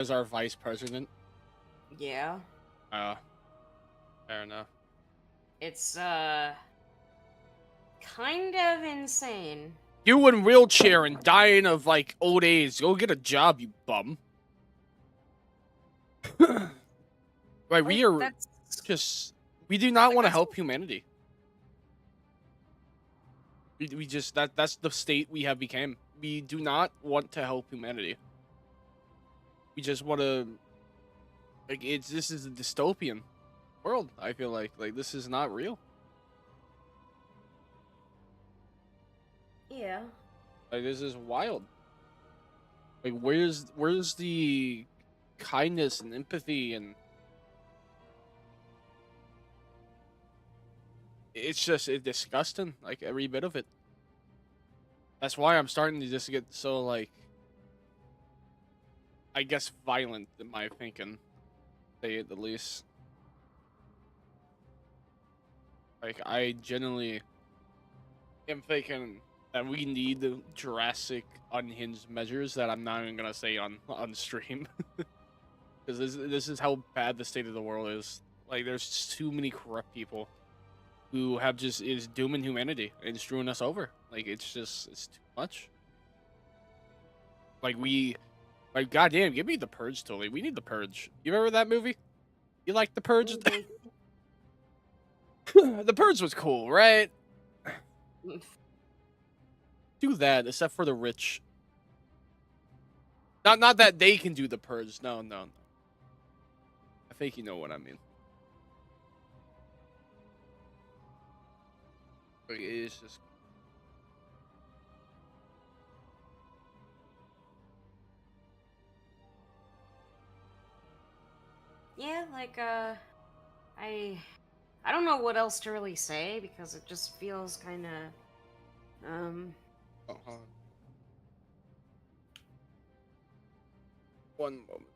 as our vice president. Yeah. Uh, fair enough. It's, kind of insane. You in wheelchair and dying of like old age. Go get a job, you bum. Right, we Like, are that's, just we do not like, want to that's, help humanity. We just that's the state we have become. We do not want to help humanity. We just want to like this is a dystopian world. I feel like this is not real. yeah. Like this is wild. Like where's the kindness and empathy, and it's disgusting, like every bit of it. That's why I'm starting to just get so like I guess violent in my thinking, say it the least. Like I genuinely am thinking that we need the drastic unhinged measures that I'm not even gonna say on stream. Because this is how bad the state of the world is. Like there's too many corrupt people who have just is dooming humanity and screwing us over. Like it's too much. Like goddamn, give me the Purge, totally. We need the Purge. You remember that movie? You like the Purge? The Purge was cool, right? Do that, except for the rich. Not that they can do the Purge. No. I think you know what I mean. Like, it's just. Yeah, like, I don't know what else to really say because it just feels kind of, Uh-huh. One moment.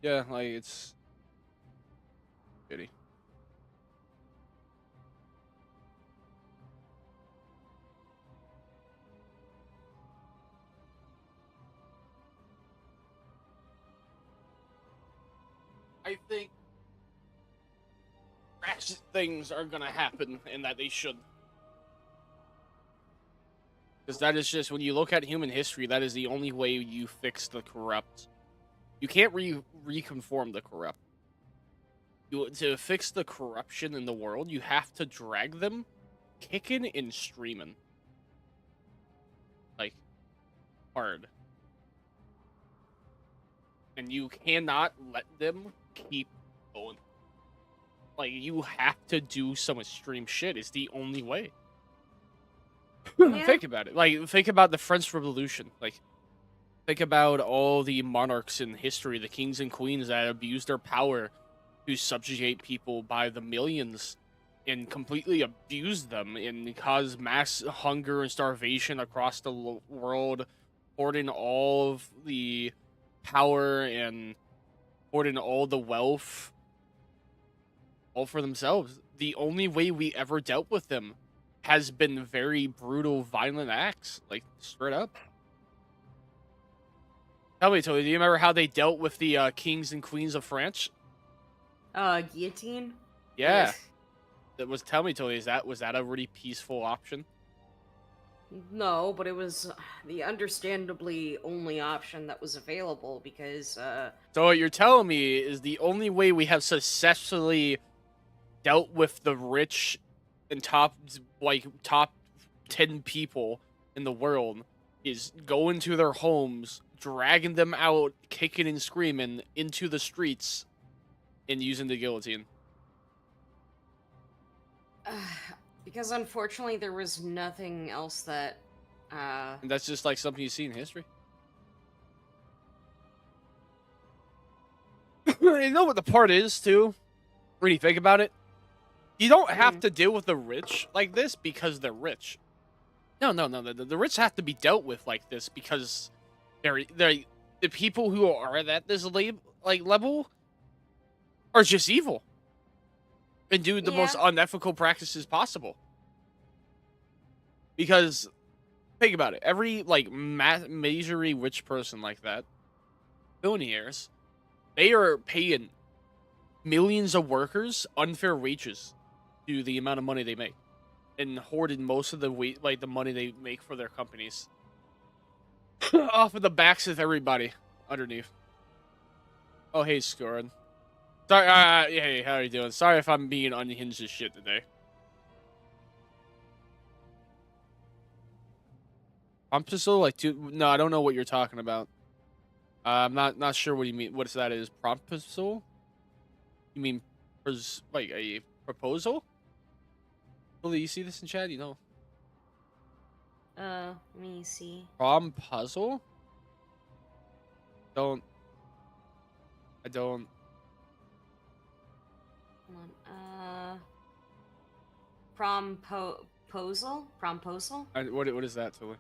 Yeah, like it's shitty. I think ratchet things are gonna happen, and that they should. Because that is just when you look at human history, that is the only way you fix the corrupt. You can't reconform the corrupt. To fix the corruption in the world, you have to drag them kicking and streaming. Like, hard. And you cannot let them keep going. Like, you have to do some extreme shit. It's the only way. yeah. Think about it. Like, think about the French Revolution. Like, think about all the monarchs in history, the kings and queens that abused their power to subjugate people by the millions and completely abuse them and cause mass hunger and starvation across the world, hoarding all of the power and hoarding all the wealth all for themselves. The only way we ever dealt with them has been very brutal, violent acts, like straight up. Tell me, Tony, do you remember how they dealt with the kings and queens of France? Guillotine? Yeah, that was. Tell me, Tony, was that a really peaceful option? No, but it was the understandably only option that was available because, So what you're telling me is the only way we have successfully dealt with the rich and top 10 people in the world is going to their homes, dragging them out, kicking and screaming into the streets, and using the guillotine. because unfortunately there was nothing else that, And that's just like something you see in history. You know what the part is too? When you think about it, you don't have to deal with the rich like this because they're rich. No. The rich have to be dealt with like this because they're the people who are at this level are just evil and do the most yeah, unethical practices possible. Because think about it. Every like majorly rich person like that, billionaires, they are paying millions of workers unfair wages to the amount of money they make, and hoarding most of the the money they make for their companies off of the backs of everybody underneath. Oh, hey, Scorin. Sorry, yeah, hey, how are you doing? Sorry if I'm being unhinged as shit today. I'm just so like, dude, no, I don't know what you're talking about. I'm not sure what you mean. What that is? Proposal? You mean, like a proposal? Will you see this in chat? You know. Let me see. Prom puzzle? I don't. Hold on. Promposal? Promposal? What is that, Tilly?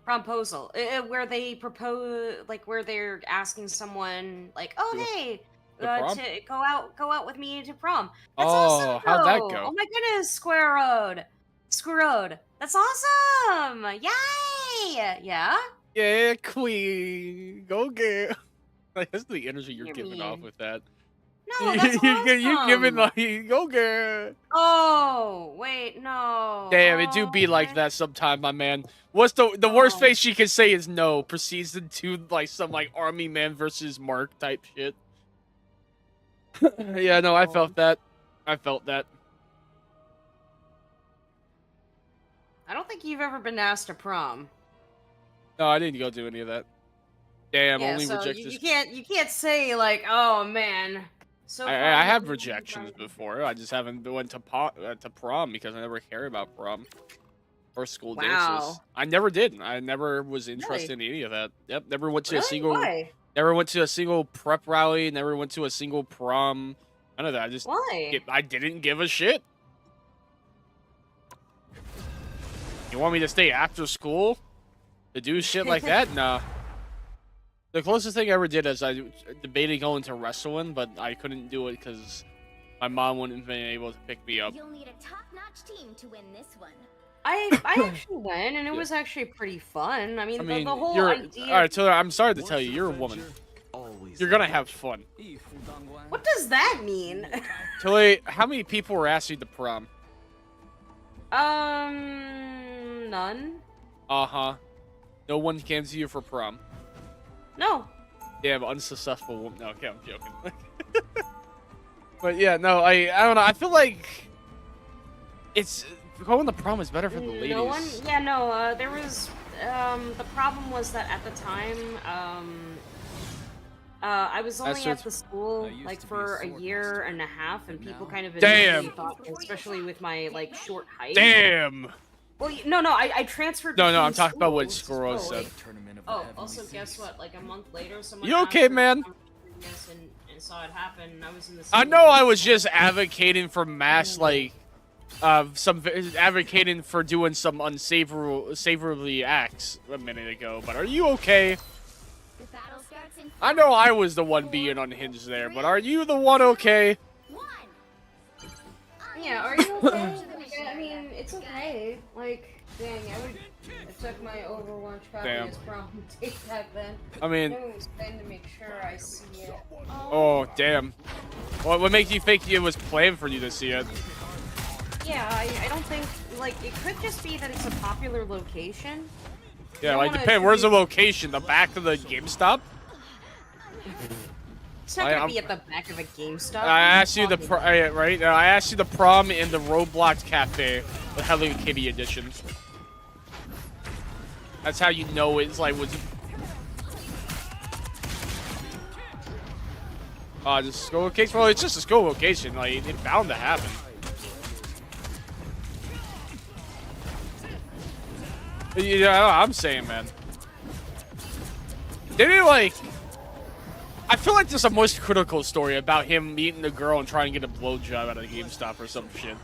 Promposal. Where they propose, like where they're asking someone, like, oh hey, prom? to go out with me to prom. That's Oh, awesome. how'd that though. go? Oh my goodness, Square Road. Square Road. That's awesome. Yay! Yeah. Yeah, queen. Go get. Like, that's the energy you're You're giving off mean. with that. No, that's awesome. You giving like, go girl. Oh wait, no. Damn, it do be like that sometime, my man. What's the worst face she can say is no. Proceeds into like some like army man versus Mark type shit. Yeah, no, I felt that. I felt that. I don't think you've ever been asked to prom. No, I didn't go do any of that. Damn, Yeah, only so rejected. you can't say like, oh man. So I have rejections before. I just haven't went to prom because I never cared about prom or school dances. I never did. I never was interested in any of that. Yep, never went to a single. Why? Never went to a single prep rally. Never went to a single prom. None of that. I just I didn't give a shit. You want me to stay after school to do shit like that? Nah. The closest thing I ever did is I debated going to wrestling, but I couldn't do it because my mom wouldn't have been able to pick me up. You'll need a top-notch team to win this one. I actually went, and it was actually pretty fun. I mean the whole idea. All right, so I'm sorry to tell you, you're a woman. You're gonna have fun. What does that mean? Tilly, how many people were asking to prom? None. Uh-huh. No one came to you for prom. No. Yeah, but unsuccessful woman. No, okay, I'm joking. But yeah, no, I don't know. I feel like it's going to prom is better for the ladies. No one. Yeah, no. There was. The problem was that at the time, I was only at the school like for a year and a half, and people kind of thought, especially with my like short height. Damn. Well, no, I transferred. No, I'm talking about what Squirrel said. Oh, also, guess what? Like a month later, someone. You okay, man? And saw it happen. And I was in the. I know I was just advocating for mass, like, advocating for doing some unsavory acts a minute ago. But are you okay? I know I was the one being unhinged there, but are you the one okay? Yeah, are you okay? I mean, it's okay. Like, dang, I took my Overwatch copy as prom tape back then. I mean, it was fun to make sure I see it. Oh, damn. What makes you think it was planned for you to see it? Yeah, I don't think, like, it could just be that it's a popular location. Yeah, like, depend. Where's the location? The back of the GameStop? It's not gonna be at the back of a GameStop. I asked you right? I asked you the prom in the Roblox Cafe, the Hello Kitty edition. That's how you know it's like was. Just school location. Well, it's just a school location. Like it's bound to happen. Yeah, I'm saying, man. Didn't he like? I feel like there's a most critical story about him meeting a girl and trying to get a blowjob at a GameStop or some shit.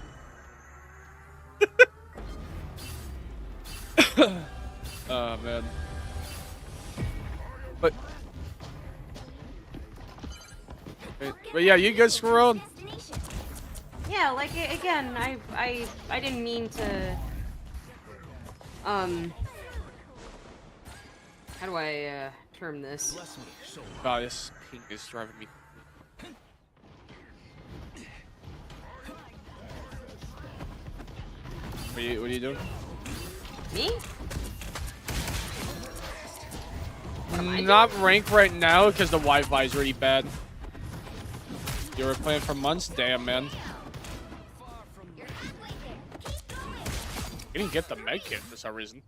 Oh man. But yeah, you good, Squirrel? Yeah, like again, I didn't mean to How do I term this? Oh, this pink is driving me. What are you doing? Me? Not rank right now because the Wi-Fi is really bad. You were playing for months? Damn, man. You didn't get the med kit for some reason.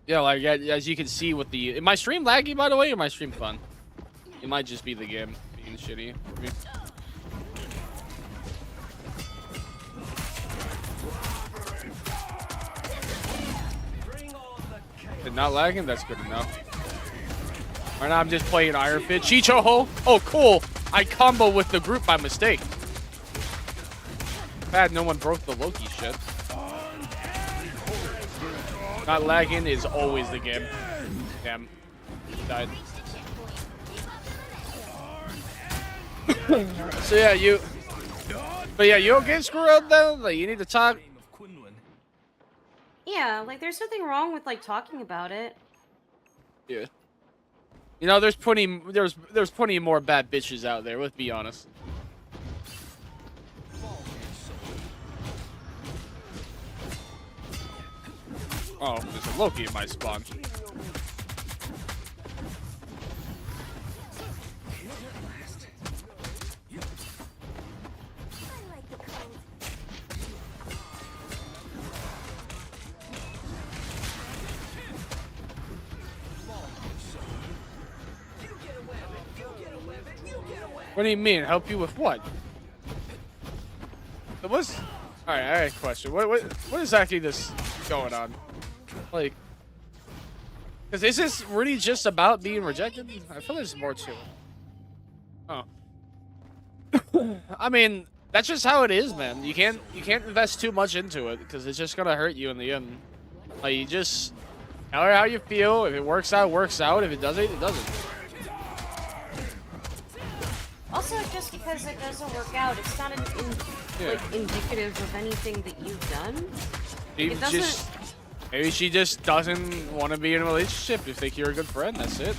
Yeah, like as you can see with the... Am my stream laggy, by the way, or my stream fun? It might just be the game being shitty for me. If not lagging, that's good enough. Right now I'm just playing Iron Fit. Chicho-ho! Oh, cool! I combo with the group by mistake. Bad no one broke the Loki shit. Not lagging is always the game. Damn. Died. So yeah, you... But yeah, you okay, screw up though? Like, you need to talk? Yeah, like there's nothing wrong with like talking about it. Yeah. You know, there's plenty more bad bitches out there, let's be honest. Oh, there's a Loki in my spawn. What do you mean? Help you with what? What's... Alright, I got a question. What exactly this going on? Like... Because is this really just about being rejected? I feel there's more to it. Oh. I mean, that's just how it is, man. You can't invest too much into it, because it's just gonna hurt you in the end. Like, you just... Tell her how you feel. If it works out, works out. If it doesn't, it doesn't. Also, just because it doesn't work out, it's not like indicative of anything that you've done. Maybe she just doesn't want to be in a relationship. You think you're a good friend, that's it.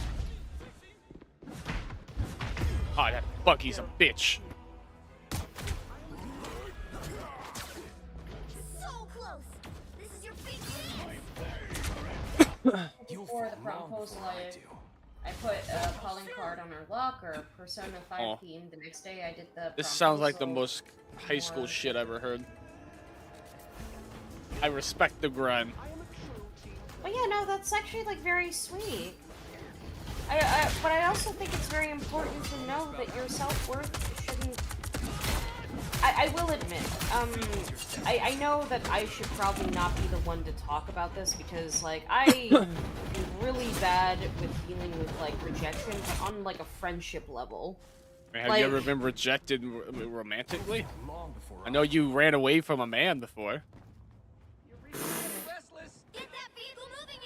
Oh, that Bucky's a bitch. So close. This is your big chance. Before the proposal, I put a calling card on her locker, Persona 5 theme. The next day I did the This sounds like the most high school shit I've ever heard. I respect the grind. But yeah, no, that's actually like very sweet. But I also think it's very important to know that your self-worth shouldn't... I will admit, I know that I should probably not be the one to talk about this because, like, I am really bad with dealing with, like, rejection, but on, like, a friendship level. Have you ever been rejected romantically? I know you ran away from a man before.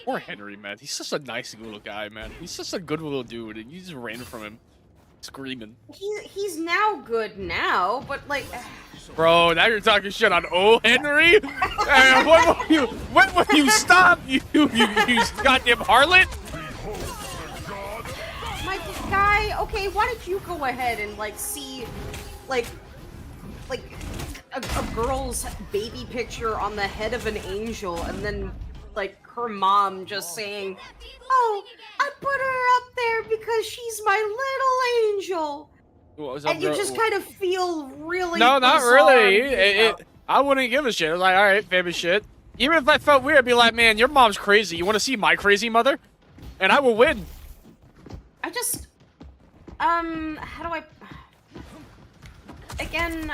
Poor Henry, man. He's such a nice little guy, man. He's such a good little dude, and you just ran from him, screaming. He's now good now, but like. Bro, now you're talking shit on Henry. When will you stop? You goddamn harlot! My guy. Okay, why don't you go ahead and like see, like a girl's baby picture on the head of an angel, and then. Like, her mom just saying, oh, I put her up there because she's my little angel. And you just kind of feel really No, not really. I wouldn't give a shit. I was like, alright, famous shit. Even if I felt weird, I'd be like, man, your mom's crazy. You want to see my crazy mother? And I will win. I just... how do I... Again,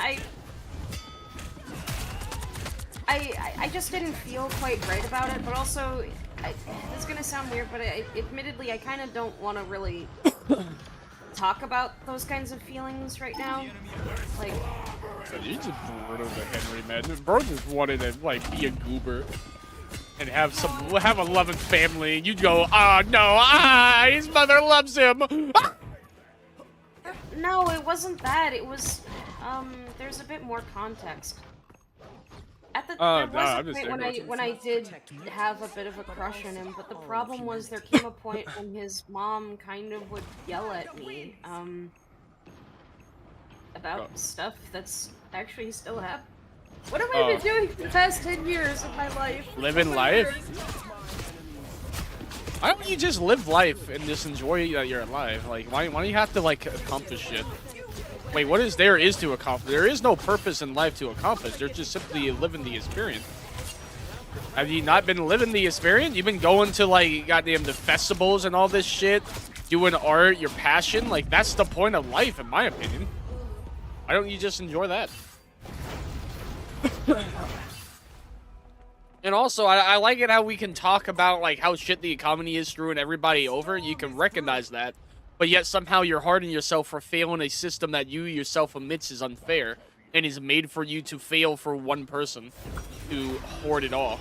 I just didn't feel quite right about it, but also, it's gonna sound weird, but admittedly, I kind of don't want to really talk about those kinds of feelings right now. Like, you just brittle the Henry, man. Bro just wanted to like be a goober and have a loving family. And you go, no, his mother loves him. No, it wasn't that. It was, there's a bit more context. At Oh, there no, was a I'm just point ignoring when I did have a bit of a crush on him, but the problem was there came a point when his mom kind of would yell at me, about Oh. stuff that's actually still happening. What have I Oh. been doing for the past 10 years of my life? Living Oh my life? word. Why don't you just live life and just enjoy that you're alive? Like, why do you have to, like, accomplish shit? Wait, what is to accomplish? There is no purpose in life to accomplish. They're just simply living the experience. Have you not been living the experience? You've been going to, like, goddamn the festivals and all this shit, doing art, your passion. Like, that's the point of life, in my opinion. Why don't you just enjoy that? And also, I like it how we can talk about, like, how shit the economy is screwing everybody over. You can recognize that. But yet somehow you're hardening yourself for failing a system that you yourself admits is unfair and is made for you to fail for one person to hoard it all.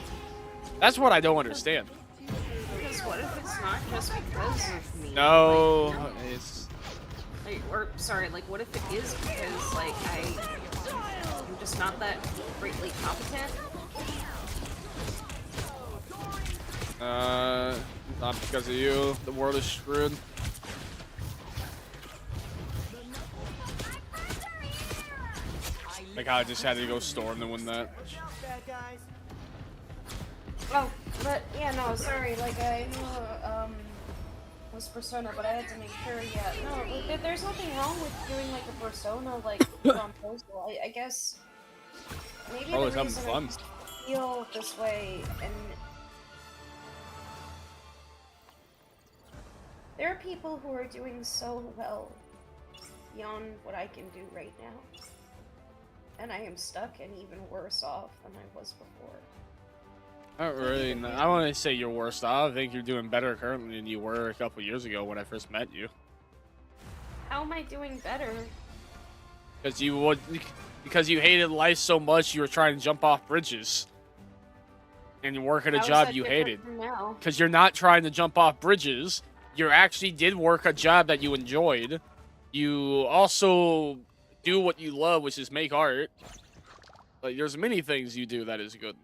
That's what I don't understand. Because what if it's not just because of me? No, Like, it's... like, or, sorry, like, what if it is because, like, I'm just not that greatly competent? Not because of you. The world is screwed. Like how I just had to go storm to win that. Oh, but, yeah, no, sorry, like, I knew, was Persona, but I had to make sure, yeah, no, there's nothing wrong with doing, like, a Persona, like, on Postal. I guess, maybe Oh, the it's having reason fun. I just feel this way, and there are people who are doing so well beyond what I can do right now. And I am stuck and even worse off than I was before. Not really. I want to say you're worse off. I think you're doing better currently than you were a couple years ago when I first met you. How am I doing better? Because you hated life so much, you were trying to jump off bridges. And you work at a How is job that you different hated. from now? Because you're not trying to jump off bridges. You actually did work a job that you enjoyed. You also do what you love, which is make art. Like, there's many things you do that is good.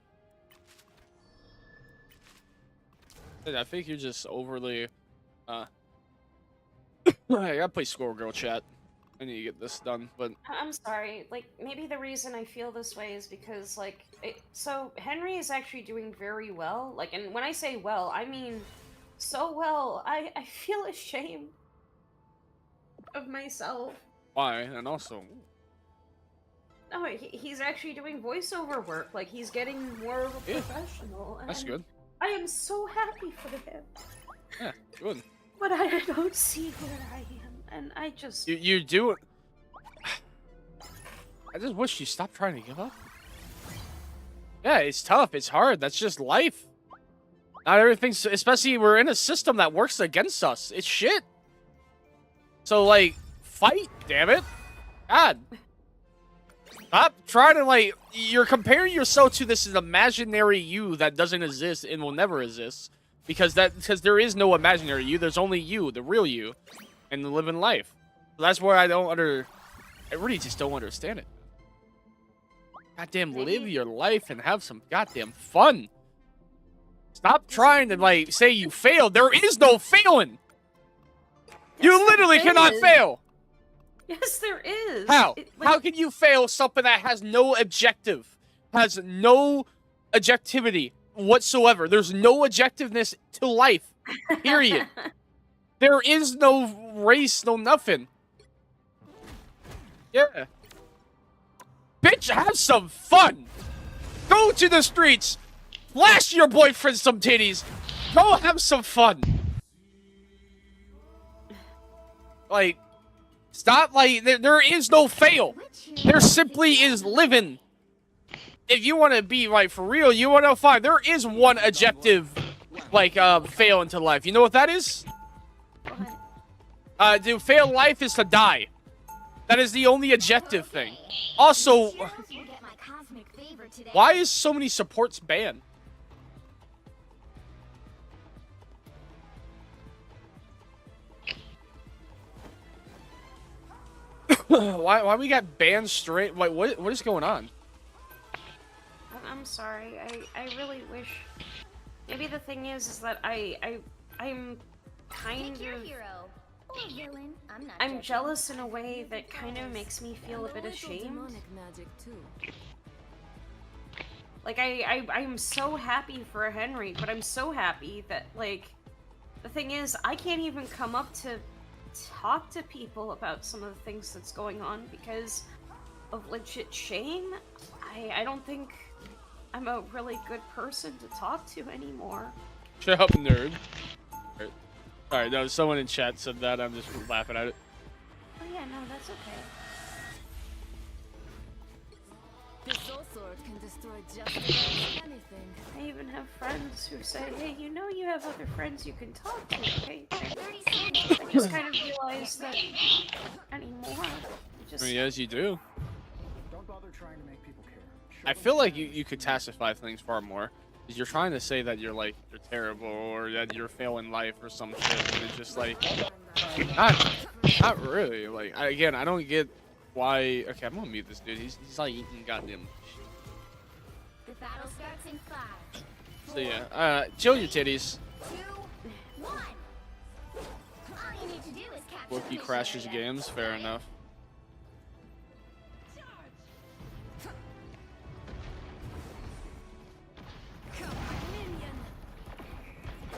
I think you're just overly, I gotta play Squirrel chat. I need to get this done, but... I'm sorry, like, maybe the reason I feel this way is because, like, so Henry is actually doing very well. Like, and when I say well, I mean so well, I feel ashamed of myself. Why? And also... No, he's actually doing voiceover work. Like, he's getting more of a Yeah, professional. that's and good. I am so happy for him. Yeah, good. But I don't see where I am, and I just... You do it... I just wish you stopped trying to give up. Yeah, it's tough. It's hard. That's just life. Not everything's... Especially, we're in a system that works against us. It's shit. So, like, fight, damn it. God. Stop trying to, like... You're comparing yourself to this imaginary you that doesn't exist and will never exist. Because there is no imaginary you. There's only you, the real you. And the living life. So that's where I really just don't understand it. Goddamn, live your life and have some goddamn fun. Stop trying to, like, say you failed. There is no failing. You literally cannot fail. Yes, there is. How? How can you fail something that has no objective? Has no objectivity whatsoever. There's no objectiveness to life. Period. There is no race, no nothing. Yeah. Bitch, have some fun. Go to the streets. Flash your boyfriend some titties. Go have some fun. Like, stop, like, there is no fail. There simply is living. If you want to be, like, for real, you want to find, there is one objective, like, fail into life. You know what that is? To fail life is to die. That is the only objective thing. Also, why is so many supports banned? why we got banned straight? Wait, what is going on? I'm sorry. I really wish. Maybe the thing is that I'm kind Pick your of. hero or villain. I'm not. I'm judging. jealous in a way that kind of makes me feel a bit ashamed. Magic too. Like I'm so happy for Henry, but I'm so happy that like the thing is I can't even come up to talk to people about some of the things that's going on because of legit shame. I don't think I'm a really good person to talk to anymore. Shut up, nerd. Alright, no, someone in chat said that. I'm just laughing at it. Oh yeah, no, that's okay. This soul sword can destroy just about anything. I even have friends who say, hey, you know you have other friends you can talk to, okay? 30 seconds. I just kind of realized that anymore. Just, I mean, yes, you do. Don't bother trying to make people care. Show I them feel what like you could pacify things far more. Because you're trying to say that you're like, you're terrible or that you're failing life or some shit. And it's just like, not really. Like, again, I don't get why. Okay, I'm gonna mute this dude. He's like eating goddamn shit. The battle starts in 5, So yeah, chill your titties. 2, 1. All you need to do is capture Wookie the crashes area. games, fair enough.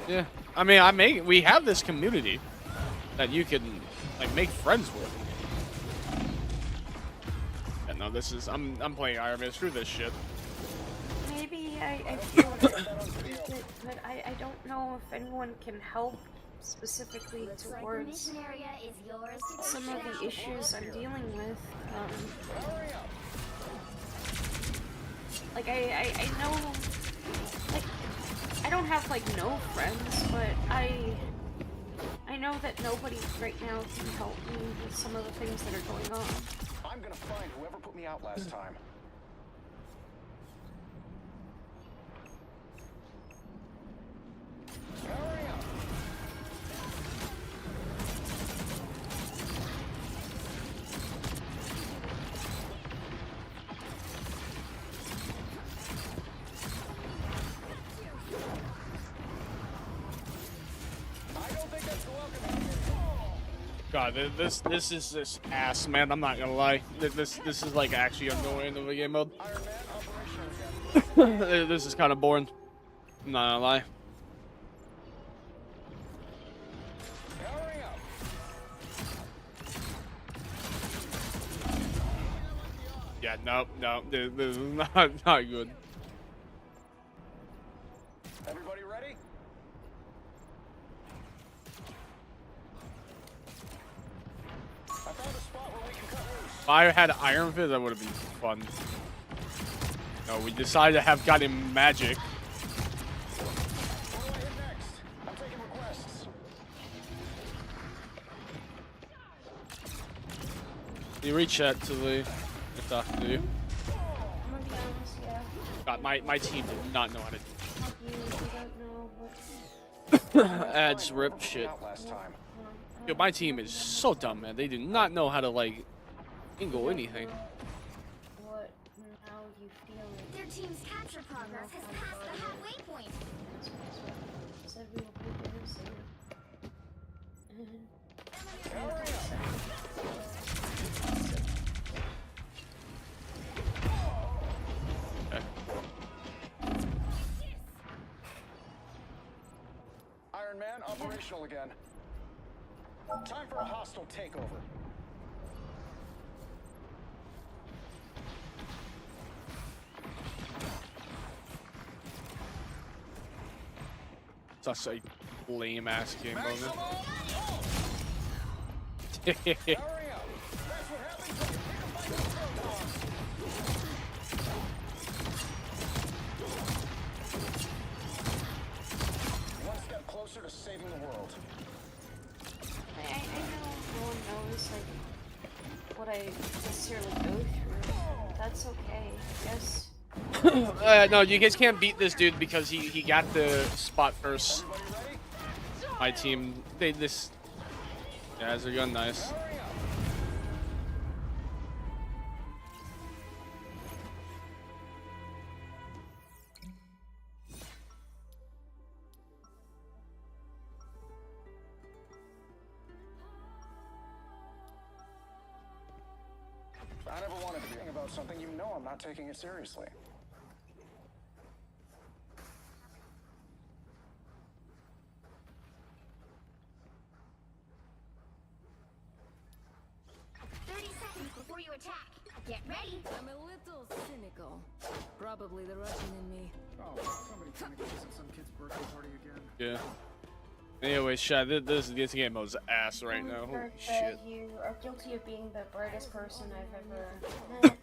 Yeah, I mean, we have this community that you can like make friends with. Yeah, no, this is I'm playing Iron Man. Screw this shit. maybe I feel a bit stupid, but I don't know if anyone can help specifically Looks like the towards mission area is yours to some of the issues I'm dealing with. Like I know, like I don't have like no friends, but I know that nobody right now can help me with some of the things that are going on. I'm gonna find whoever put me out last time. Hurry up! I don't think that's the welcome. God, this is this ass, man. I'm not gonna lie. This is like actually annoying in the game mode. Iron Man operational again. This is kind of boring. I'm not gonna lie. Hurry up! Yeah, no, this is not good. Everybody ready? I found a spot where we can cut loose. If I had Iron Fist, that would have been fun. No, we decided to have gotten magic. Where do I hit next? I'm taking requests. You reach out to the talk to you. I'm gonna be honest, yeah. God, my team did not know how to You don't know what. ads rip shit. Out last time. Yo, my team is so dumb, man. They do not know how to like angle anything. What and how you feel it. Their team's capture progress has passed the halfway point. Said we will put this in. Hurry up! Okay. Iron Man operational again. Time for a hostile takeover. Such a lame ass game mode. Maximum! man. Hurry up! That's what happens when you pick a fight with protons. One step closer to saving the world. I know no one knows like what I necessarily go through. That's okay. I guess. No, you guys can't beat this dude because he got the spot first. Everybody ready? My team, this guys are going nice. Hurry up! something, you know I'm not taking it seriously. Before you attack, get ready. I'm a little cynical. Probably the Russian in me. Oh, somebody trying to get us at some kid's birthday party again. Yeah. Anyways, chat, this game mode's ass right now. Holy shit. You are guilty of being the brightest person I've ever met.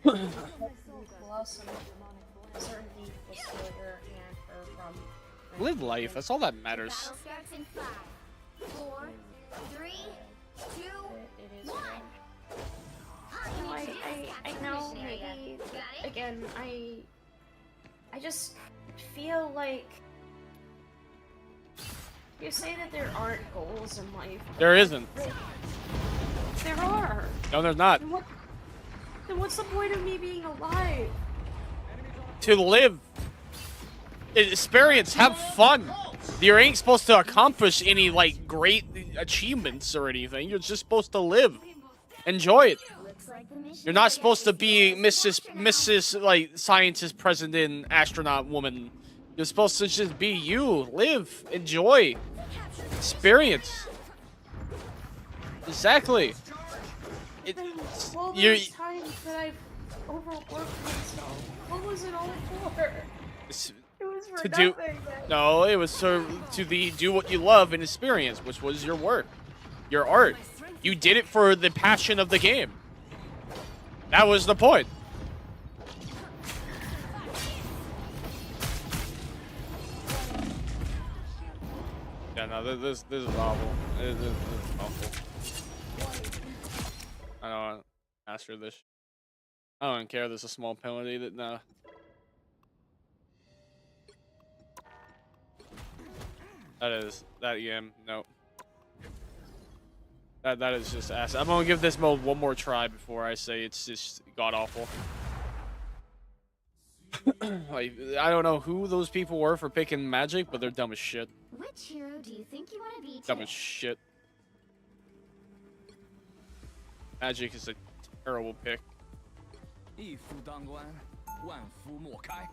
Plus, I'm certainly will steal your hand from. Live life, that's all that matters. Battle starts in 5, 4, 3, 2, It is. 1. No, I know, maybe, again, I just feel like you say that there aren't goals in life. There isn't. There are. No, there's not. Then what's the point of me being alive? To live. Experience, have fun. You ain't supposed to accomplish any, like, great achievements or anything. You're just supposed to live. Enjoy it. You're not supposed to be Mrs. like, scientist, president, astronaut woman. You're supposed to just be you. Live. Enjoy. Experience. Exactly. All those times that I've overworked myself, what was it all for? It was for to nothing. No, it was to do what you love and experience, which was your work, your art. You did it for the passion of the game. That was the point. Yeah, no, this is awful. This is awful. I don't want to master this. I don't care. There's a small penalty that no. That no. That is just ass. I'm gonna give this mode one more try before I say it's just god awful. Like, I don't know who those people were for picking magic, but they're dumb as shit. Which hero do you think you want to be Dumb today? as shit. Magic is a terrible pick. 一夫当关，万夫莫开。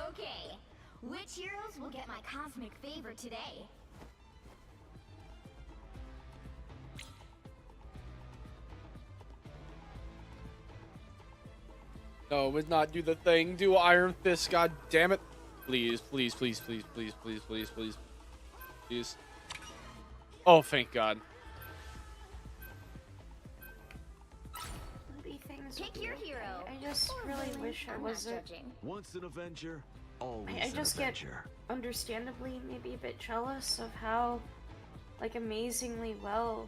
Okay, which heroes will get my cosmic favor today? No, would not do the thing. Do Iron Fist, god damn it. Please, please, please, please, please, please, please, please. Please. Oh, thank God. Pick your hero. I just really wish I I'm not wasn't. judging. Once an Avenger, always I an just get Avenger. understandably maybe a bit jealous of how, like, amazingly well.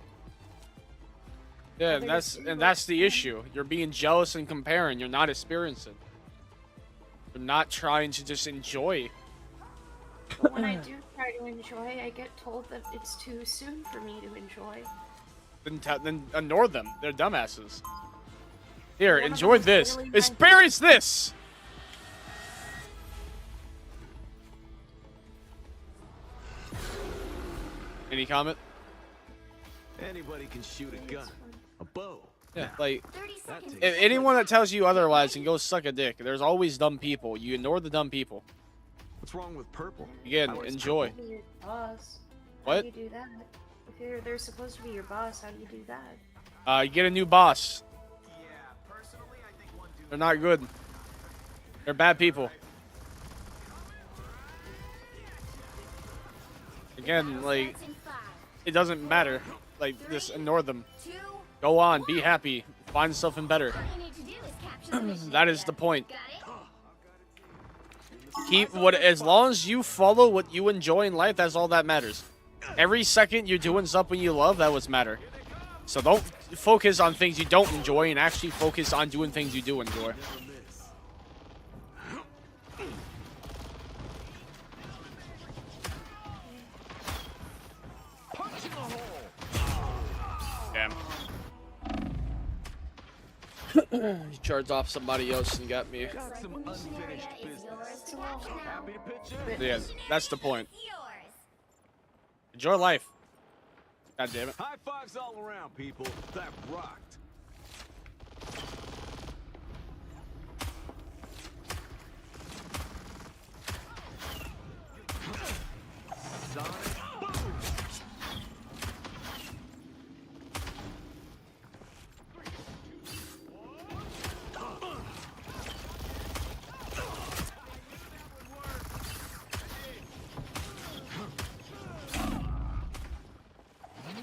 Yeah, Others do and that's it. the issue. You're being jealous and comparing. You're not experiencing. You're not trying to just enjoy. But when I do try to enjoy, I get told that it's too soon for me to enjoy. Then ignore them. They're dumbasses. Here, One of enjoy them is this. really Experience this. Any comment? Anybody can shoot a gun, a bow. Yeah, like 30 seconds. if anyone that tells you otherwise can go suck a dick. There's always dumb people. You ignore the dumb people. What's wrong with purple? Again, I like enjoy. Be your boss. What? How do you do that? If they're supposed to be your boss, how do you do that? You get a new boss. They're not good. They're bad people. Again, like, Starts in 5, it doesn't matter. Like, just ignore them. 2, Go on, be happy, find something better. all you need to do is capture the mission. That is the point. Got it? Keep as long as you follow what you enjoy in life, that's all that matters. Every second you're doing something you love, that was matter. So don't focus on things you don't enjoy and actually focus on doing things you do enjoy. Never miss. Damn. He charged off somebody else and got me. Got some unfinished Is business. yours to capture now. Happy to pitch in. Yeah, that's the point. Yours. Enjoy life. God damn it. High fives all around, people. That rocked. Sonic boom.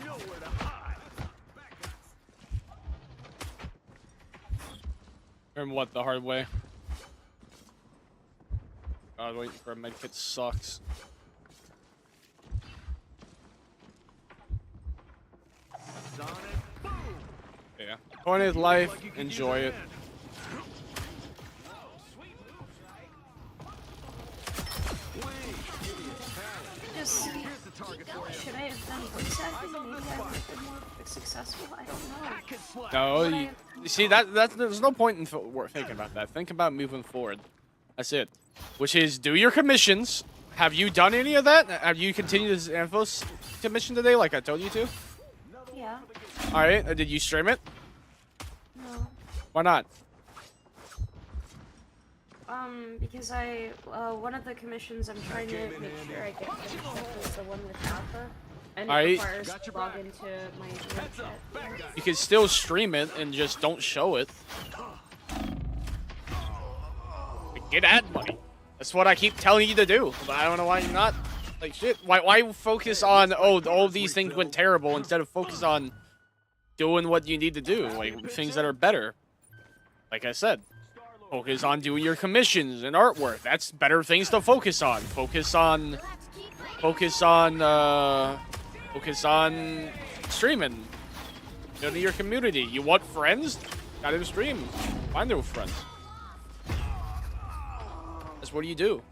Nowhere to hide. Learn what the hard way. God, waiting for a medkit sucks. Sonic boom. Yeah. Point is life. Enjoy it. Just Here's the target for you. should I have done voice acting? Maybe I would have been more successful. I don't know. Hack and slash. No, But you see that's there's no point in thinking about that. Think about moving forward. That's it. Which is do your commissions. Have you done any of that? Have you continued this Anthos commission today, like I told you to? Yeah. All right. Did you stream it? No. Why not? Because one of the commissions I'm trying to make sure I get finished up is the one with Alpha, and it Alright. requires to log into my room chat. You can still stream it and just don't show it. Get ad money. That's what I keep telling you to do. But I don't know why you're not. Like shit. Why focus on all these things went terrible instead of focus on doing what you need to do, like things that are better. Like I said, focus on doing your commissions and artwork. That's better things to focus on. Focus on streaming. Go to your community. You want friends? Gotta stream. Find new friends. That's what do you do?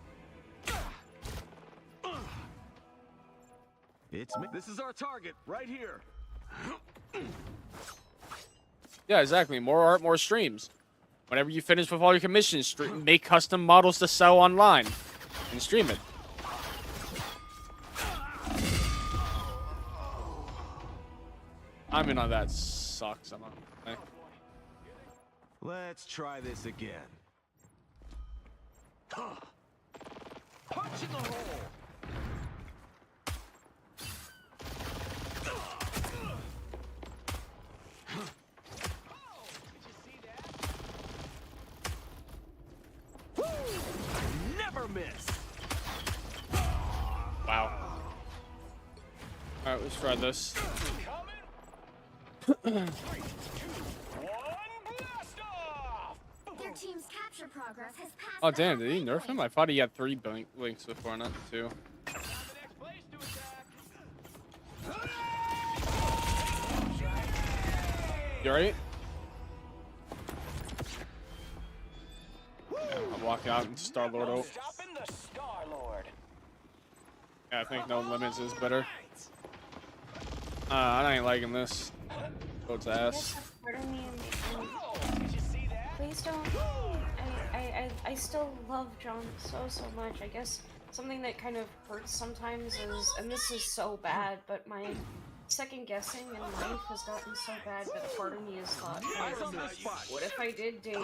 It's me. This is our target right here. Yeah, exactly. More art, more streams. Whenever you finish with all your commissions, make custom models to sell online and stream it. I mean, on that sucks. I'm not. Okay. Let's try this again. Punch in the hole. Never miss. Wow. All right, let's try this. Their team's capture progress has passed. Oh damn! Did he nerf him? I thought he had 3 links before, not 2. You alright? Yeah, I'll walk out and Star-Lord out. Stopping the Star-Lord. Yeah, I think No Limits is better. I ain't liking this. Go its ass. Part of me, please don't. I still love John so much. I guess something that kind of hurts sometimes is, and this is so bad, but my second guessing in life has gotten so bad that a part of me has thought, what if I did date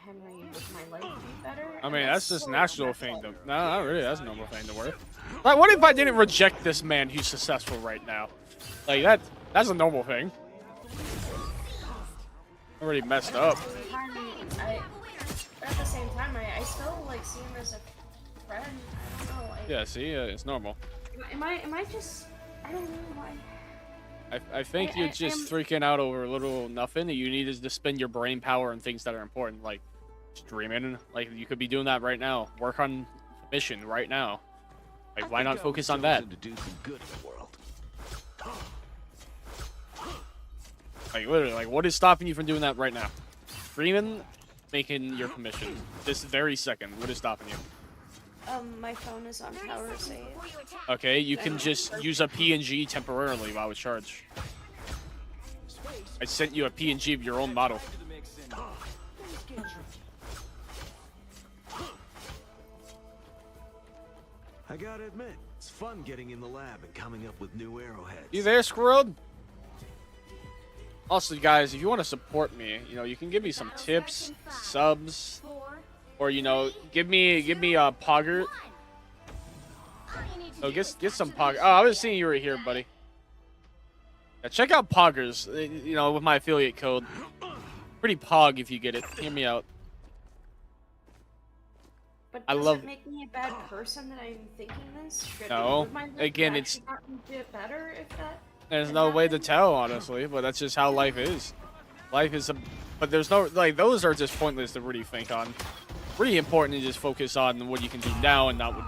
Henry, would my life be better? I And mean, that's just so natural messed thing up. to. No, not really. That's a normal thing to work. Like, what if I didn't reject this man who's successful right now? Like that's a normal thing. Already messed up. At the same time, I still like see him as a friend. I don't know. Yeah, see, it's normal. Am I just? I don't know why. I think you're just freaking out over little nothing. That you need is to spend your brain power on things that are important, like streaming. Like you could be doing that right now. Work on mission right now. Like why not focus on that? To do some good in the world. Like literally, like what is stopping you from doing that right now? Streaming, making your commission. This very second, what is stopping you? My phone is on power save. Okay, you can just use a PNG temporarily while it's charged. I sent you a PNG of your own model. I gotta admit, It's fun getting in the lab and coming up with new arrowheads. You there, Squirrel? Also, guys, if you want to support me, you know, you can give me some tips, subs, or you know, give me a Pogger. Oh, get some Pogger. Oh, I was seeing you were here, buddy. Yeah, check out Poggers. You know, with my affiliate code. Pretty Pog if you get it. Hear me out. But I does love- it make me a bad person that I'm thinking this? No. Would my life Again, actually it's- gotten a bit better if that. There's had no way to happened? tell, honestly, but that's just how life is. Life is but there's no, like, those are just pointless to really think on. Really important to just focus on what you can do now and not what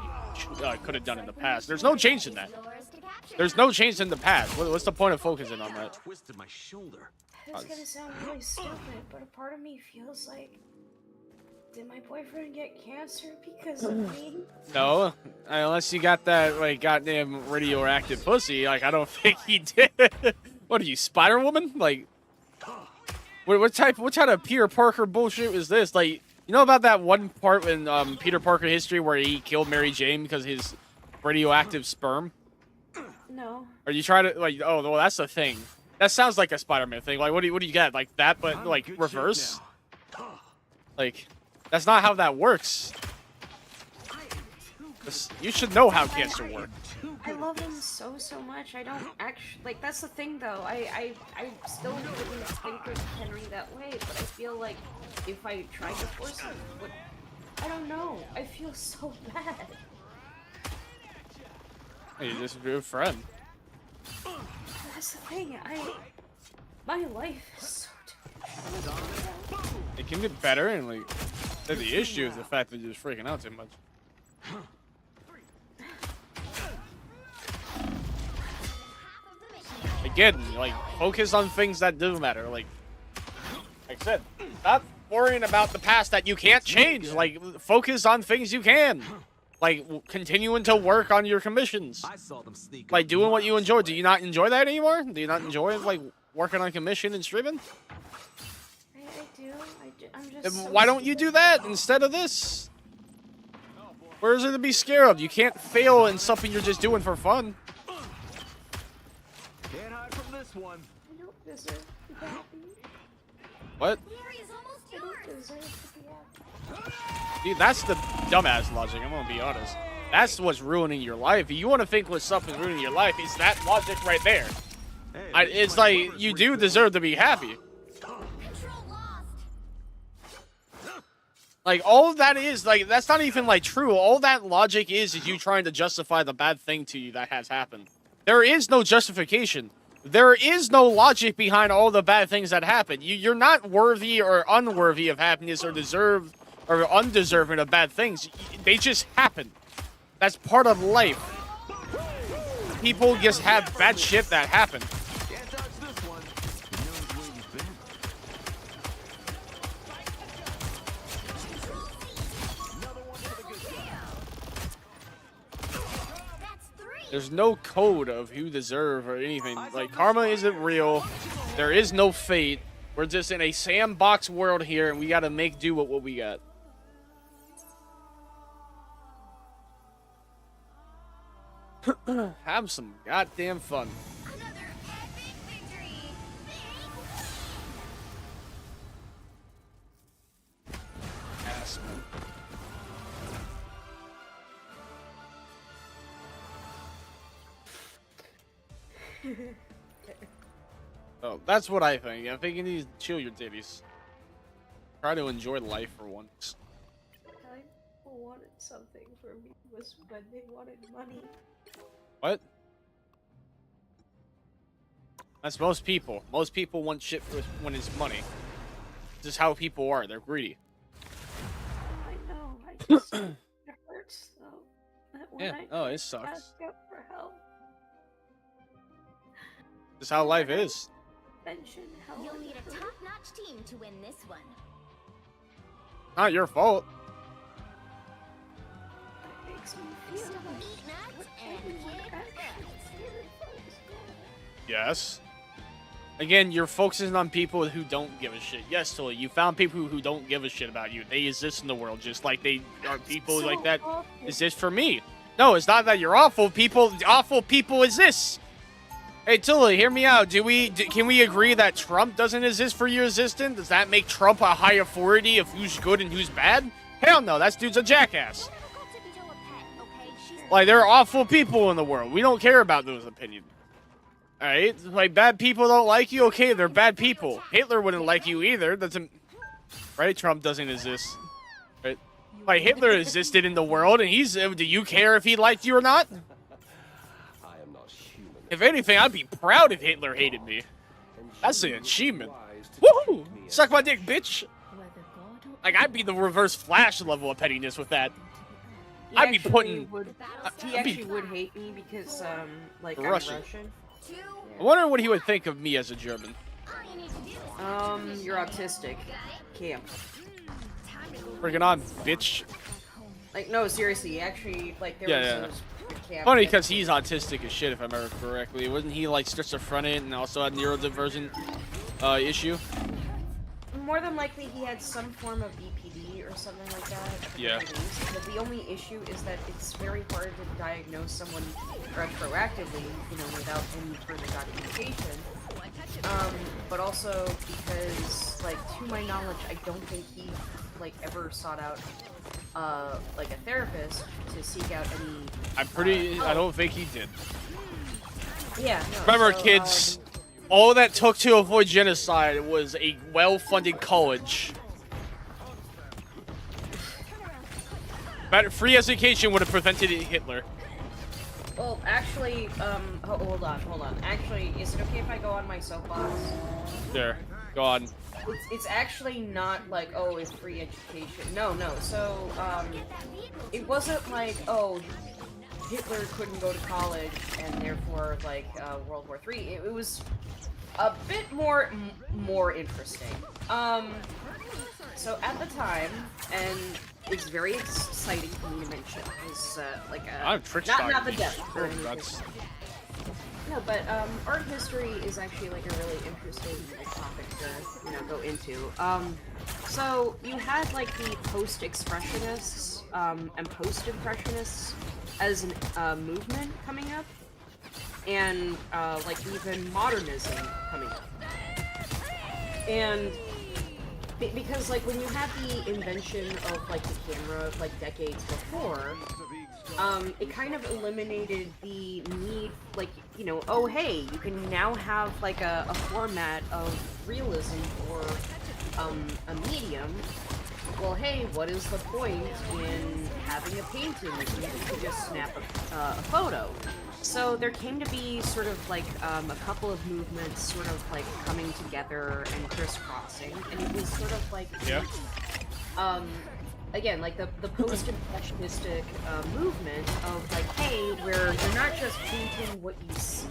you could have done in the past. There's no change in that. Yours to capture. There's no change in the past. What's the point of focusing on that? Twisted my shoulder. It's gonna sound really stupid, but a part of me feels like, did my boyfriend get cancer because of me? No, unless you got that, like, goddamn radioactive pussy. Like, I don't think he did. What are you, Spider-Woman? Like, what type of Peter Parker bullshit is this? Like, you know about that one part in Peter Parker history where he killed Mary Jane because his radioactive sperm? No. Or you try to, like, oh, well, that's the thing. That sounds like a Spider-Man thing. Like, what do you got? Like that, but, I'm like, in good shape reverse? now. Like, that's not how that works. You should know how cancer works. I love him so much. I don't actually like. That's the thing, though. I still wouldn't think of Henry that way, but I feel like if I tried to force it, would I don't know. I feel so bad. Hey, you're just a good friend. That's the thing. My life is so different. It can get better, and like, the issue is the fact that you're just freaking out too much. Again, like, focus on things that do matter. Like I said, stop worrying about the past that you can't change. Like, focus on things you can. Like, continuing to work on your commissions. I saw them sneak Like, up doing what you miles enjoy. away. Do you not enjoy that anymore? Do you not enjoy, like, working on commission and streaming? I do. I'm just. Then So why don't you do that instead of this? Where is it to be scared of? You can't fail in something you're just doing for fun. Can't hide from this one. I don't deserve to be happy. What? The area's almost I yours. don't deserve to be happy. Dude, that's the dumbass logic, I'm gonna be honest. That's what's ruining your life. If you want to think what stuff is ruining your life, it's that logic right there. Hey, It's my like, bird you breathed do deserve to be happy. Control lost. Like, all of that is, like, that's not even, like, true. All that logic is you trying to justify the bad thing to you that has happened. There is no justification. There is no logic behind all the bad things that happen. You're not worthy or unworthy of happiness or deserve or undeserving of bad things. They just happen. That's part of life. People just have bad shit that happen. Can't touch this one. He knows where you've been. Another one for the good guy. That's 3. There's no code of who deserve or anything. Like, karma isn't real. There is no fate. We're just in a sandbox world here, and we gotta make do with what we got. Have some goddamn fun. Another epic victory. Ass. Oh, that's what I think. I think you need to chill your titties. Try to enjoy life for once. I wanted something for me was when they wanted money. What? That's most people. Most people want shit when it's money. This is how people are. They're greedy. I know. I just it hurts though. That when Yeah. I Oh, it ask sucks. out for help, This is how life is. mention how You'll it need a hurt. top-notch team to win this one. Not your fault. It makes me feel like Eat nuts what and everyone kick actually butts. really focused on. Yes. Again, you're focusing on people who don't give a shit. Yes, Tully, you found people who don't give a shit about you. They exist in the world just like they are people So like that awful. exist for me. No, it's not that you're awful. People, awful people exist. Hey, Tully, hear me out. Can we agree that Trump doesn't exist for your existence? Does that make Trump a high authority of who's good and who's bad? Hell no, that dude's a jackass. Like, there are awful people in the world. We don't care about those opinions. Alright? Like, bad people don't like you? Okay, they're bad people. Hitler wouldn't like you either. Right? Trump doesn't exist. Right? Like, Hitler existed in the world, and do you care if he liked you or not? If anything, I'd be proud if Hitler hated me. That's an achievement. Woohoo! Suck my dick, bitch! Like, I'd be the reverse Flash level of pettiness with that. He I'd be actually putting... He actually would hate me because, like, I'm Russian. Russian. I wonder what he would think of me as a German. You're autistic. Camp. Bring it on, bitch. Like, no, seriously, actually, like, there was those camp. Funny because he's autistic as shit, if I remember correctly. Wasn't he, like, schizophrenic and also had neurodivergent issue? More than likely, he had some form of BPD or something like that. At the Yeah. very least. But the only issue is that it's very hard to diagnose someone retroactively, you know, without any further documentation. But also because, like, to my knowledge, I don't think he, like, ever sought out, like, a therapist to seek out any... I don't think he did. Yeah, no, Remember, so, kids, all that took to avoid genocide was a well-funded college. But free education would have prevented Hitler. Well, actually, hold on. Actually, is it okay if I go on my soapbox? There, go on. It's actually not like, oh, it's free education. No. So, it wasn't like, oh, Hitler couldn't go to college and therefore, like, World War III. It was a bit more interesting. So at the time, and it's very exciting for me to mention, is, like, I'm tricked. not the death or anything. That's... No, but art history is actually like a really interesting topic to, you know, go into. So you had like the post-expressionists and post-impressionists as a movement coming up, and like even modernism coming up. And because like when you had the invention of like the camera like decades before, it kind of eliminated the need, like, you know, oh hey, you can now have like a format of realism or a medium. Well, hey, what is the point in having a painting if you can just snap a photo? So there came to be sort of like a couple of movements sort of like coming together and crisscrossing, and it was sort of like again, like the post-impressionistic movement of like, hey, where you're not just painting what you see,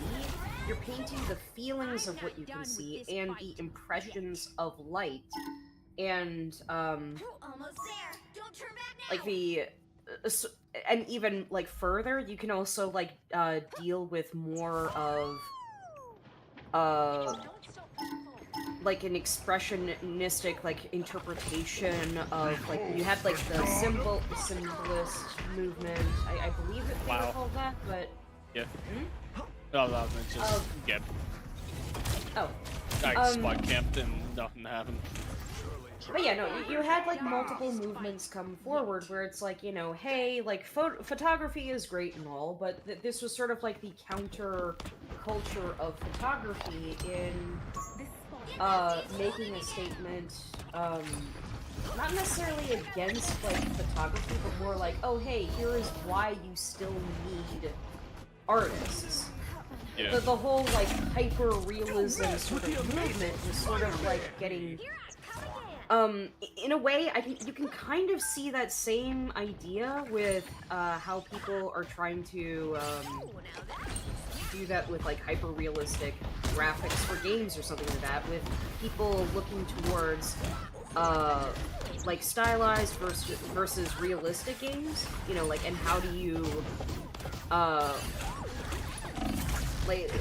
you're painting the feelings of what you can see and the impressions of light, and like the and even like further, you can also like deal with more of like an expressionistic like interpretation of like you had like the symbolist movement. I believe it they were called that, but yeah. No, that's just I spot camped and nothing happened. But yeah, no, you had like multiple movements come forward where it's like, you know, hey, like photography is great and all, but this was sort of like the counter culture of photography in making a statement, not necessarily against like photography, but more like, oh hey, here is why you still need artists. Yeah. The whole like hyper-realism sort of movement was sort of like getting... in a way, you can kind of see that same idea with how people are trying to do that with like hyper-realistic graphics for games or something like that, with people looking towards like stylized versus realistic games, you know, like, and how do you like,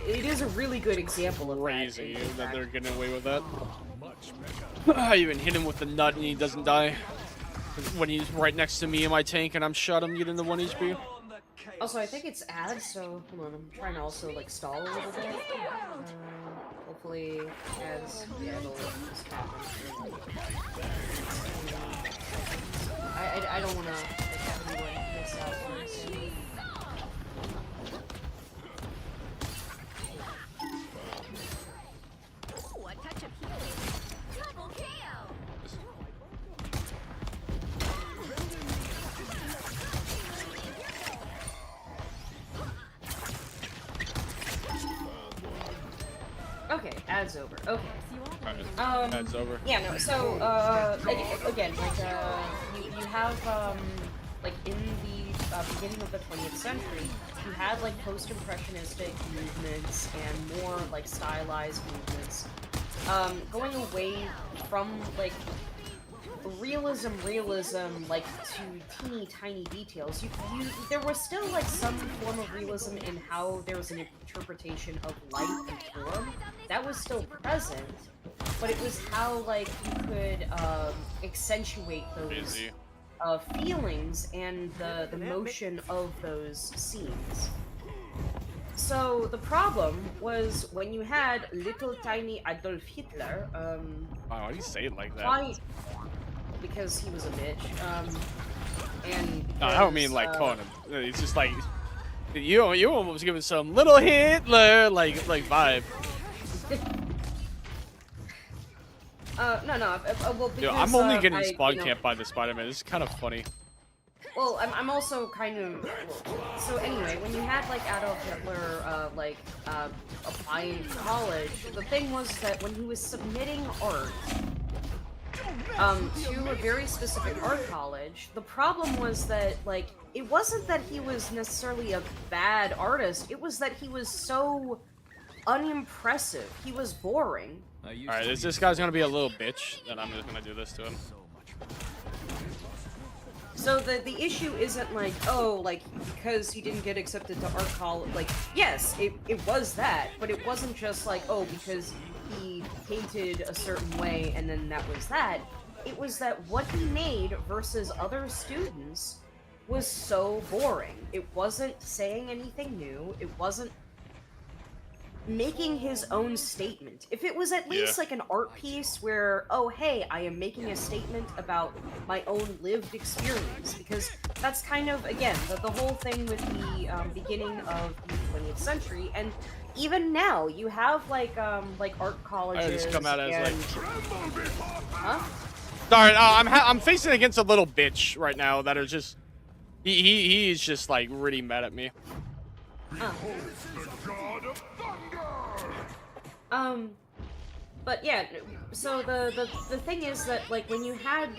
it is a really good example of Crazy that they're getting away with that. I even hit him with the nut and he doesn't die. When he's right next to me in my tank and I'm shot him, getting the 1 HP. chaos. Also, I think it's ads, so hold on. I'm trying to also like stall a little bit. Hopefully, ads. Yeah, it'll just happen. I don't want to have anyone miss out on this. Ooh, a touch of healing. Double KO. Okay, ads over. Okay. That's over. Yeah, no, so, again, like, you have, like, in the beginning of the 20th century, you had, like, post-impressionistic movements and more, like, stylized movements, going away from, like, realism, like, to teeny tiny details. There was still, like, some form of realism in how there was an interpretation of light and form. That was still present, but it was how, like, you could, accentuate those, feelings and the motion of those scenes. So, the problem was when you had little tiny Adolf Hitler, Why do you say it like that? why? Because he was a bitch, and No, I don't mean like because, calling him. It's just like you almost giving some little Hitler like vibe. no, well, because, Dude, I'm only getting I, spawn you know, camped by the Spider-Man. This is kind of funny. Well, I'm also kind of... So anyway, when you had, like, Adolf Hitler, applying to college, the thing was that when he was submitting art, to a very specific art college, the problem was that, like, it wasn't that he was necessarily a bad artist, it was that he was so unimpressive. He was boring. Alright, this guy's gonna be a little bitch, then I'm just gonna do this to him. So the issue isn't like, oh, like, because he didn't get accepted to art college. Like, yes, it was that, but it wasn't just like, oh, because he painted a certain way and then that was that. It was that what he made versus other students was so boring. It wasn't saying anything new. It wasn't making his own statement. If it was at least like an art piece where, oh hey, I am making a statement about my own lived experience, because that's kind of, again, the whole thing with the beginning of the 20th century, and even now, you have like art colleges. I just come out as and... like. Huh? Sorry, I'm facing against a little bitch right now that are just. He's just like really mad at me. But yeah, so the thing is that, like, when you had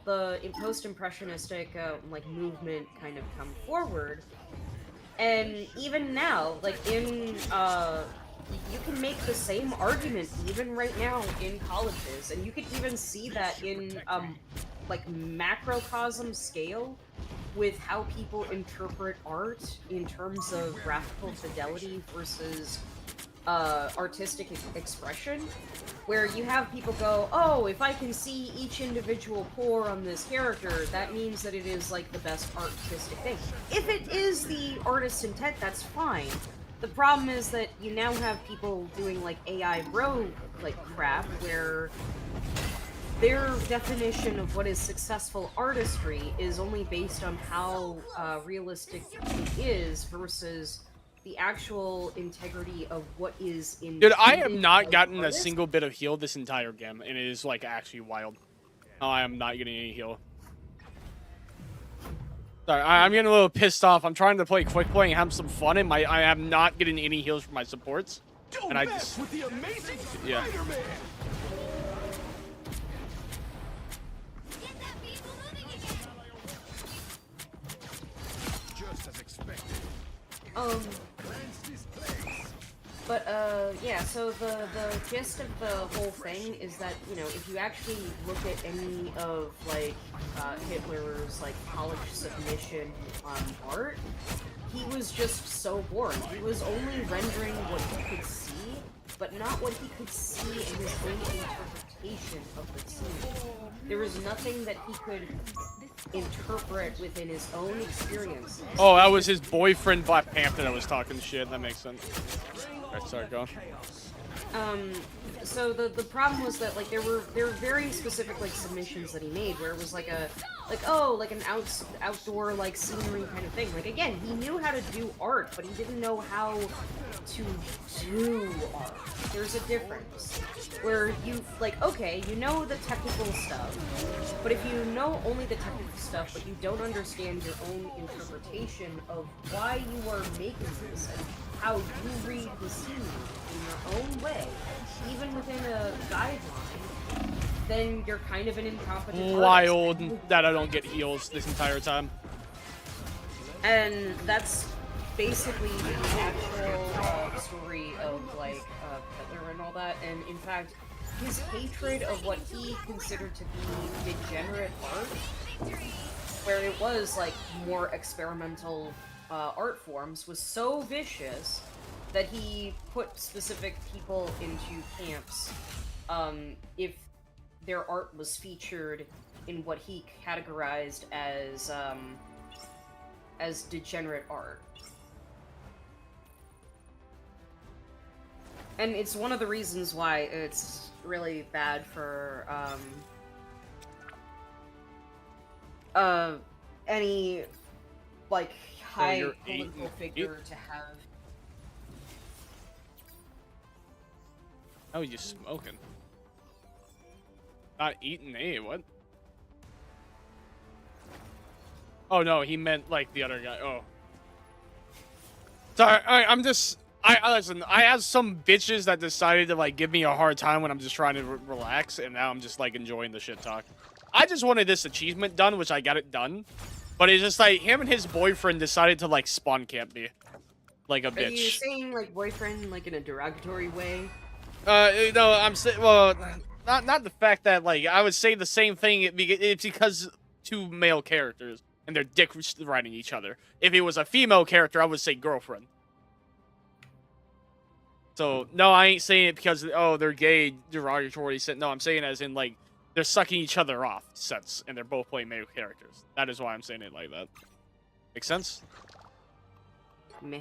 the post-impressionistic like movement kind of come forward, and even now, like in you can make the same argument even right now in colleges, and you can even see that in like macrocosm scale with how people interpret art in terms of graphical fidelity versus artistic expression, where you have people go, oh, if I can see each individual pore on this character, that means that it is like the best artistic thing. If it is the artist's intent, that's fine. The problem is that you now have people doing like AI bro like crap, where their definition of what is successful artistry is only based on how realistic it is versus the actual integrity of what is in. Dude, I have not gotten a single bit of heal this entire game, and it is like actually wild. Oh, I am not getting any heal. Sorry, I'm getting a little pissed off. I'm trying to play quick play and have some fun, and I am not getting any heals from my supports. And I just, with the amazing yeah. Spider-Man. Get that vehicle moving again. Just as expected. But, yeah, so the gist of the whole thing is that, you know, if you actually look at any of, like, Hitler's, like, college submission art, he was just so boring. He was only rendering what he could see, but not what he could see in his own interpretation of the scene. There was nothing that he could interpret within his own experiences. Oh, that was his boyfriend, Black Panther, that was talking shit. That makes sense. Alright, sorry, go on. So the problem was that like there were very specific like submissions that he made where it was like an outdoor like scenery kind of thing. Like again, he knew how to do art, but he didn't know how to do art. There's a difference. Where you like okay, you know the technical stuff, but if you know only the technical stuff, but you don't understand your own interpretation of why you are making this and how you read the scene in your own way, even within a guideline, then you're kind of an incompetent Wild artist. that I don't get heals this entire time. And that's basically the actual story of like Hitler and all that. And in fact, his hatred of what he considered to be degenerate art, where it was like more experimental art forms, was so vicious that he put specific people into camps if their art was featured in what he categorized as degenerate art. And it's one of the reasons why it's really bad for any like high you're political figure to have. How are you smoking? Not eating, what? Oh no, he meant like the other guy. Oh. Sorry, I'm just... listen, I have some bitches that decided to like give me a hard time when I'm just trying to relax, and now I'm just like enjoying the shit talk. I just wanted this achievement done, which I got it done. But it's just like him and his boyfriend decided to like spawn camp me. Like a bitch. Are you saying like boyfriend like in a derogatory way? No, I'm saying, well, not the fact that, like, I would say the same thing, it's because two male characters, and they're dick riding each other. If it was a female character, I would say girlfriend. So, no, I ain't saying it because, oh, they're gay, derogatory, no, I'm saying as in, like, they're sucking each other off, sense, and they're both playing male characters. That is why I'm saying it like that. Make sense? Meh.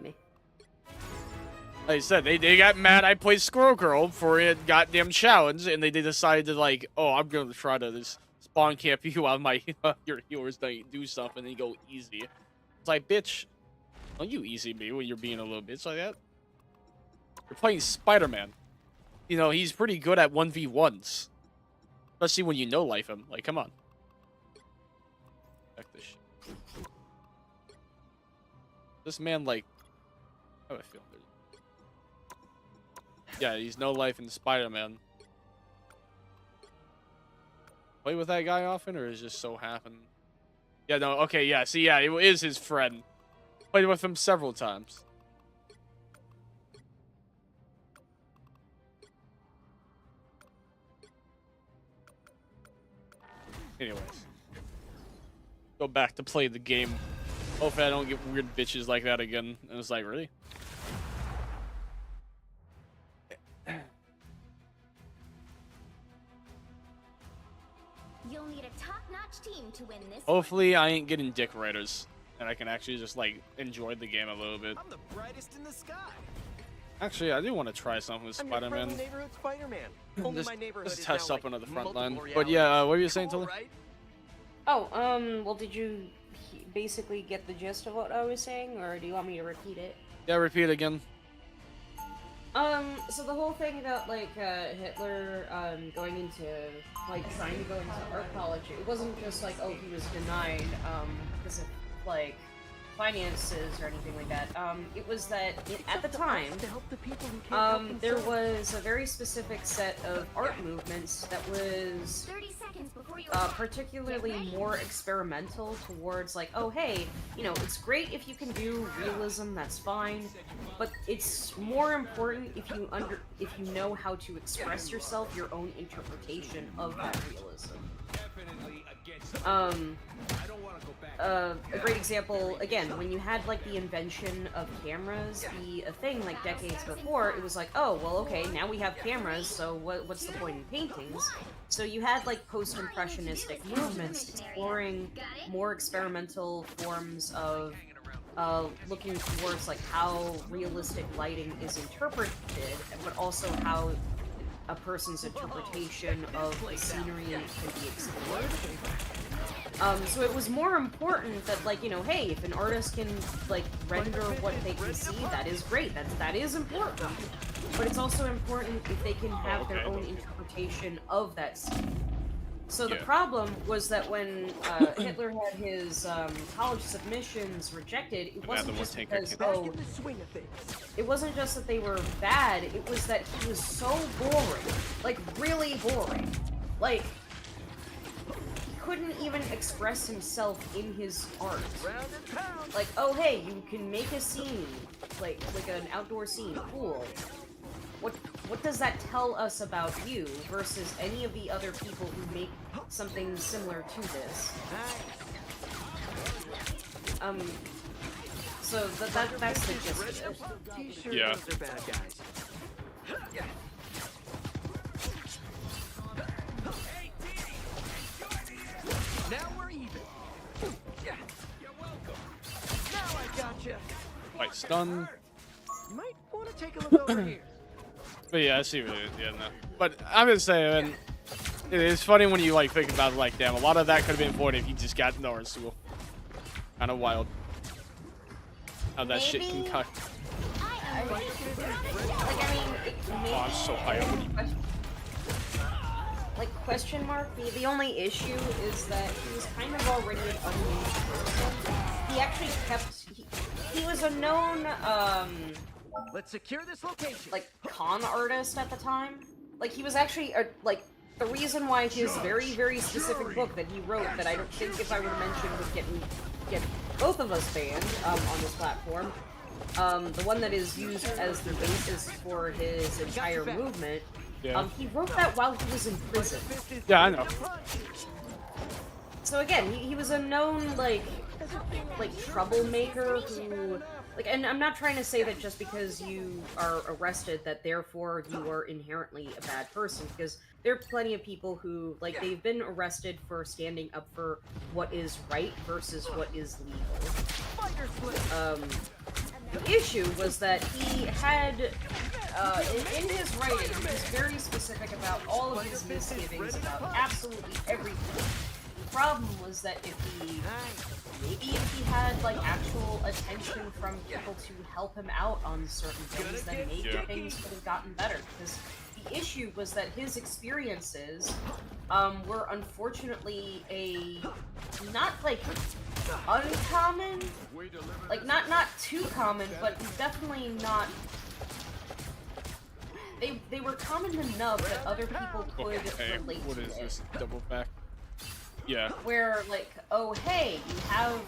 Meh. Like I said, they got mad I played Squirrel Girl for a goddamn challenge, and they decided to, like, oh, I'm gonna try to just spawn camp you while my your healers don't do stuff, and then go easy. It's like, bitch, don't you easy me when you're being a little bitch like that. You're playing Spider-Man. You know, he's pretty good at 1v1s. Especially when you know life him. Like, come on. Check this shit. This man, like, how do I feel? Yeah, he's no life in Spider-Man. Play with that guy often, or is it just so happen? Yeah, no, okay, yeah, see, yeah, it is his friend. Played with him several times. Anyways. Go back to play the game. Hopefully I don't get weird bitches like that again. And it's like, really? You'll need a top-notch team to win this. Hopefully I ain't getting dick riders. And I can actually just, like, enjoy the game a little bit. I'm the brightest in the sky. Actually, I do want to try something with Spider-Man. Neighborhood Spider-Man. Only my neighborhood Just is test now, up like, into the front line. multiple But yeah, what were you realities. saying, Cool, Tilly? right? Oh, well, did you basically get the gist of what I was saying, or do you want me to repeat it? Yeah, repeat again. So the whole thing about, like, Hitler, going into, like, trying to go into art college, it wasn't just like, oh, he was denied, because of, like, finances or anything like that. It was that at the time, To help the people who can't help there themselves. was a very specific set of art movements that was 30 seconds before you particularly more experimental towards like, oh hey, you know, it's great if you can do realism, that's fine, but it's more important if you know how to express yourself, your own interpretation of that realism. A great example, again, when you had like the invention of cameras be a thing like decades before, it was like, oh, well, okay, now we have cameras, so what's the point in paintings? So you had like post-impressionistic movements exploring more experimental forms of looking towards like how realistic lighting is interpreted, but also how a person's interpretation of the scenery can be explored. So it was more important that, like, you know, hey, if an artist can, like, render what they can see, that is great. That is important. But it's also important if they can have their own interpretation of that scene. So the problem was that when Hitler had his college submissions rejected, it wasn't just because, it wasn't just that they were bad, it was that he was so boring. Like, really boring. Like, couldn't even express himself in his art. Like, oh hey, you can make a scene, like an outdoor scene, cool. What does that tell us about you versus any of the other people who make something similar to this? So that's the gist of it. Yeah. Now we're even. Yeah, you're welcome. Now I gotcha. Like stun. You might want to take a look over here. But yeah, I see what it is. Yeah, no. But I'm just saying, it's funny when you like think about it like, damn, a lot of that could have been avoided if you just got Norris school. Kind of wild. How that shit can cut. Oh, I'm so high up. Like, question mark, the only issue is that he was kind of already an unused person. He actually kept, he was a known, Let's secure this location. like, con artist at the time. Like, he was actually, like, the reason why his very, very specific book that he wrote that I don't think if I were to mention would get both of us banned, on this platform, the one that is used as the basis for his entire movement, Yeah. he wrote that while he was in prison. Yeah, I know. So again, he was a known, like troublemaker who, like, and I'm not trying to say that just because you are arrested that therefore you are inherently a bad person, because there are plenty of people who, like, they've been arrested for standing up for what is right versus what is legal. The issue was that he had, in his writing, he was very specific about all of his misgivings about absolutely everything. The problem was that maybe if he had, like, actual attention from people to help him out on certain things, then maybe things would have gotten better. Because the issue was that his experiences, were unfortunately not, like, uncommon, like, not too common, but definitely not, they were common enough that other people could relate What to is it. this? Double back. Yeah. Where, like, oh hey, you have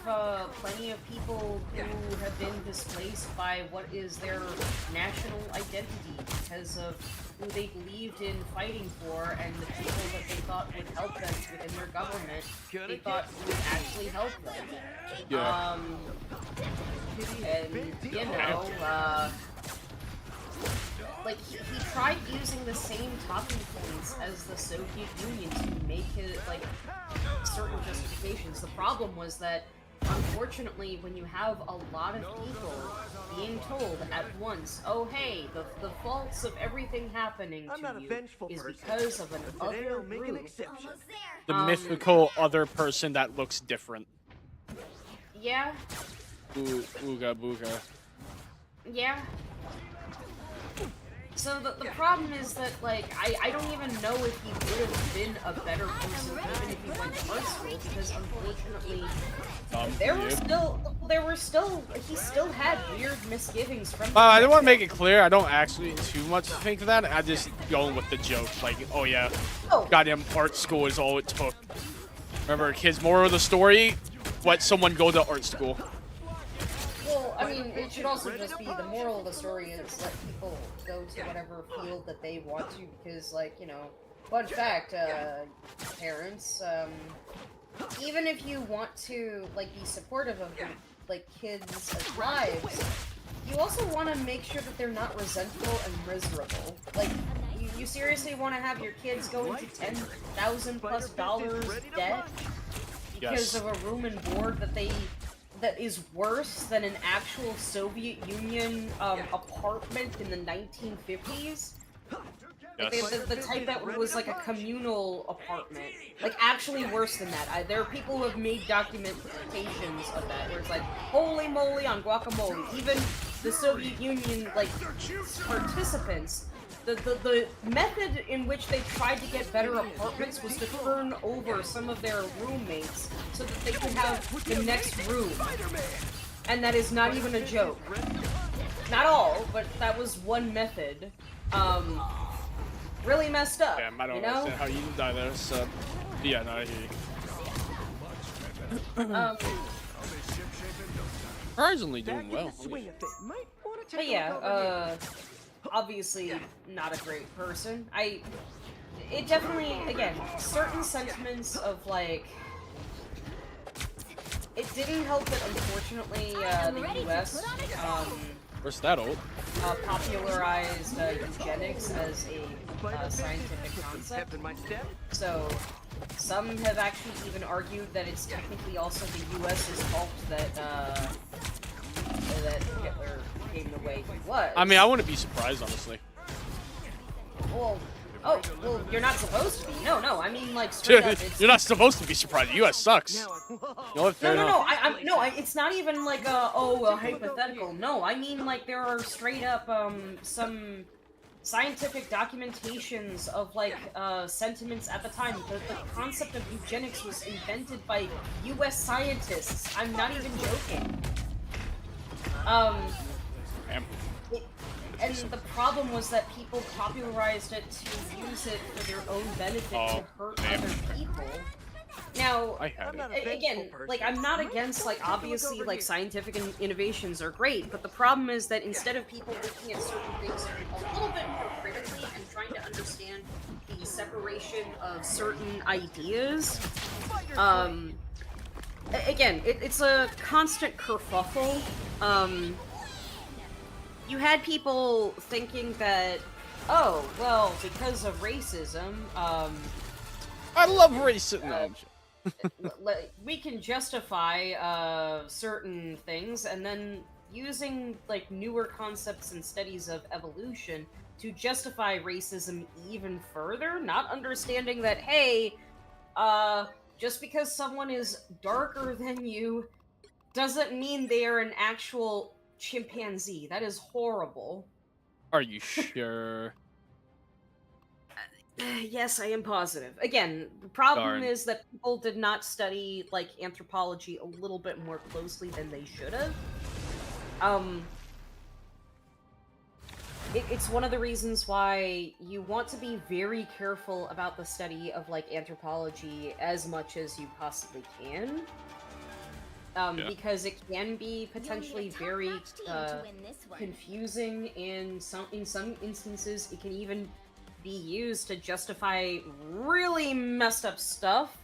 plenty of people who have been displaced by what is their national identity because of who they believed in fighting for, and the people that they thought would help them within their government, they thought would actually help them. Yeah. And, you know, like, he tried using the same talking points as the Soviet Union to make it, like, certain justifications. The problem was that, unfortunately, when you have a lot of people being told at once, oh hey, the faults of everything happening to you is because of an other group. The mythical other person that looks different. Yeah. Ooga booga. Yeah. So the problem is that, like, I don't even know if he would have been a better person even if he went to art school, because unfortunately he still had weird misgivings from I don't want to make it clear, I don't actually too much think of that. I just going with the joke, like, oh yeah, goddamn art school is all it took. Remember, kids, moral of the story, let someone go to art school. Well, I mean, it should also just be, the moral of the story is let people go to whatever field that they want to, because, like, you know, Fun fact, parents, even if you want to, like, be supportive of your, like, kids' lives, you also want to make sure that they're not resentful and miserable. Like, you seriously want to have your kids go into $10,000+ debt because Yes. of a room and board that is worse than an actual Soviet Union apartment in the 1950s? Like, Yes. the type that was like a communal apartment. Like, actually worse than that. There are people who have made documentations of that, where it's like, holy moly on guacamole. Even the Soviet Union, like, participants, the method in which they tried to get better apartments was to turn over some of their roommates so that they could have the next room. And that is not even a joke. Not all, but that was one method. Really messed up. Damn, I don't you know? understand how you didn't die there, so... Yeah, no, I hear you. Surprisingly doing well. But yeah, obviously not a great person. It definitely, again, certain sentiments of, like, it didn't help that, unfortunately, the US, Where's that old? popularized eugenics as a scientific concept. So, some have actually even argued that it's technically also the US's fault that Hitler became the way he was. I mean, I wouldn't be surprised, honestly. Well, you're not supposed to be. No, I mean, like, straight up, it's... You're not supposed to be surprised. The US sucks. You know what? Fair enough. It's not even like a hypothetical. No, I mean, like, there are straight up some scientific documentations of, like, sentiments at the time. The concept of eugenics was invented by US scientists. I'm not even joking. And the problem was that people popularized it to use it for their own benefit to hurt other people. Now, again, like, I'm not against, like, obviously, like, scientific innovations are great, but the problem is that instead of people looking at certain things a little bit more critically and trying to understand the separation of certain ideas, again, it's a constant kerfuffle. You had people thinking that, oh, well, because of racism, I love racism. we can justify certain things, and then using, like, newer concepts and studies of evolution to justify racism even further, not understanding that, hey, just because someone is darker than you doesn't mean they are an actual chimpanzee. That is horrible. Are you sure? Yes, I am positive. Again, the problem Darn. is that people did not study, like, anthropology a little bit more closely than they should have. It's one of the reasons why you want to be very careful about the study of, like, anthropology as much as you possibly can. Because it can be potentially very confusing, and in some instances it can even be used to justify really messed up stuff.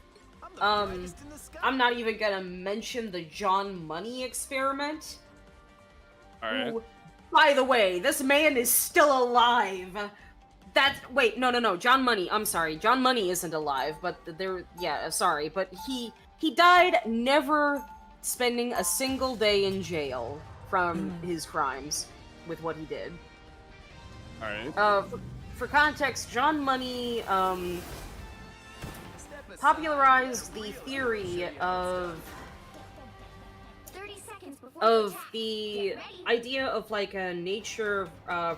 I'm not even gonna mention the John Money experiment. Alright. Who, by the way, this man is still alive. Wait, no, John Money, I'm sorry. John Money isn't alive, but sorry, but he died never spending a single day in jail from his crimes with what he did. Alright. For context, John Money popularized the theory of the idea of, like, a nature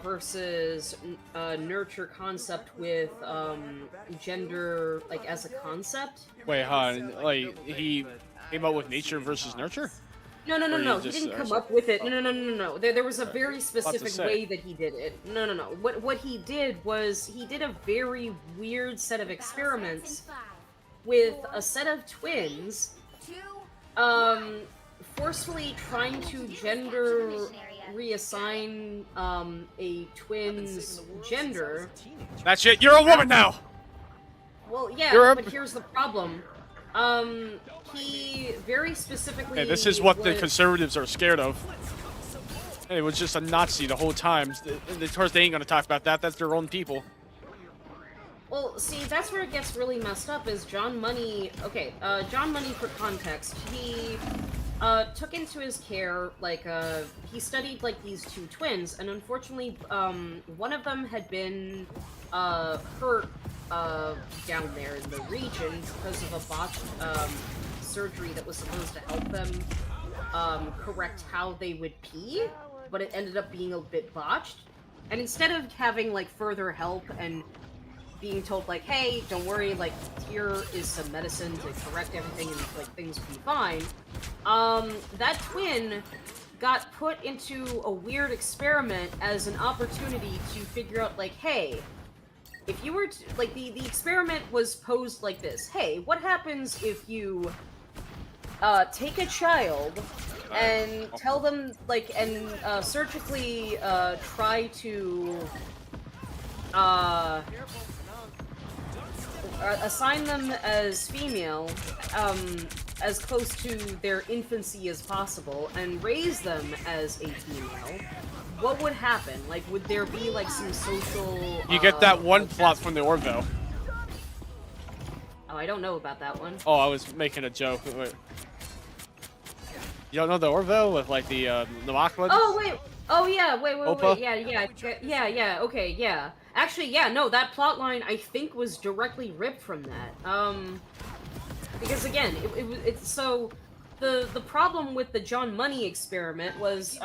versus nurture concept with gender, like, as a concept. Wait, like, he came up with nature versus nurture? No. He didn't come up with it. No. There was a very specific way that he did it. No. What he did was he did a very weird set of experiments with a set of twins, forcefully trying to gender reassign a twin's gender. That's it. You're a woman now. yeah, Europe. but here's the problem. He very specifically. Hey, this is what the was- conservatives are scared of. It was just a Nazi the whole time. Of course, they ain't gonna talk about that. That's their own people. Well, see, that's where it gets really messed up. Is John Money? Okay, John Money, for context, he took into his care he studied like these two twins, and unfortunately, one of them had been hurt down there in the region because of a botched surgery that was supposed to help them correct how they would pee, but it ended up being a bit botched. And instead of having like further help and being told like, hey, don't worry, like here is some medicine to correct everything and like things will be fine, that twin got put into a weird experiment as an opportunity to figure out like, hey, if you were to, like the experiment was posed like this: hey, what happens if you take a child and tell them like and surgically try to assign them as female, as close to their infancy as possible, and raise them as a female, what would happen? Like, would there be like some social? You get that one plot from the Orville. Oh, I don't know about that one. Oh, I was making a joke. Wait. You don't know the Orville with like the Namakla? Oh wait. Oh yeah. Wait. Opa? Yeah. Okay. Yeah. Actually, yeah. No, that plot line I think was directly ripped from that. Because again, it's so the problem with the John Money experiment was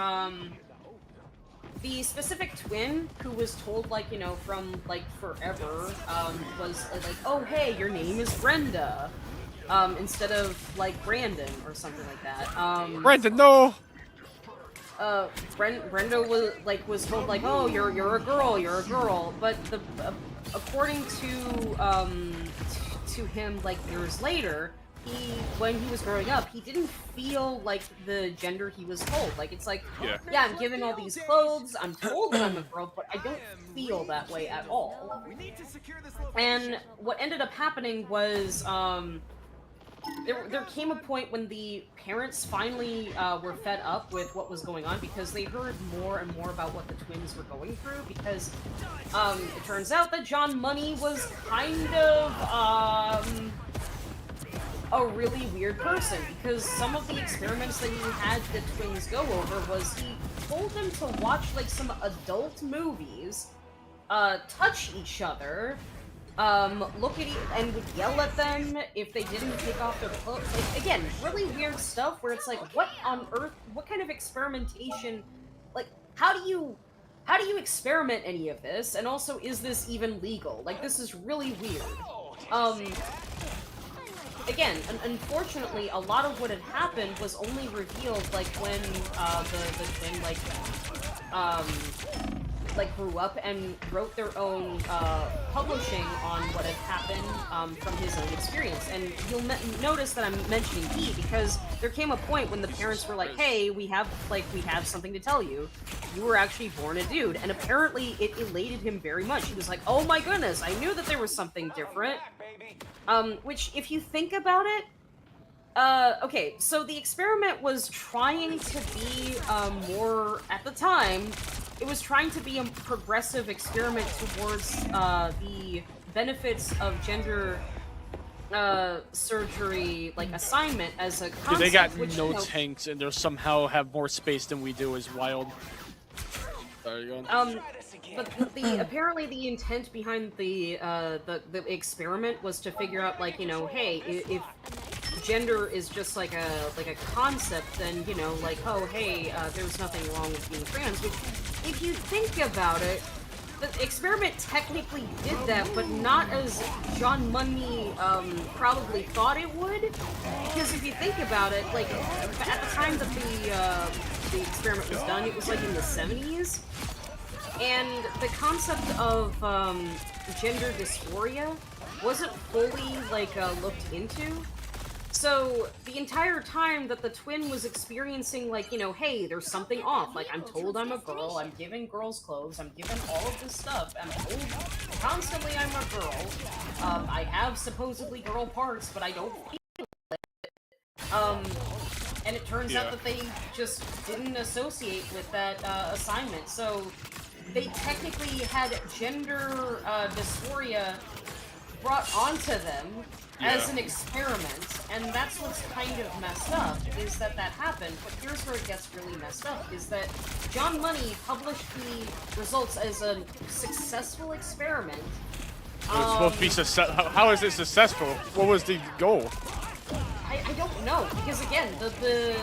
the specific twin who was told like, you know, from like forever was like, oh hey, your name is Brenda. Instead of like Brandon or something like that. Brandon, no. Brenda was told like, oh, you're a girl, but according to him like years later, when he was growing up, he didn't feel like the gender he was told. Like, it's like, yeah, I'm given all these clothes, I'm told that I'm a girl, but I don't feel that way at all. And what ended up happening was, there came a point when the parents finally were fed up with what was going on because they heard more and more about what the twins were going through, because it turns out that John Money was kind of a really weird person, because some of the experiments that he had the twins go over was he told them to watch like some adult movies, touch each other, look at and would yell at them if they didn't take off their clothes. Like, again, really weird stuff where it's like, what on earth, what kind of experimentation, like, how do you experiment any of this? And also, is this even legal? Like, this is really weird. Again, unfortunately, a lot of what had happened was only revealed, like, when, the twin, like grew up and wrote their own publishing on what had happened from his own experience. And you'll notice that I'm mentioning he because there came a point when the parents were like, "Hey, we have something to tell you. You were actually born a dude." And apparently, it elated him very much. He was like, "Oh my goodness, I knew that there was something different." Which, if you think about it. Okay, so the experiment was trying to be more, at the time, it was trying to be a progressive experiment towards the benefits of gender surgery, like, assignment as a concept. Dude, they got which, no tanks and they somehow have more space than we do is wild. Sorry, go on. But apparently the intent behind the experiment was to figure out, like, you know, hey, if gender is just like a concept, then, you know, like, oh hey, there's nothing wrong with being trans. Which, if you think about it, the experiment technically did that, but not as John Money probably thought it would. Because if you think about it, like, at the time that the experiment was done, it was like in the 70s. And the concept of gender dysphoria wasn't fully, like, looked into. So the entire time that the twin was experiencing, like, you know, hey, there's something off. Like, I'm told I'm a girl, I'm given girls' clothes, I'm given all of this stuff, I'm told constantly I'm a girl. I have supposedly girl parts, but I don't feel and it turns out that they just didn't associate with that assignment. So they technically had gender dysphoria brought onto them as an experiment, and that's what's kind of messed up, is that that happened. But here's where it gets really messed up, is that John Money published the results as a successful experiment. It was supposed to be how is it successful? What was the goal? I don't know, because again, the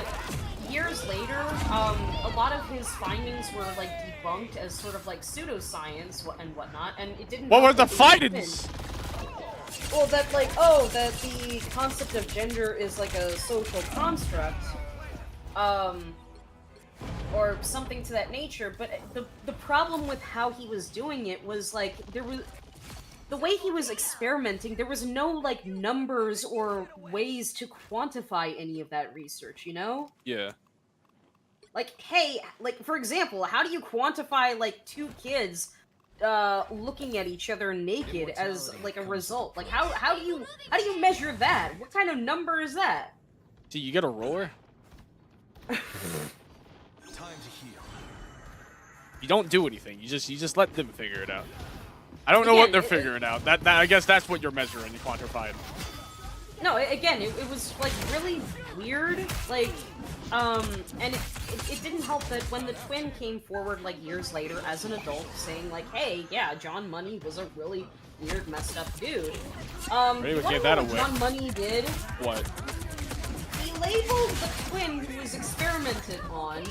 years later, a lot of his findings were like debunked as sort of like pseudoscience and whatnot, and it didn't. What were the findings? Well, that like, oh, that the concept of gender is like a social construct, or something to that nature. But the problem with how he was doing it was like there was. The way he was experimenting, there was no, like, numbers or ways to quantify any of that research, you know? Yeah. Like, hey, like, for example, how do you quantify, like, two kids, looking at each other naked as, like, a result? Like, how do you measure that? What kind of number is that? See, you get a roller? Time to heal. You don't do anything. You just let them figure it out. I don't know what they're figuring out. That I guess that's what you're measuring, you quantifying. No, again, it was, like, really weird, like, and it didn't help that when the twin came forward, like, years later as an adult, saying, like, hey, yeah, John Money was a really weird, messed up dude. Maybe we gave that away. John Money did? What? He labeled the twin who was experimented on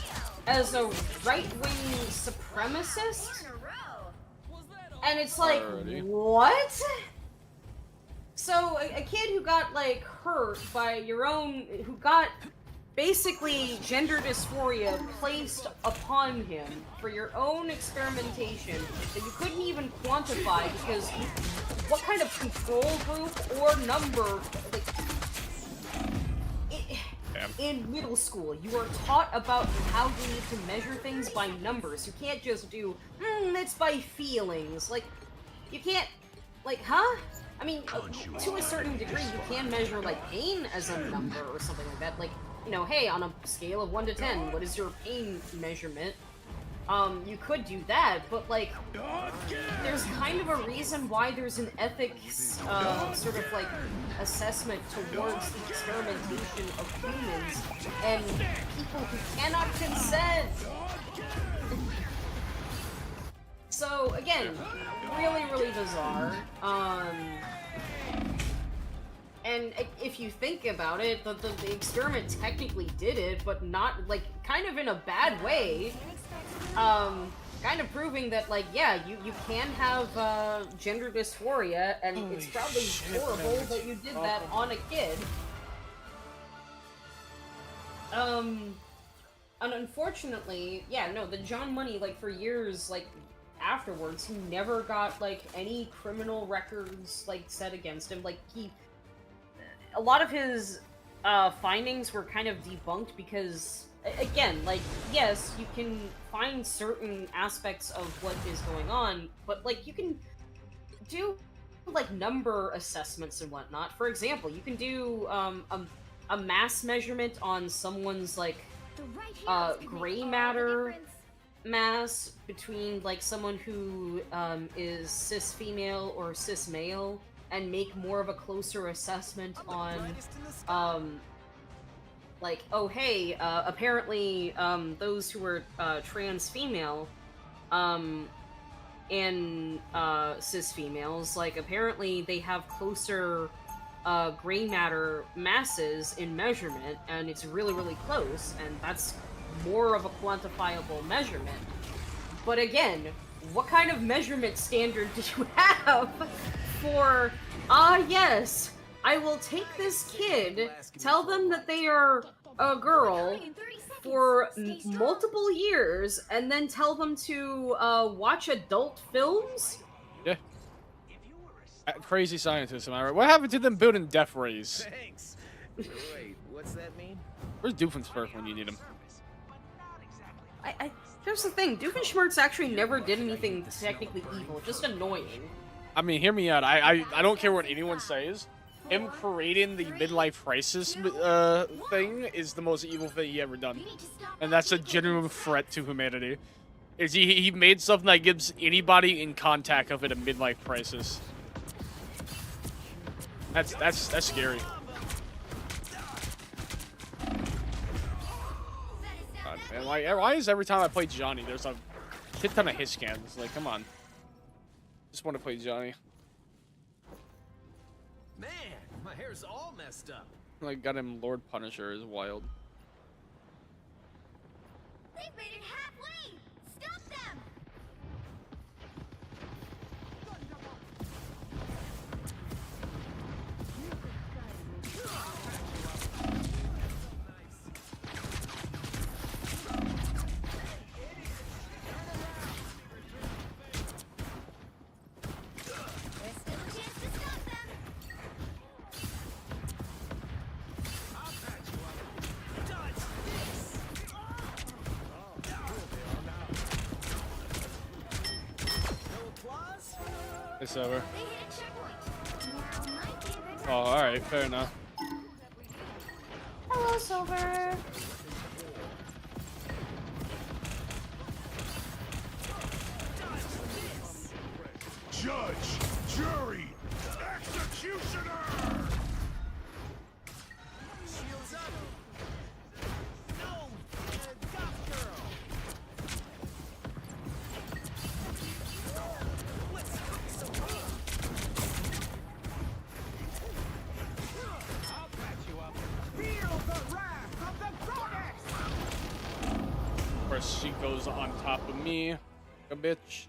as a right-wing supremacist? And it's like, what? So, a kid who got, like, hurt by your own, who got basically gender dysphoria placed upon him for your own experimentation that you couldn't even quantify because what kind of control group or number, like, in middle school, you are taught about how you need to measure things by numbers. You can't just do, it's by feelings. Like, you can't, like, huh? I mean, to a certain degree, you can measure, like, pain as a number or something like that. Like, you know, hey, on a scale of 1 to 10, what is your pain measurement? You could do that, but, like, there's kind of a reason why there's an ethics, sort of, like, assessment towards the experimentation of humans and people who cannot consent. So, again, really, really bizarre. And if you think about it, the experiment technically did it, but not, like, kind of in a bad way. Kind of proving that, like, yeah, you can have, gender dysphoria, and it's probably horrible that you did that on a kid. And unfortunately, yeah, no, the John Money, like, for years, like, afterwards, he never got, like, any criminal records, like, set against him. Like, a lot of his, findings were kind of debunked because, again, like, yes, you can find certain aspects of what is going on, but, like, you can do, like, number assessments and whatnot. For example, you can do, a mass measurement on someone's, like, gray matter mass between, like, someone who, is cis female or cis male, and make more of a closer assessment on, like, oh, hey, apparently, those who are, trans female, and, cis females, like, apparently they have closer, gray matter masses in measurement, and it's really, really close, and that's more of a quantifiable measurement. But again, what kind of measurement standard do you have for, yes, I will take this kid, tell them that they are a girl for multiple years, and then tell them to, watch adult films? Yeah. Crazy scientists, am I right? What happened to them building death rays? Thanks. Wait, what's that mean? Where's Doofenshmirtz when you need him? Here's the thing, Doofenshmirtz actually never did anything technically evil, just annoying. I mean, hear me out. I don't care what anyone says. Him creating the midlife crisis thing is the most evil thing he ever done, and that's a genuine threat to humanity. Is he made something that gives anybody in contact of it a midlife crisis? That's scary. God, man, why is every time I play Johnny, there's a shit ton of hit scans? Like, come on. Just want to play Johnny. Man, my hair's all messed up. Like, got him Lord Punisher is wild. They've made it halfway! Stop them! There's still a chance to stop them! It's over. They hit a checkpoint. Now might be a good Oh, alright, fair enough. Hello, Silver. Judge, jury, executioner! Shields up. No, goth girl. Let's fix some I'll patch you up. Feel the wrath of the goddess. Of course, she goes on top of me. A bitch.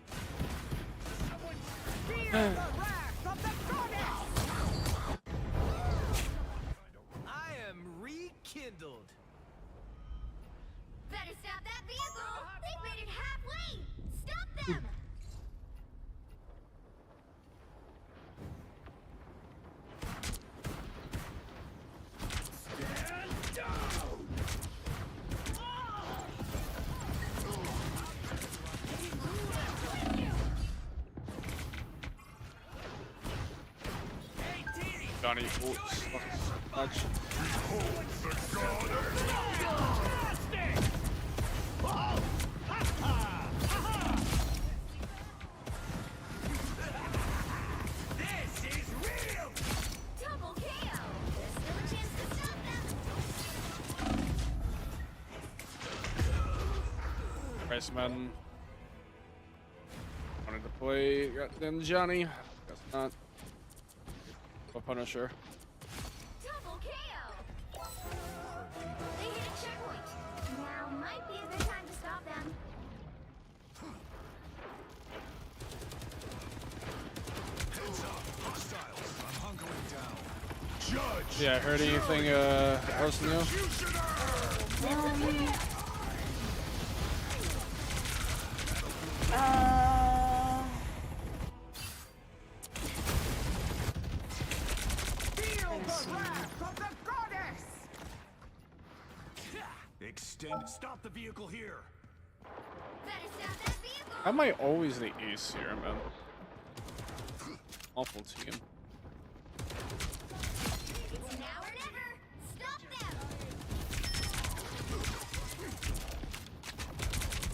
Feel the wrath of the goddess. I am rekindled. Better stop that vehicle! They've made it halfway! Stop them! Johnny, oops, much. Double KO! There's still a chance to stop them! Price man. Wanted to play goddamn Johnny. Guess not. A Punisher. Double KO! They hit a checkpoint. Now might be a good time to stop them. Hostiles, I'm hunkering down. Judge, Yeah, heard anything else new? Feel the wrath of the goddess. extend. Stop the vehicle here. Better stop that vehicle! How am I always the ace here, man? Awful team. It's now or never! Stop them!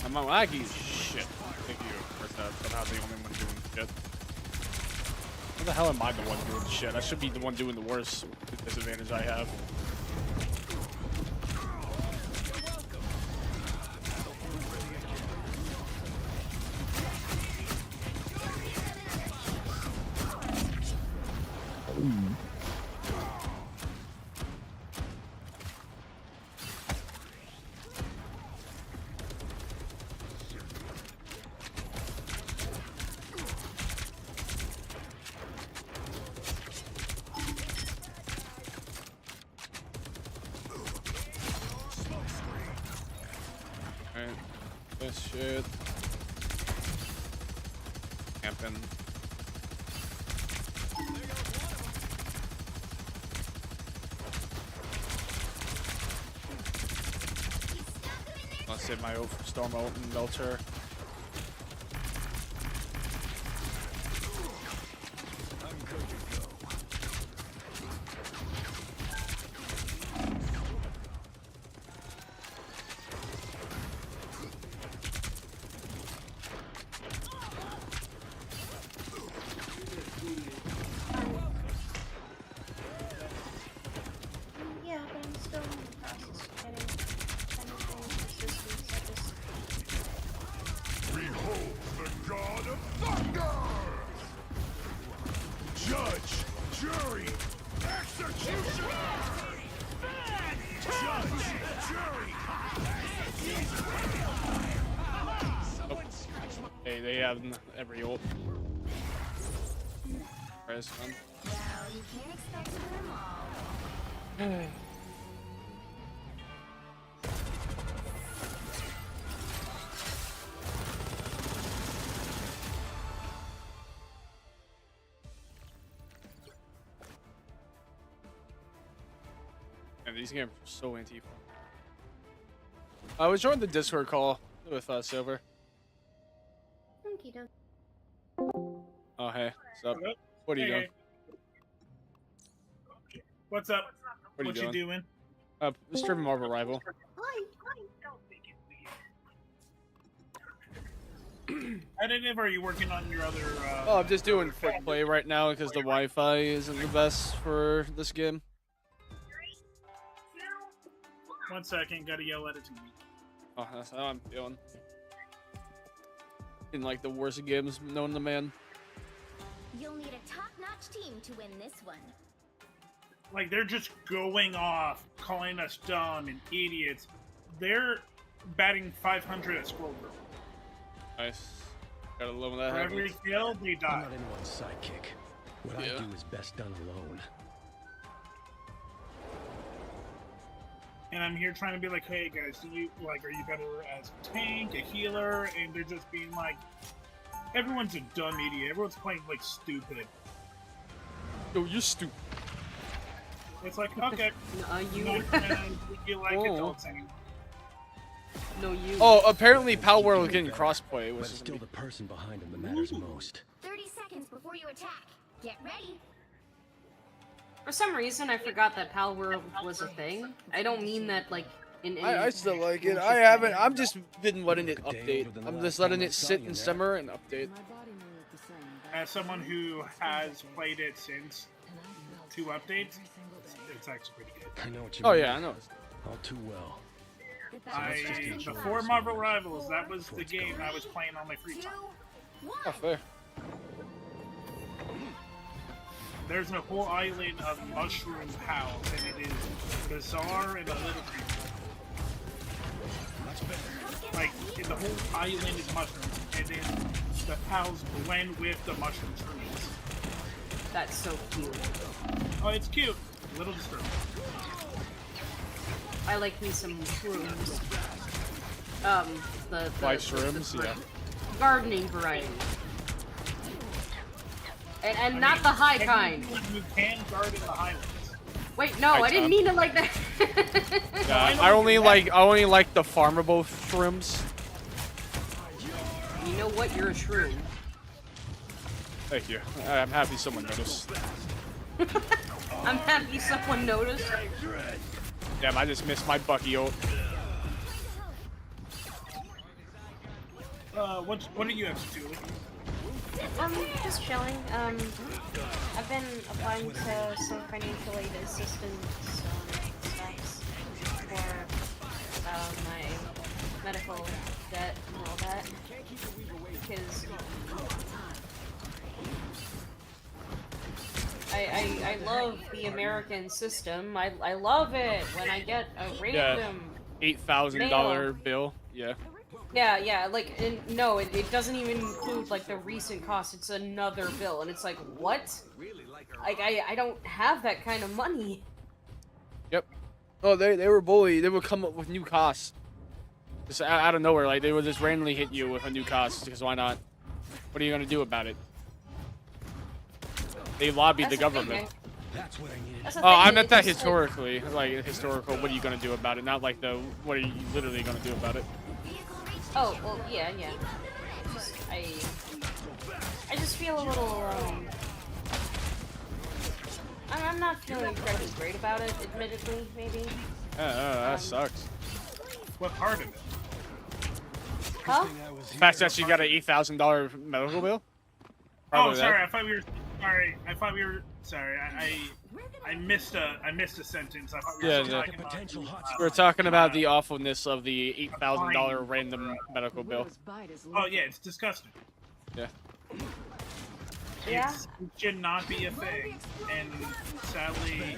I'm a laggy shit. Thank you for that. Somehow the only one doing shit. How the hell am I the one doing shit? I should be the one doing the worst disadvantage I have. Alright, this shit. Camping. I'll save my oath for Storm Out and Melter. I'm good to go. Yeah, but I'm still in the process of getting anything resistance. I just Behold the god of thunder! Judge, jury, executioner! Judge, jury, Hey, they have every ult. Press on. Well, you can't expect to win them all. Man, these games are so anti. I was joining the Discord call with Silver. Okie doke. Oh hey, what's up? Hello? What are you Hey, doing? hey. What's up? What are you doing? doing? Streaming Marvel Rival. I didn't know, are you working on your other, Oh, I'm just doing quick play right now because the Wi-Fi isn't the best for this game. 1 second, gotta yell at it to me. Oh, that's how I'm feeling. In like the worst games known to man. You'll need a top-notch team to win this one. Like, they're just going off, calling us dumb and idiots. They're batting 500 at Scroll Girl. Nice. Gotta love when that For every happens. kill, they I'm die. not anyone's sidekick. What Yeah. I do is best done alone. And I'm here trying to be like, hey guys, are you better as a tank, a healer? And they're just being like, everyone's a dumb idiot. Everyone's playing like stupid. Yo, you're stupid. It's like, okay, You. not gonna be like Oh. adults anymore. No, you. Oh, apparently Pal World was getting crossplay, But which it's is still the person behind him that matters most. 30 seconds before you attack. Get ready. For some reason, I forgot that Pal World was a thing. I don't mean that like in any. I still like it. I malicious haven't. way. I'm just been letting it A day update. older than the I'm last just letting time I it saw sit you and there. simmer and update. My body may look the same, but As someone who has played it since and I felt 2 updates, every single day. it's actually pretty good. I know what you Oh mean. yeah, I know. All too well. Before Marvel Rivals, that was the game I was playing on my free 2, time. 1. Oh, fair. There's a whole island of mushroom pals, and it is bizarre and a little creepy. Like, the whole island is mushrooms, and then the pals blend with the mushroom trees. That's so cute. Oh, it's cute. A little disturbing. I like me some shrooms. The Like shrooms, yeah. gardening variety. And not the high kind. You can garden the highlands. Wait, no, High I didn't top. mean it like that. Yeah, I only like the farmable shrooms. You know what? You're a shroom. Thank you. I'm happy someone noticed. I'm happy someone noticed. Damn, I just missed my Bucky ult. What are you up to, Julie? Just chilling. I've been applying to some financial aid assistance stuff for my medical debt and all that. Because I love the American system. I love it when I get a random. $8,000 bill. Yeah. Yeah, like, no, it doesn't even include, like, the recent cost. It's another bill, and it's like, what? Like, I don't have that kind of money. Yep. Oh, they were bullied. They would come up with new costs. Just out of nowhere, like, they would just randomly hit you with a new cost, because why not? What are you gonna do about it? They lobbied the government. That's what I needed. That's the Oh, thing, I meant that it's just, like, historically. Like, historical, what are you gonna do about it? Not like the, what are you literally gonna do about it? Oh, well, yeah. I just feel a little, I'm not feeling incredibly great about it, admittedly, maybe. That sucks. What part of it? Huh? The fact that she got an $8,000 medical bill? Oh, Probably sorry. that. I thought we were. Sorry. I thought we were. Sorry. I missed a sentence. I thought we were Yeah, talking The about potential hot We're talking about the awfulness of the $8,000 random medical bill. Widow's bite is Oh yeah, it's disgusting. Yeah. Yeah? It should not be a thing, and sadly,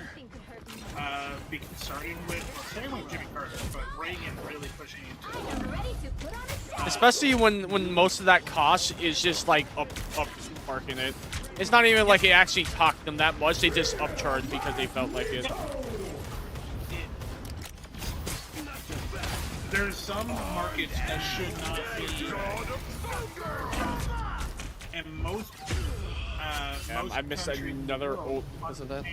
starting with Jimmy Carter, but Reagan really pushing into it. I'm ready to put on a show. Especially when most of that cost is just like up marking it. It's not even like it actually cocked them that much. They just upcharged because they felt like it. There's some markets that should not be, and most. I missed another old. Wasn't that?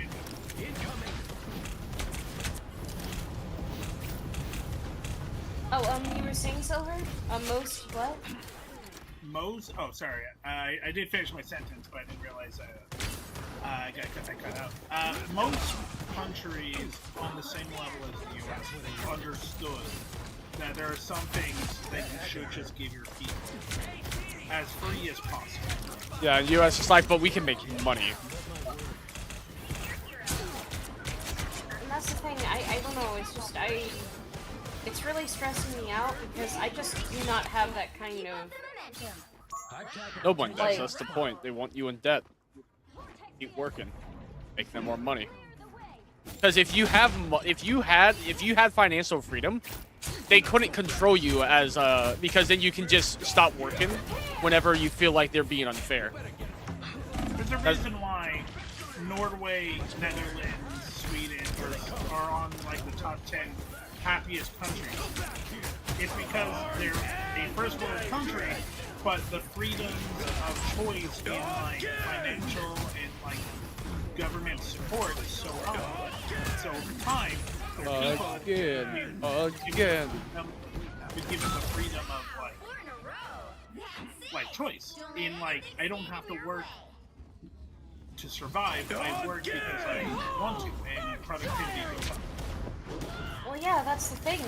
Oh, you were saying, Silver? Most what? Oh, sorry. I did finish my sentence, but I didn't realize I got cut out. Most countries on the same level as the U.S. understood that there are some things that you should just give your people as free as possible. Yeah, U.S. is like, but we can make money. And that's the thing, I don't know, it's just, it's really stressing me out because I just do not have that kind of, No one does. Like- That's the point. They want you in debt. Keep working, make them more money. Because if you had financial freedom, they couldn't control you as because then you can just stop working whenever you feel like they're being unfair. There's a reason why Norway, Netherlands, Sweden are on like the top 10 happiest countries. It's because they're a first world country, but the freedoms of choice in like financial and like government support is so high. So over time, their people Again. we give them the freedom of like choice. In like I don't have to work to survive. I work because I want to, and productivity goes up. well, yeah, that's the thing,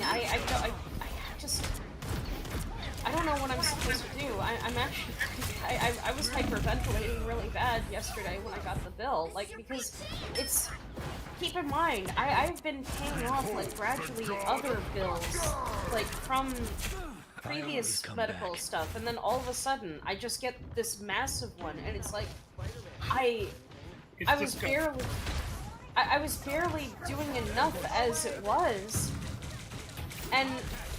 I don't know what I'm supposed to do. I'm actually, I was hyperventilating really bad yesterday when I got the bill, like, because it's, keep in mind, I've been paying off, like, gradually other bills, like, from previous medical stuff, and then all of a sudden, I just get this massive one, and it's like, I was barely doing enough as it was, and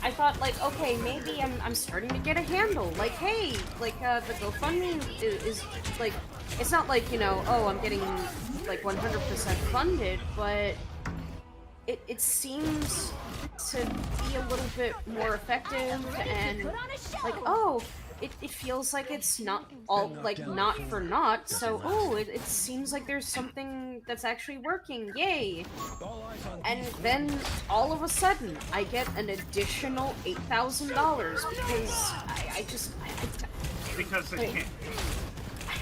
I thought, like, okay, maybe I'm starting to get a handle. Like, hey, like, the GoFundMe is like, it's not like, you know, oh, I'm getting, like, 100% funded, but it seems to be a little bit more effective, and, like, oh, it feels like it's not all, like, not for naught, so, oh, it seems like there's something that's actually working, yay! And then, all of a sudden, I get an additional $8,000 because Because they can't.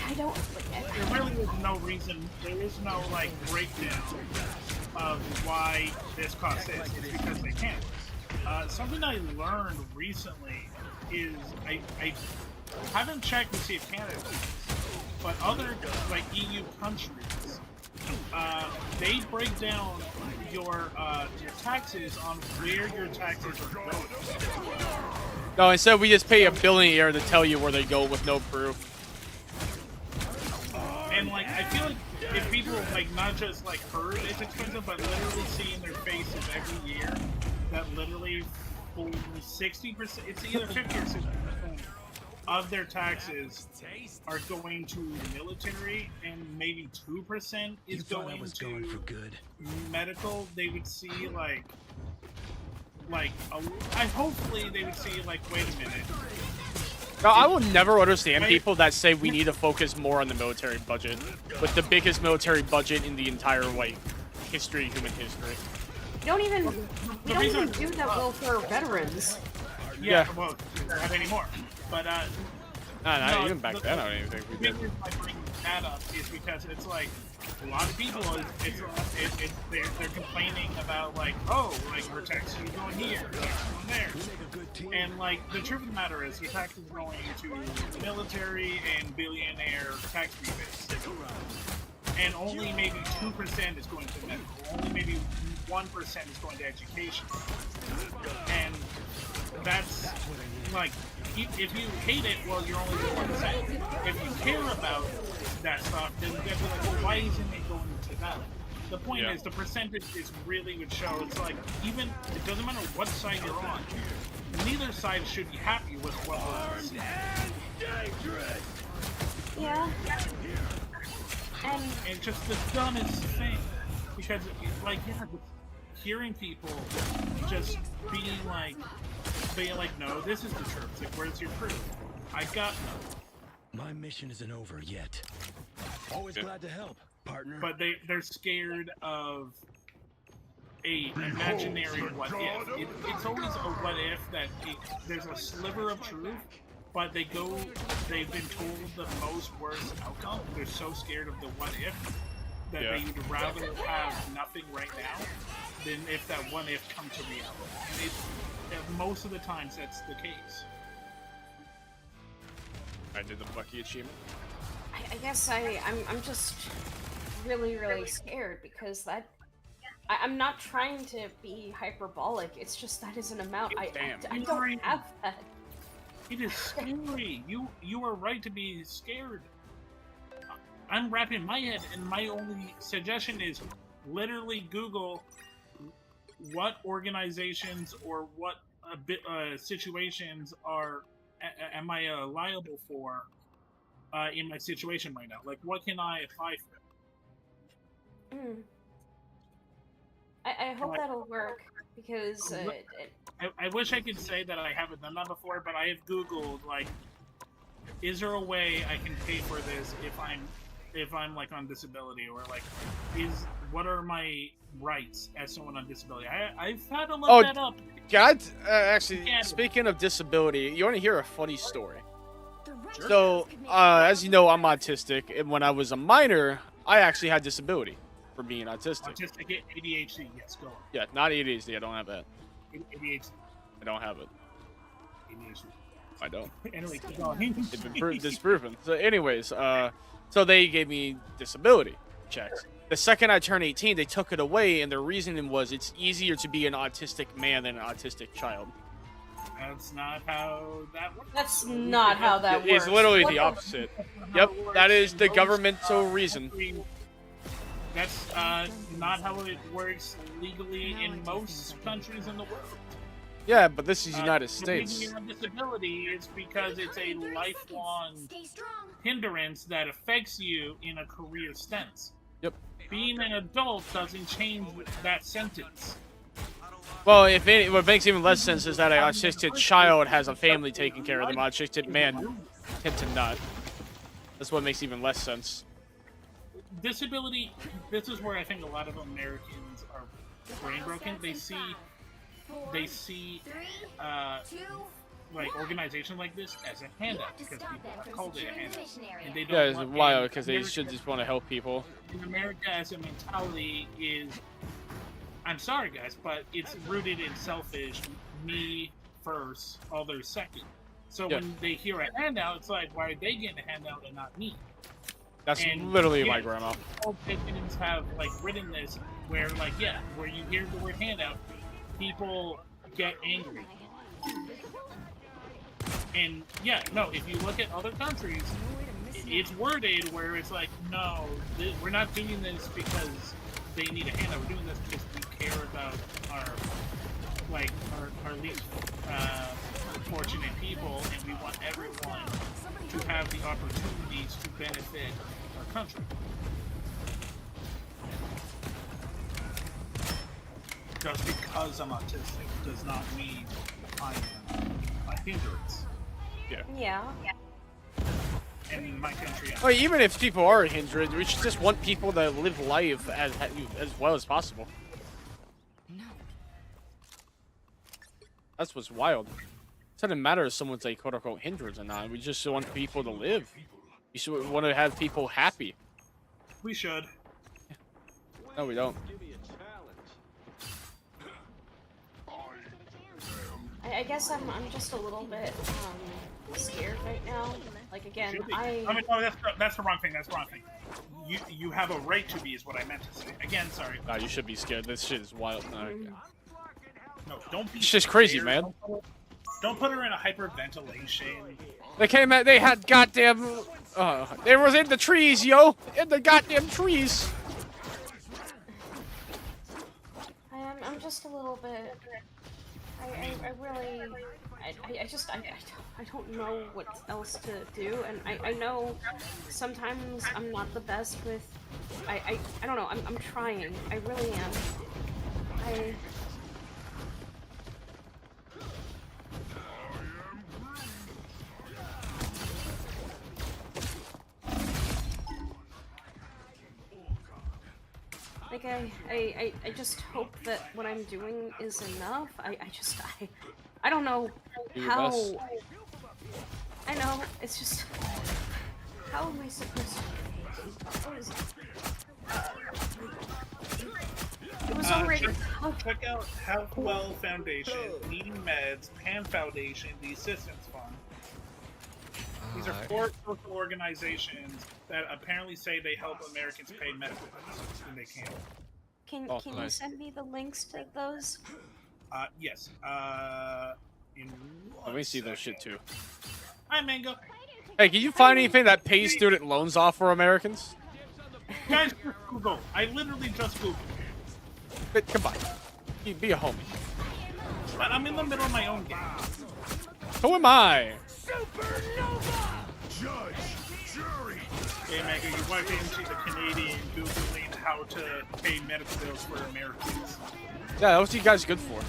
I don't, There really is no reason. There is no like breakdown of why this costs this. It's because they can't. Something I learned recently is I haven't checked to see if Canada does this, but other like EU countries, they break down your taxes on where your taxes are going. No, instead we just pay a billionaire to tell you where they go with no proof. And like I feel like if people like not just like heard it's expensive, but literally see in their faces every year that literally 60%, it's either 50 or 60% of their taxes are going to military, and maybe 2% is going to for good. medical. They would see like hopefully they would see like, wait a minute. No, I will never understand people that say we need to focus more on the military budget, with the biggest military budget in the entire like human history. we don't even do that well for veterans. Yeah, Yeah. well, not anymore. But Nah, no, even back the- then, I don't even think we the did. reason I bring that up is because it's like a lot of people they're complaining about like, oh, like her taxes are going here, like going there, We make a good team. and like the truth of the matter is her taxes are going to military and billionaire tax rebates, and only maybe 2% is going to medical, only maybe 1% is going to education, and that's like. If you hate it, well, you're only doing 1%. If you care about that stuff, then they'll be like, well, why isn't it going to that? The point Yeah. is, the percentage is really would show. It's like, even, it doesn't matter what side you're on, neither side should be happy with what we're seeing. Yeah. And And just the dumbest thing. Because, like, yeah, hearing people just being like, no, this is the truth. It's like, where's your proof? I got none. My mission isn't over yet. Always glad to help, partner. But they're scared of a imaginary what if. It's always a what if that there's a sliver of truth, but they've been told the most worst outcome. They're so scared of the what if that Yeah. they would rather have nothing right now than if that what if come to reality. And most of the times that's the case. I did the Bucky achievement. I guess I'm just really, really scared because I'm not trying to be hyperbolic. It's just that is an amount I Damn. don't have that. It is scary. You are right to be scared. I'm wrapping my head, and my only suggestion is literally Google what organizations or what situations am I liable for in my situation right now? Like, what can I apply for? I hope that'll work because I wish I could say that I haven't done that before, but I have Googled, like, is there a way I can pay for this if I'm like on disability, or like, what are my rights as someone on disability? I've had to look that up. God, actually, speaking of disability, you want to hear a funny story? The So, as you know, I'm autistic, and when I was a minor, I actually had disability for being autistic. Autistic ADHD, yes, go on. Yeah, not ADHD. I don't have that. ADHD. I don't have it. ADHD. I don't. Anyway, keep going. It's been disproven. So, anyways, so they gave me disability checks. The second I turned 18, they took it away, and their reasoning was it's easier to be an autistic man than an autistic child. That's not how that works. that's not how that works. It's literally What the the- opposite. Yep, that is the governmental reason. That's not how it works legally in most countries in the world. Yeah, but this is United The States. reason you're on disability is because it's a lifelong Stay strong. hindrance that affects you in a career sense. Yep. Being an adult doesn't change that sentence. Well, what makes even less sense is that an autistic child has a family taking care of them. Autistic man tend to not. That's what makes even less sense. Disability, this is where I think a lot of Americans are brain broken. They see like organizations like this as a handout because people have called it a handout, and they don't Yeah, it's want wild any- because they should just want to help people. in America as a mentality is, I'm sorry guys, but it's rooted in selfish, me first, others second. So Yeah. when they hear a handout, it's like, why are they getting a handout and not me? That's And, literally yeah, my grandma. All opinions have like written this where like, yeah, where you hear the word handout, people get angry. And yeah, no, if you look at other countries, it's worded where it's like, no, we're not doing this because they need a handout. We're doing this because we care about our least fortunate people, and we want everyone to have the opportunities to benefit our country. Just because I'm autistic does not mean I am a hindrance. Yeah. And in my country, Well, even if people are hindered, we should just want people to live life as well as possible. No. That's what's wild. doesn't matter if someone's a quote unquote hindrance or not. We just want people to live. We should want to have people happy. We should. No, we don't. Give me a challenge. I guess I'm just a little bit scared right now. Like again, Should be. I mean, no, that's the wrong thing. That's the wrong thing. You have a right to be, is what I meant to say. Again, sorry. Nah, you should be scared. This shit is wild. No, No, don't be. it's just crazy, scared. man. Don't put her in a hyperventilation. They came at. They had goddamn. They was in the trees, yo. In the goddamn trees. I'm just a little bit. I really. I don't know what else to do, and I know sometimes I'm not the best with. I don't know. I'm trying. I really am. Like I just hope that what I'm doing is enough. I don't know Do your how. best. I know it's just how am I supposed to? What is it? It was already. Check out Health Well Foundation, Needing Meds, Pan Foundation, the Assistance Fund. These are 4 social organizations that apparently say they help Americans pay medical bills when they can't. Can you nice. send me the links to those? Yes. In Let me see those shit too. Hi, Mango. Hey, can you find anything that pays student loans off for Americans? Guys, Google. I literally just Googled. But, come on. Be a homie. But I'm in the middle of my own game. Who am I? Judge, jury, Hey, Mango, you went into the Canadian Googling how to pay medical bills for Americans. Yeah, what's you guys good for?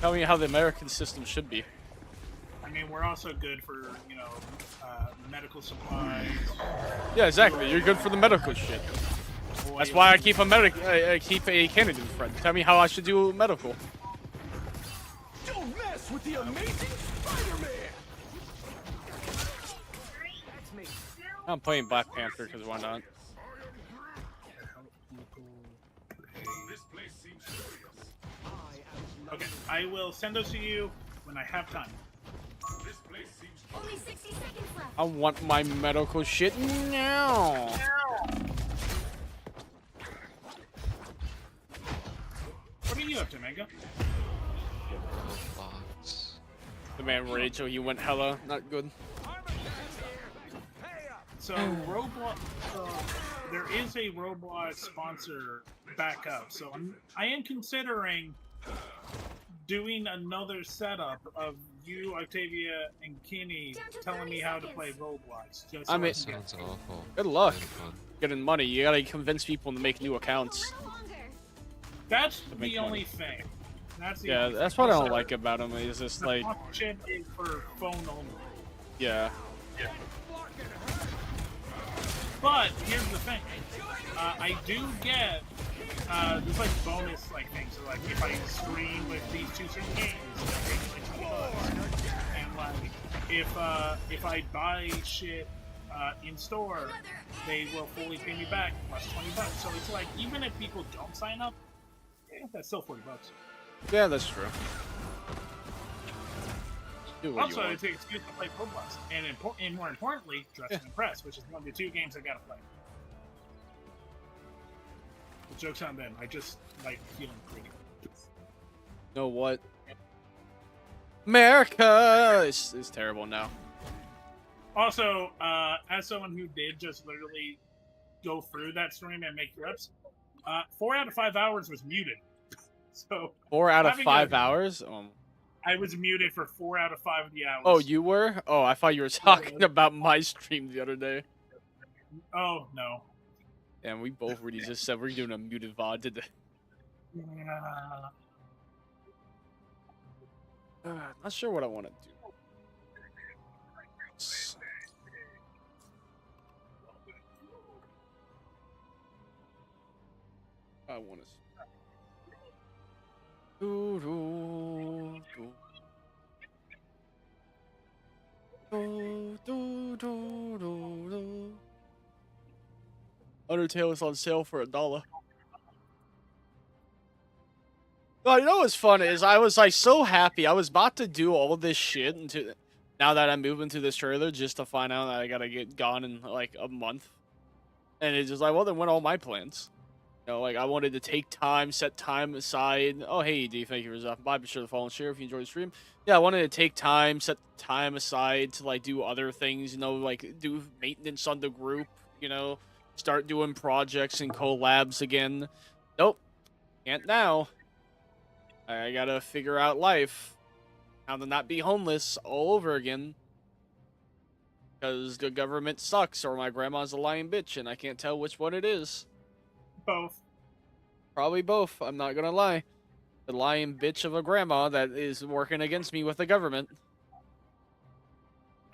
Tell me how the American system should be. I mean, we're also good for, medical supplies. Yeah, exactly. You're good for the medical shit. That's why I keep I keep a Canadian friend. Tell me how I should do medical. Don't mess with the amazing Spider-Man! I'm playing Black Panther because why not? Okay, I will send those to you when I have time. Only 60 seconds left. I want my medical shit now. What are you up to, Mango? The man Rachel, he went hella not good. So, Roblox, there is a Roblox sponsor backup, so I am considering doing another setup of you, Octavia, and Kenny telling me how to play Roblox. Just so I mean, Sounds awful. good luck Kind of fun. getting money. You gotta convince people to make new accounts. No longer. That's make the money. only thing. That's the Yeah, only that's thing. what I don't Also, like about him. Is just the like, sponsorship is for phone only. yeah. But here's the thing, I do get there's like bonus things. So like if I stream with these 2 certain games, I get like $20. And like if I buy shit in store, they will fully pay me back plus $20. So it's like even if people don't sign up, that's still $40. Yeah, that's true. Do what you Also, want. it's an excuse to play Roblox, and more importantly, Dress and Impress, which is one of the 2 games I gotta play. The joke's on them. I just like feeling pretty. Know what? America is terrible now. Also, as someone who did just literally go through that stream and make clips, 4 out of 5 hours was muted. So 4 out of having 5 a- hours. I was muted for 4 out of 5 of the hours. Oh, you were? Oh, I thought you were talking about my stream the other day. Oh no. And we both really just said we're doing a muted VOD today. Not sure what I want to do. I want to. Do, do, do, do, do. Undertale is on sale for $1. Oh, you know what's fun is I was like so happy. I was about to do all this shit into now that I'm moving to this trailer just to find out that I gotta get gone in like a month. And it's just like, well, then went all my plans. You know, like I wanted to take time, set time aside. Oh, hey, D, thank you for stopping by. Be sure to follow and share if you enjoyed the stream. Yeah, I wanted to take time, set time aside to like do other things. You know, like do maintenance on the group. You know, start doing projects and collabs again. Nope, can't now. I gotta figure out life. How to not be homeless all over again. Because the government sucks, or my grandma's a lying bitch, and I can't tell which one it is. Both. Probably both, I'm not gonna lie. The lying bitch of a grandma that is working against me with the government.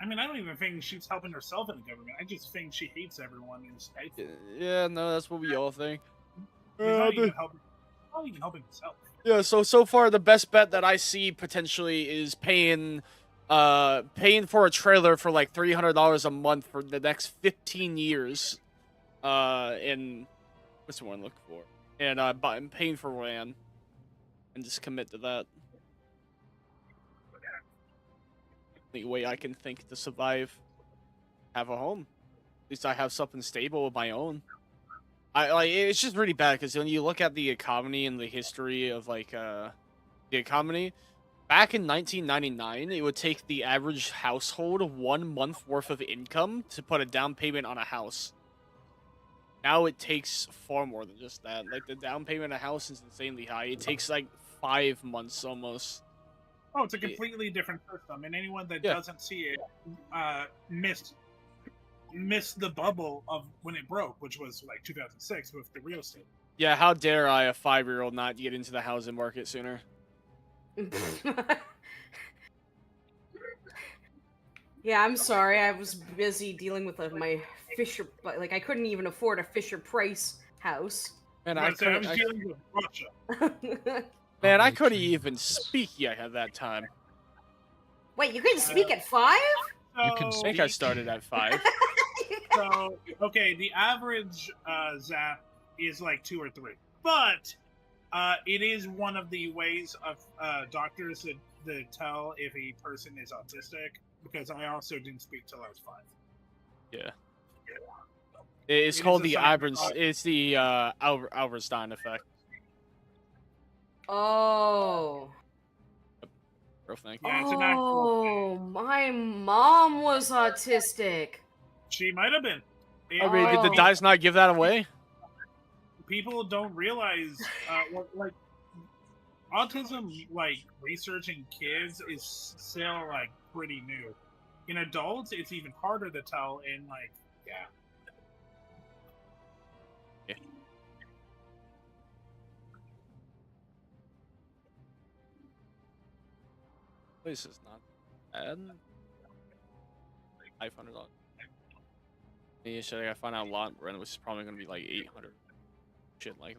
I mean, I don't even think she's helping herself in the government. I just think she hates everyone and is spiteful. Yeah, no, that's what we all think. She's not even helping herself. Yeah, so far the best bet that I see potentially is paying for a trailer for like $300 a month for the next 15 years. And what's the one I look for? And I'm paying for land and just commit to that. The way I can think to survive, have a home. At least I have something stable of my own. It's just really bad because when you look at the economy and the history of like the economy, back in 1999, it would take the average household 1 month worth of income to put a down payment on a house. Now it takes far more than just that. Like the down payment on a house is insanely high. It takes like 5 months almost. Oh, it's a completely different system, and anyone that doesn't see it missed the bubble of when it broke, which was like 2006 with the real estate. Yeah, how dare I, a 5-year-old, not get into the housing market sooner? Yeah, I'm sorry. I was busy dealing with my Fisher, like I couldn't even afford a Fisher Price house. And I was dealing with Russia. Man, I couldn't even speak yet at that time. Wait, you couldn't speak at 5? You can I speak. think I started at 5. So, okay, the average zap is like 2 or 3. But it is one of the ways of doctors that tell if a person is autistic, because I also didn't speak till I was 5. Yeah. It's called the Alberstein effect. Oh. Real thing. Yeah, it's an actual Oh, my mom was autistic. She might have been. I mean, did the dice not give that away? People don't realize, like, autism, like, research in kids is still, like, pretty new. In adults, it's even harder to tell, and, like, yeah. This is not bad. $500. Yeah, shit, I gotta find out lot rent, which is probably gonna be like 800. Shit like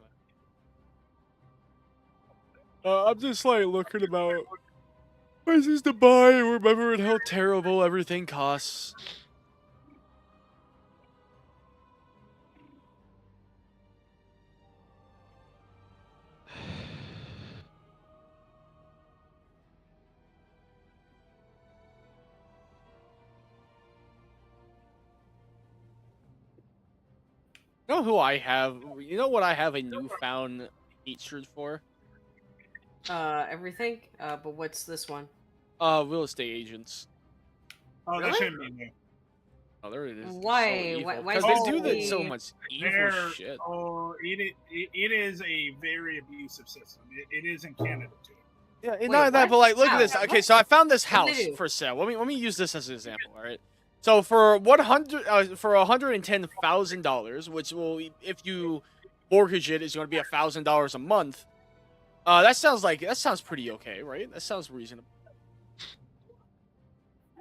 that. I'm just like looking about places to buy, remembering how terrible everything costs. You know who I have? You know what I have a newfound hatred for? Everything? But what's this one? Real estate agents. Oh, Really? that shouldn't be new. Oh, there it is. Why? Why Because is they do that that so the- much evil There- shit. Oh, it is a very abusive system. It is in Canada, too. Yeah, Wait, not that, what? but like, look How? at this. What? Okay, so I found this What do house they do? for sale. Let me use this as an example. All right. So for $110,000, which will, if you mortgage it, is going to be $1,000 a month. That sounds pretty okay, right? That sounds reasonable.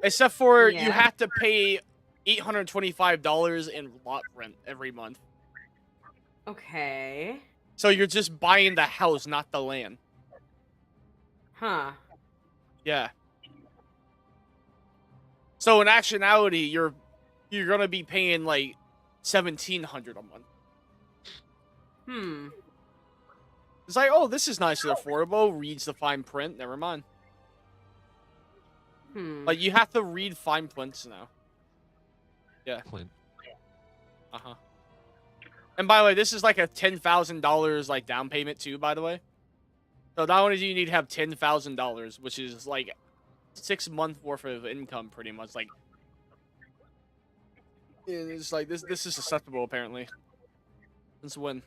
Except for you Yeah. have to pay $825 in lot rent every month. Okay. So you're just buying the house, not the land. Huh. Yeah. So in actuality, you're gonna be paying like $1,700 a month. It's like, oh, this is nice and affordable. Reads the fine print. Never mind. Like you have to read fine prints now. Yeah. Clint. And by the way, this is like a $10,000 like down payment too. By the way, so not only do you need to have $10,000, which is like 6 months worth of income, pretty much. Like it's like this is susceptible apparently. Since when?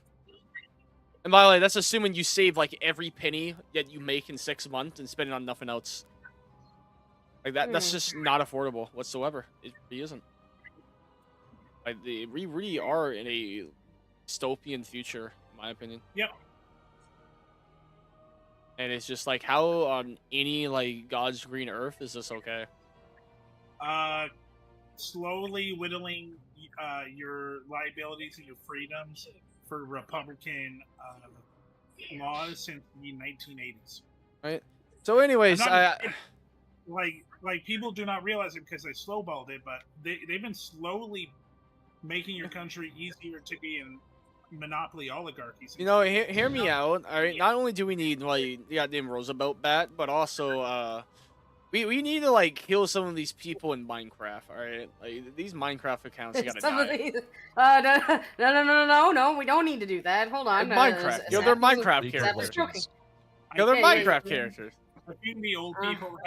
And by the way, that's assuming you save like every penny that you make in 6 months and spend it on nothing else. Like that's just not affordable whatsoever. It really isn't. Like we really are in a dystopian future, in my opinion. Yep. And it's just like, how on any like God's green earth is this okay? Slowly whittling your liabilities and your freedoms for Republican laws since the 1980s. Right. So, anyways, like people do not realize it because they slowballed it, but they've been slowly making your country easier to be in monopoly oligarchies. You know, hear me out. All right. Not only do we need like the goddamn Roosevelt bat, but also we need to like kill some of these people in Minecraft. All right, like these Minecraft accounts gotta Some die. of these, no, we don't need to do that. Hold on. Minecraft. Kill their Minecraft characters. Kill their Minecraft characters. I think the old people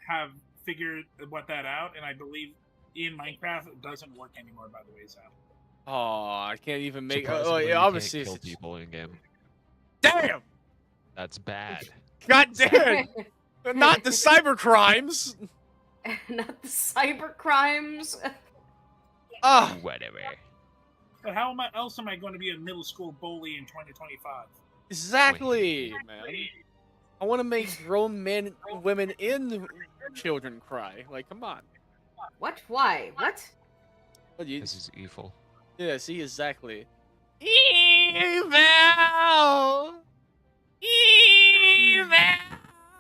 have figured that out, and I believe in Minecraft it doesn't work anymore. By the way, Zap. Oh, I can't even make. Oh, Surprisingly, yeah, you obviously. can't kill people in game. Damn! That's bad. God damn! Not the cyber crimes. Not the cyber crimes. Ah, Whatever. But how else am I going to be a middle school bully in 2025? exactly, man. I want to make grown men, women, and children cry. Like, come on. What? Why? What? What you? This is evil. Yeah, see, exactly. Evil!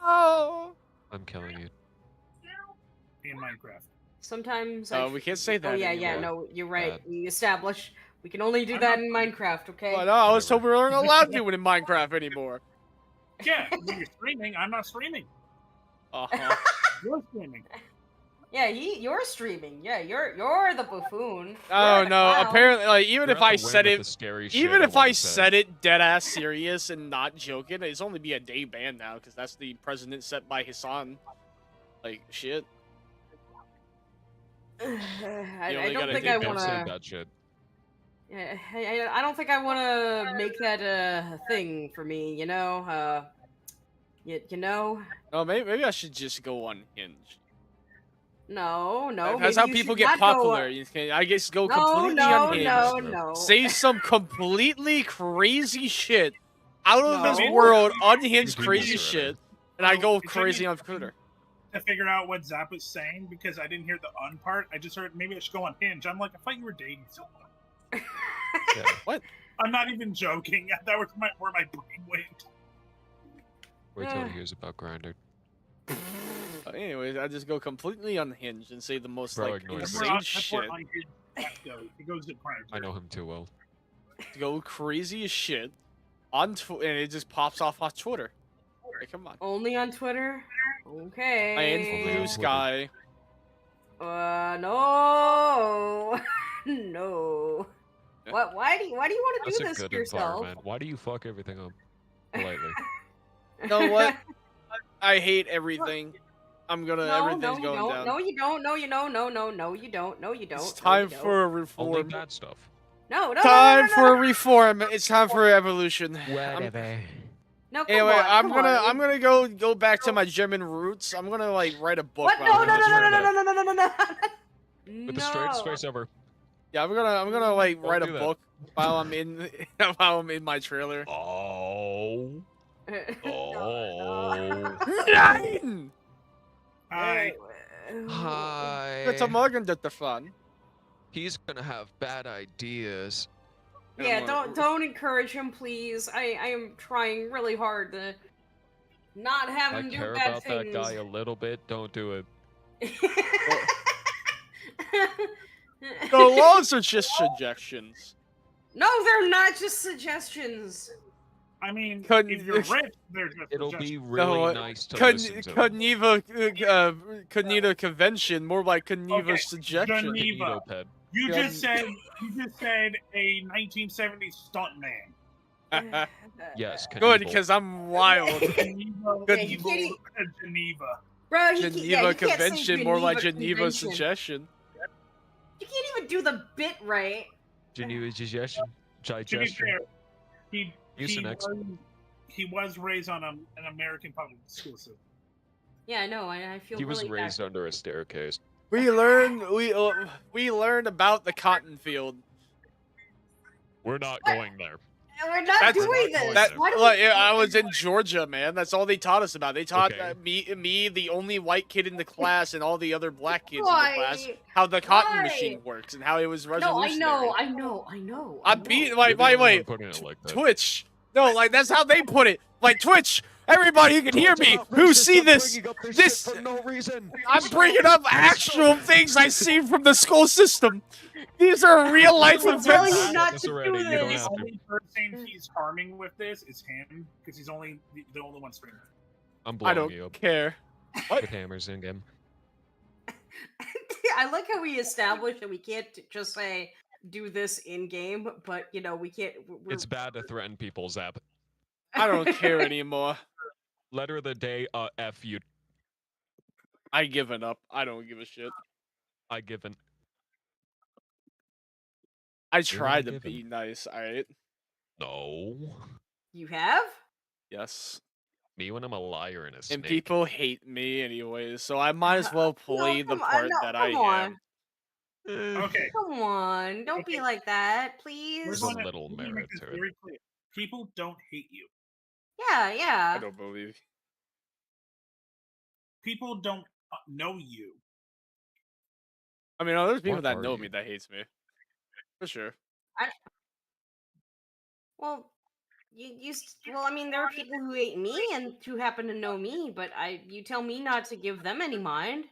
Evil! I'm killing you. In Minecraft. Sometimes. We can't say that. Oh yeah, anymore. no, you're right. Bad. We established we can only do that in Minecraft. Okay. Well, no, I was told we weren't allowed to do it in Minecraft anymore. Yeah, when you're streaming, I'm not streaming. Uh-huh. You're streaming. Yeah, you're streaming. Yeah, you're the buffoon. Oh You're the no! clown. Apparently, like even You're if at I the whim said of it, the scary shit even if wanna I say. said it dead ass serious and not joking, it's only be a day ban now because that's the precedent set by Hassan. Like shit. I only don't gotta think do I Don't say want to. that shit. Yeah, I don't think I want to make that a thing for me. You know. You know. Oh, maybe I should just go unhinged. No. That's maybe how you people should get not go- popular. You can, I guess, go No, completely no, unhinged. no. Say some completely crazy shit, out of this No. world, unhinged You're doing crazy this shit, already. and I go It took crazy me on Twitter. To figure out what Zap was saying because I didn't hear the un part. I just heard maybe I should go on Hinge. I'm like, I thought you were dating someone. Yeah. What? I'm not even joking. That was where my brain went. Wait till he hears about Grindr. Anyways, I just go completely unhinged and say the most Bro, like ignore me. insane That's where shit. Unhinged goes. It goes to Grindr. I know him too well. Go crazy as shit on and it just pops off on Twitter. Like, come on. Only on Twitter. Okay. And Blue Sky. No. No. Yeah. What? Why do you want to That's do a this good to yourself? environment. Why do you fuck everything up? Politely. You know what? I hate everything. I'm gonna. Everything's going down. No, you don't. No, you don't. No, you don't. No, you don't. It's No, time you don't. for a Only reform. bad stuff. No, Time for a reform. It's time for evolution. Whatever. No, come Anyway, on, come on. I'm gonna go back to my German roots. I'm gonna like write a book. What? about No, it. no. With the straightest face ever. Yeah, I'm gonna like Don't write a do that. book while I'm in while I'm in my trailer. Oh. Nein! Hi. Hi. Guten Morgen, Dr. Flan. He's gonna have bad ideas. Yeah, don't encourage him, please. I am trying really hard to not have I him do care bad about things. that guy a little bit. Don't do it. The laws are just suggestions. No, they're not just suggestions. I mean, Couldn't- if you're rich, they're just It'll be suggestions. really nice to listen to. Coneva convention, more like Coneva Okay, suggestion. Geneva. Needleped. You just said a 1970s stuntman. Yes, Good, Knievel. because I'm wild. Geneva, Good. you can't e- Geneva. Bro, you Geneva can't, yeah, you can't say convention, more like Geneva convention. suggestion. You can't even do the bit right. Geneva digestion. To be Digestion. fair, he Mucinex. he was raised on an American public school system. Yeah, I know. I feel He was really raised bad. under a staircase. We learned about the cotton field. We're not going there. We're not That's- doing That- this. That, Why do like, we I was in Georgia, man. That's all they taught us about. They taught Okay. me, the only white kid in the class, and all the other black kids Why? in the class, how the cotton Why? machine works and how it was No, I revolutionary. know. I'm being You're wait, the only wait. one putting it like that. Twitch. No, like that's how they put it. Like Twitch. Everybody who can hear me, who see this, this. for no reason. I'm bringing up actual things I see from the school system. These are real life I'm telling events. you not This to already, do you don't The this. have to. only person he's harming with this is him, because he's only the only one streaming. I'm I blowing you don't up care. with hammers in game. I like how we established that we can't just say do this in game, but you know we can't. We're, It's bad to threaten people, Zap. I don't care anymore. Letter of the day, F you. I given up. I don't give a shit. I given. I You're tried to given. be nice, alright? No. You have? Yes. Me when I'm a liar and a snake. And people hate me anyways, so I might as well play the come on, part no, that I come on. am. Okay, Come on, don't be Okay. like that, we're please. There's a gonna, little we're gonna make merit this to it. very clear. People don't hate you. Yeah, I yeah. don't believe. People don't know you. I mean, there's people What that are know you? me that hates me. For sure. Well, well, I mean, there are people who hate me and who happen to know me, but you tell me not to give them any mind.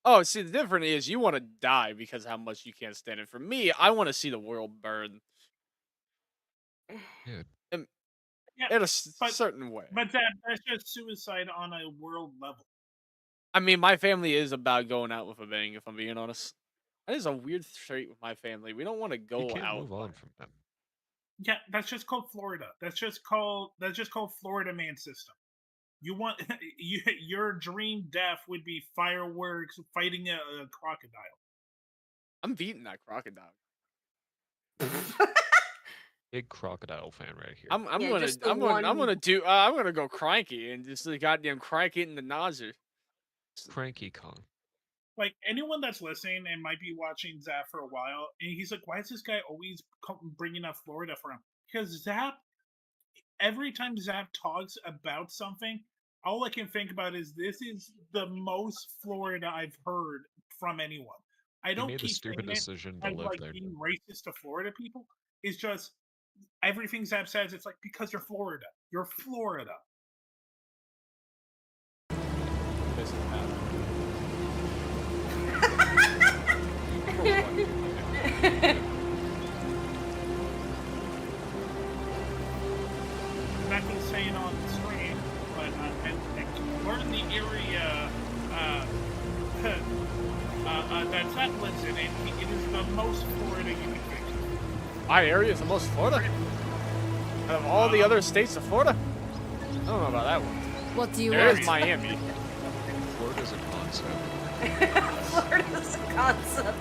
Oh, see, the difference is you want to die because of how much you can't stand it. For me, I want to see the world burn Yeah, in a but- certain way. but that's just suicide on a world level. I mean, my family is about going out with a bang, if I'm being honest. That is a weird trait with my family. We don't want to You go can't out. move on from that. Yeah, that's just called Florida. That's just called Florida man system. You want your dream death would be fireworks, fighting a crocodile. I'm beating that crocodile. Big crocodile fan right here. I'm Yeah, gonna just the I'm gonna one- I'm gonna go cranky and just the goddamn crank it in the nozzle. Cranky Kong. Like anyone that's listening and might be watching Zap for a while, and he's like, "Why is this guy always bringing up Florida for him?" Because Zap, every time Zap talks about something, all I can think about is this is the most Florida I've heard from anyone. I He don't made the keep stupid saying it decision to as live like there. being racist to Florida people. It's just everything Zap says. It's like because you're Florida. You're Florida. This is bad. I'm not going to say it on the screen, but I learned the area that Zach lives in, and it is the most Florida you can think of. My area is the most Florida. Out of all the other states of Florida? I don't know about that one. What do you There want? is Miami. Florida's a concept. Florida's a concept.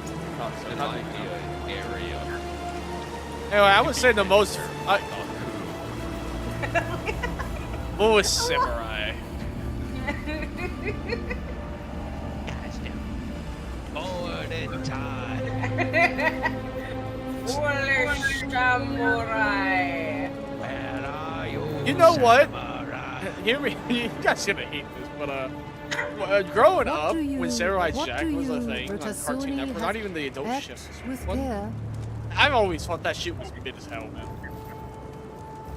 An idea area. Anyway, I would say the most. Oh, samurai. Forward in time. Foolish samurai. Where are you? You know what? samurai? Hear me. You guys gonna hate this, but growing What up, do you- when Samurai what Jack do was a you, thing on Ratasuni, Cartoon Network, not have even the adult act shit. with What? care? I've always thought that shit was mid as hell, man.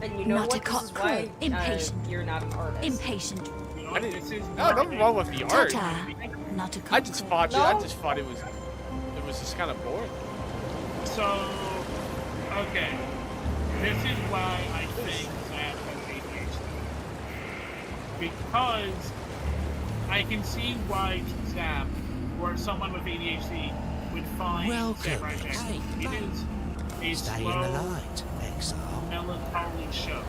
And you know Not a what? This is cock why impatient. you're not an artist. Impatient. You know, I didn't- this is No, nothing wrong with the art. Ta-ta. not a I just thought No. it was just kind of boring. So, okay. This is why I think Zap has ADHD. Because I can see why Zap or someone with ADHD would find Samurai Jack. It is a Stay in the slow, light, Exile. melancholy show.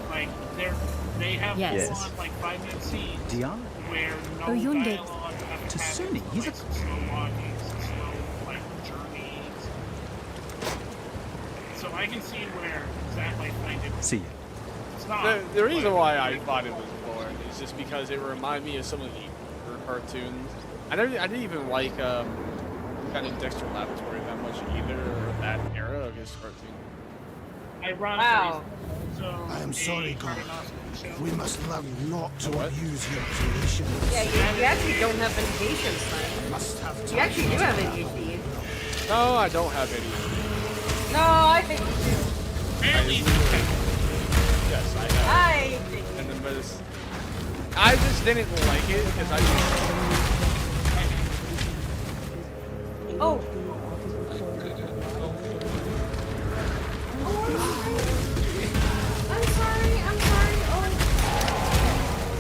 Like they have Yes. full on like 5-minute scenes Dion? where no Oh, you're dead. dialogue ever To happens, Sunny, he's like a- some slow walking, some slow like journeys. So I can see where Zach might find it. See ya. It's not. The reason but- why I thought it was boring is just because it reminded me of some of the older cartoons. I didn't even like kind of Dexter Laboratory that much either, or that era of his cartoon. Ironically, Wow. so I am a sorry, God. cartoon show. We must learn not to What? abuse your creation. Yeah, you actually don't have any patience then. Must have You time actually do to have develop. ADHD. No, I don't have any. No, I think you do. Apparently, Yes, I have. I think. And the medicine. I just didn't like it because I just. Oh. I'm sorry. Oh.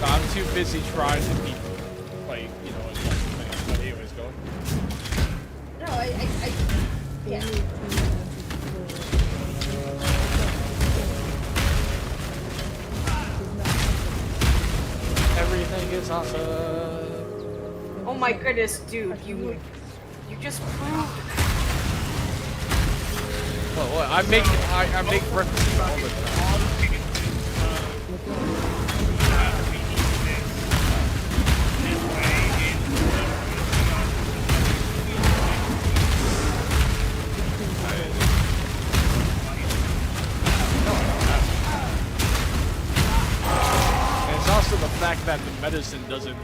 I'm too busy trying to be, like, you know, but anyways, go. No, yeah. Everything is awesome. Oh my goodness, dude, you just proved. Well, I make references all the time. And it's also the fact that the medicine doesn't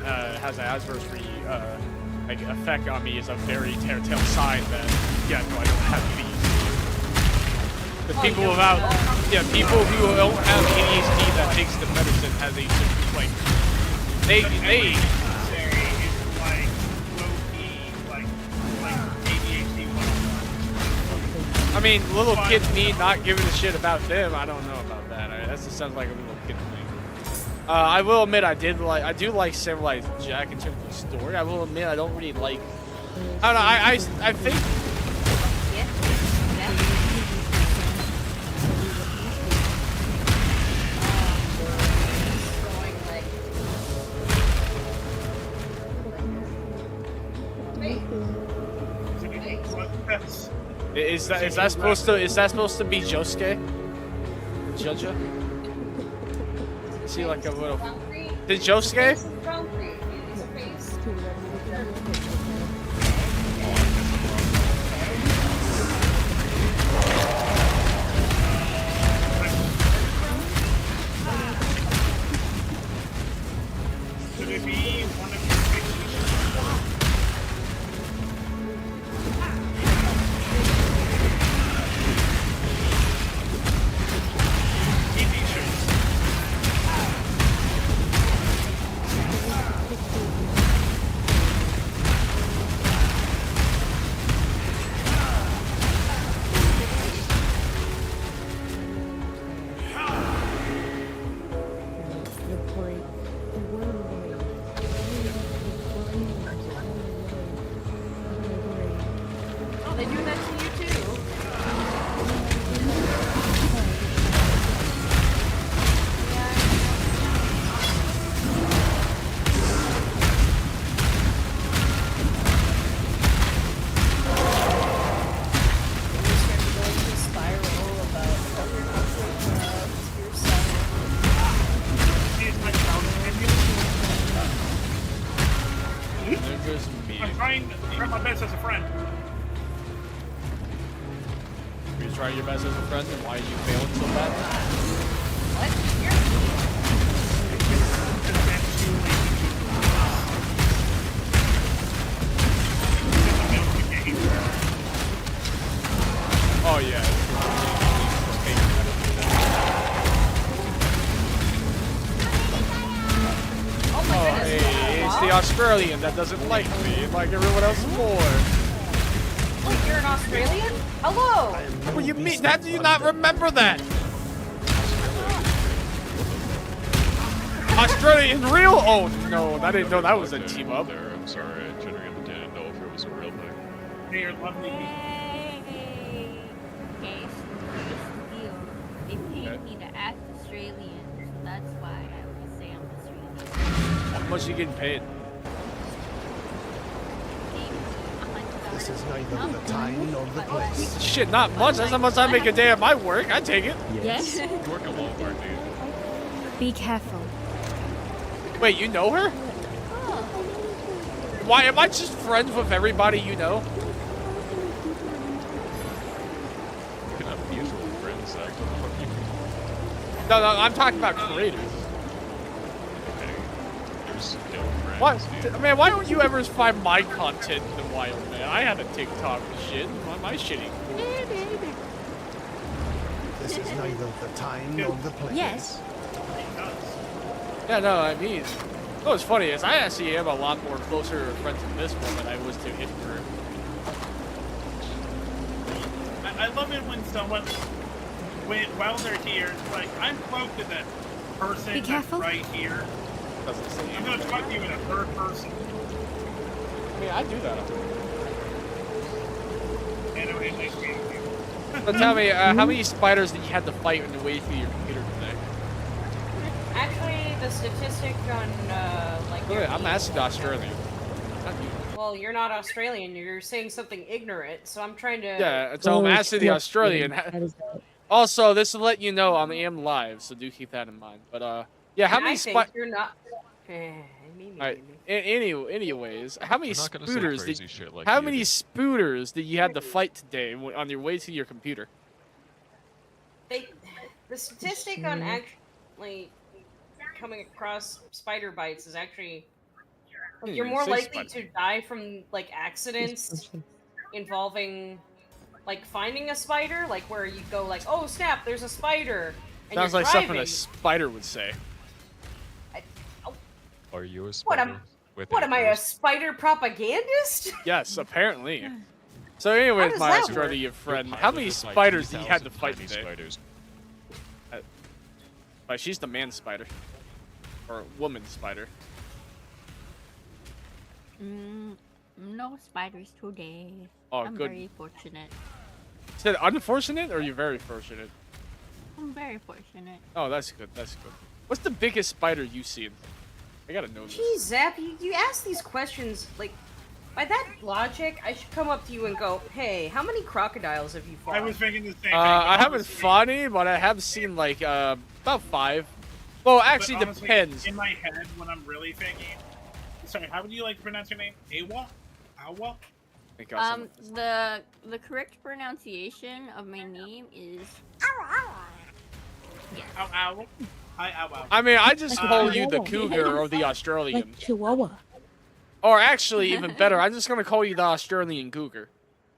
has an adverse like effect on me is a very telltale sign that yeah, no, I don't have these. The people without, people who don't have ADHD that takes the medicine has a like they I mean, little kids me not giving a shit about them. I don't know about that. That just sounds like a little kid thing. I will admit I do like Samurai Jack in terms of story. I will admit I don't really like. I don't know. I think. Is that supposed to be Josuke? Jojo? Is he like a little? Did Josuke? Could it be one of your Oh, they do that to you too. I'm trying my best as a friend. Are you trying your best as a friend, and why are you failing so bad? Oh yeah. Oh my goodness. Hey, the Australian that doesn't like me, like everyone else more. Oh, you're an Australian? Hello! What do you mean? How do you not remember that? Australian real? Oh no, I didn't know that was a team up. There, I'm sorry, I didn't know if it was a real thing. They are lovely people. Hey, here's the deal. They paid me to act Australian, so that's why I always say I'm Australian. How much are you getting paid? This is neither the time nor the place. Shit, not much. That's how much I make a day at my work. I take it. Yes. You work at Walmart, dude. Be careful. Wait, you know her? Why am I just friends with everybody you know? You can have mutual friends. No, I'm talking about creators. Okay. You're still friends, What? dude. Man, why don't you ever find my content in the wild, man? I have a TikTok and shit. Why am I shitting? This is neither the time nor the place. Yes. Yeah, no, I mean, what's funny is I actually am a lot more closer friends with this one than I was to Hipper. I love it when someone, while they're here, like, I'm close to that person Be that's careful. right here. Doesn't say I'm gonna talk to you in a third person. I mean, I do that. Anyway, nice meeting you. So tell me, how many spiders did you have to fight on the way through your computer today? Actually, the statistic on, like... Wait, your I'm team- asking Australian. Not you. Well, you're not Australian. You're saying something ignorant, so I'm trying to... Yeah, so I'm asking the Australian. Also, this will let you know I am live, so do keep that in mind. But, yeah, how many I think spiders... you're not... Alright, anyways, how many We're not gonna say spooters crazy did shit like how you many do. spooters did you have to fight today on your way to your computer? The statistic on actually coming across spider bites is actually... Like, you're more say likely spider. to die from, like, accidents involving, like, finding a spider, like, where you go, like, oh, snap, there's a spider, and Sounds you're like driving. something a spider would say. Are you a What, spider? what am I, a spider propagandist? Yes, apparently. So anyways, does my that Australian You're friend, how many piloted by spiders did you have to 2,000 fight tiny today? Spiders. Like, she's the man spider. Or woman spider. No spiders today. Oh, I'm good. very fortunate. Is that unfortunate or are you very fortunate? I'm very fortunate. Oh, that's good, that's good. What's the biggest spider you've seen? I gotta know this. Jeez, Zap, you ask these questions, like, by that logic, I should come up to you and go, hey, how many crocodiles have you fought? I was thinking the same thing. I haven't honestly- fought any, but I have seen, like, about 5. Well, but actually, honestly, depends. In my head, when I'm really thinking... Sorry, how would you like to pronounce your name? Awa? Awa? Think I'll send it. The correct pronunciation of my name is yes. Ow, ow. Hi, ow, ow. I mean, I just call you the cougar or the Australian. Chihuahua. Or actually, even better, I'm just gonna call you the Australian cougar.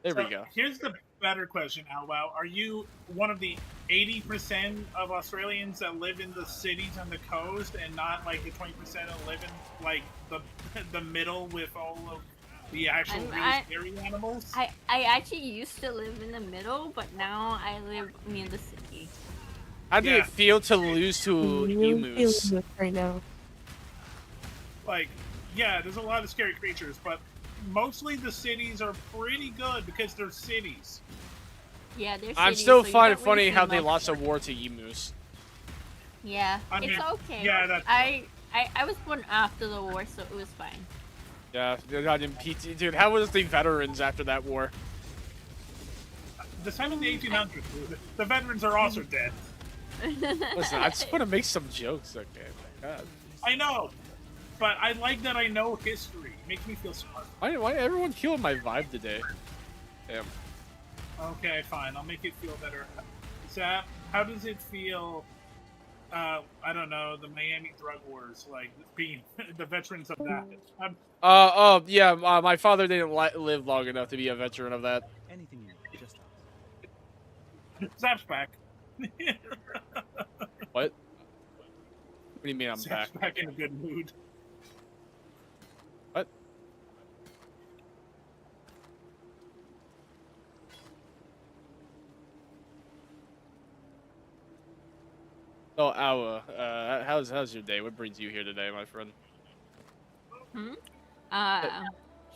There we So, go. Here's the better question, Ow Wow. Are you one of the 80% of Australians that live in the cities on the coast and not like the 20% that live in like the middle with all of the actual really scary animals? I actually used to live in the middle, but now I live near the city. How did it feel to lose to emus? Right now. Like, yeah, there's a lot of scary creatures, but mostly the cities are pretty good because they're cities. Yeah, they're I'm cities, still so you finding don't really funny see how they much. lost a war to emus. Yeah, I mean, it's okay. yeah, that's- I was born after the war, so it was fine. Yeah, they're not in PT. Dude, how was the veterans after that war? The time in the 1800s, the veterans are also dead. Listen, I just want to make some jokes, okay? My God. I know, but I like that I know history. It makes me feel smart. Why everyone killing my vibe today? Damn. Okay, fine. I'll make it feel better. Zap, how does it feel? I don't know, the Miami drug wars, like being the veterans of that. Yeah. My father didn't live long enough to be a veteran of that. Anything you just Zap's back. What? What do you mean I'm Zap's back? back in a good mood. Oh, Awa, how's your day? What brings you here today, my friend? Hmm?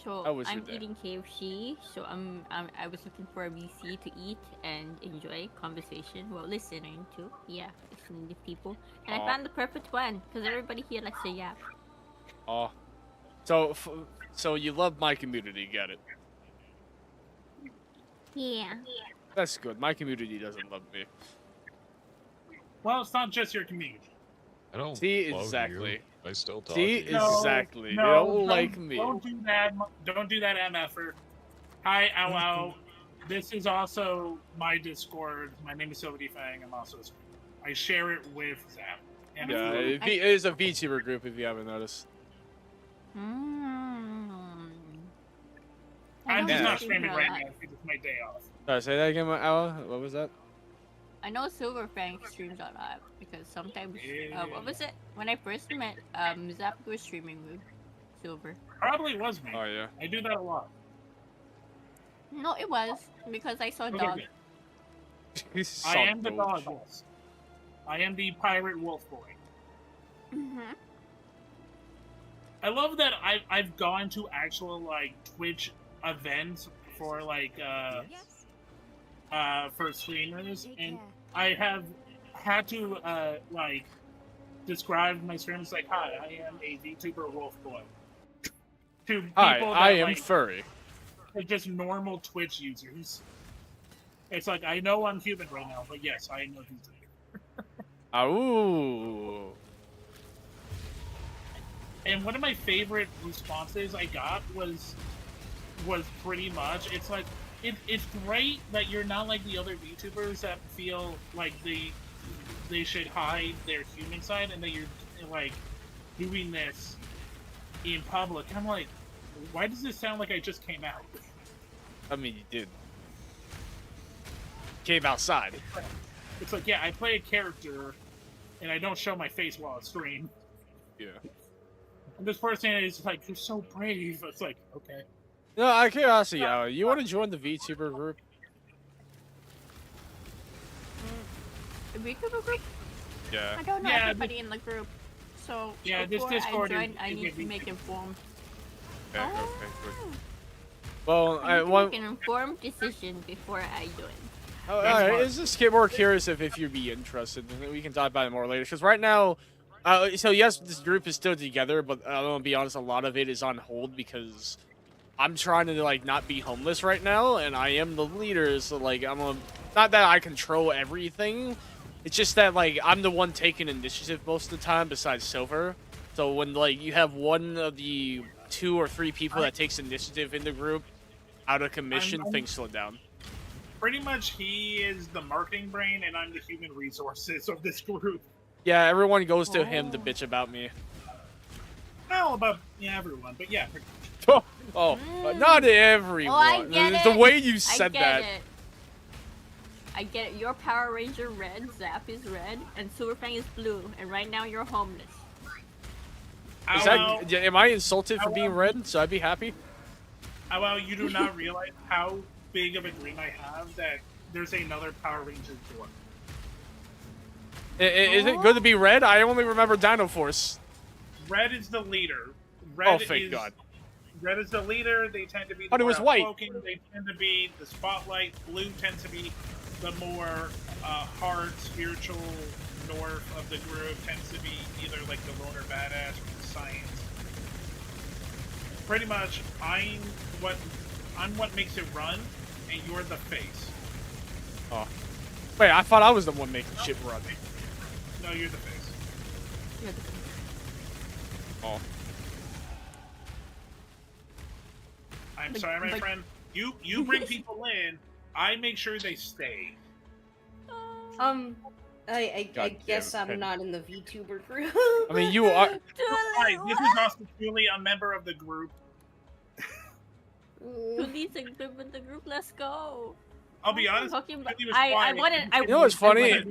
So How was your I'm day? eating KFC. So I was looking for a VC to eat and enjoy conversation while listening to listening to people. And I Aw. found the perfect one because everybody here likes to yap. Oh, so you love my community, get it? Yeah. That's good. My community doesn't love me. Well, it's not just your community. I don't See, love exactly. you. I still talk See, to you. exactly. You No, don't like me. Don't do that. Don't do that, MFer. Hi, ow, ow. This is also my Discord. My name is Silver D Fang. I'm also a streamer. I share it with Zap. And Yeah, a few- it is a VTuber group if you haven't noticed. Mm. I'm just Yeah. not streaming right now because it's my day off. Sorry, say that again, Awa. What was that? I know Silver Fang streams a lot because sometimes what was it when I first met Zap was streaming with Silver. Probably was me. Oh yeah. I do that a lot. No, it was because I saw Okay, dog. good. I am the dog. Yes. I am the pirate wolf boy. Mhm. I love that I've gone to actual like Twitch events for like for streamers, and I have had to like describe my streams like, "Hi, I am a VTuber wolf boy." To people Hi, that I am like, furry. are just normal Twitch users. It's like I know I'm human right now, but yes, I know VTuber. Ooh. And one of my favorite responses I got was pretty much, it's like it's great that you're not like the other VTubers that feel like they should hide their human side, and that you're like doing this in public. And I'm like, why does this sound like I just came out? I mean, you did. Came outside. It's like, yeah, I play a character, and I don't show my face while I stream. Yeah. And this person is like, "You're so brave." It's like, okay. No, out of curiosity, Awa, you want to join the VTuber group? The VTuber group? Yeah. I don't know Yeah, everybody in the group, so Yeah, this before Discord I join, is I a need to VTuber. make informed. Okay, okay, good. Well, I I need to want. make an informed decision before I join. Oh, alright, it's just get more curious if you'd be interested. And we can talk about it more later. Because right now, so yes, this group is still together, but I'm gonna be honest, a lot of it is on hold because I'm trying to like not be homeless right now, and I am the leader. So like, not that I control everything. It's just that like I'm the one taking initiative most of the time, besides Silver. So when like you have one of the 2 or 3 people that takes initiative in the group out of commission, things slow down. Pretty much, he is the marketing brain, and I'm the human resources of this group. Yeah, everyone goes to him to bitch about me. Not all about everyone, but yeah. Pretty much. But not everyone. Oh, I get The it. way you I said get that. it. I get it. Your Power Ranger red, Zap is red, and Silverfang is blue, and right now you're homeless. Is that, am I insulted for being red? So I'd be happy. Well, you do not realize how big of a dream I have that there's another Power Ranger door. Is it good to be red? I only remember Dino Force. Red is the leader. Oh, thank God. Red is the leader. They tend to be the But it more was white. outspoken. They tend to be the spotlight. Blue tends to be the more hard, spiritual north of the group. Tends to be either like the loner badass or the science. Pretty much, I'm what makes it run, and you're the face. Oh. Wait, I thought I was the one making shit run. No, you're the face. Oh. I'm sorry, my friend. You bring people in. I make sure they stay. I God guess damn it. I'm not in the VTuber group. I mean, you are. Hi, this is also truly a member of the group. Who needs a group with the group? Let's go. I'll be honest. Talking about, Billy was I quiet. wanted. You know what's funny?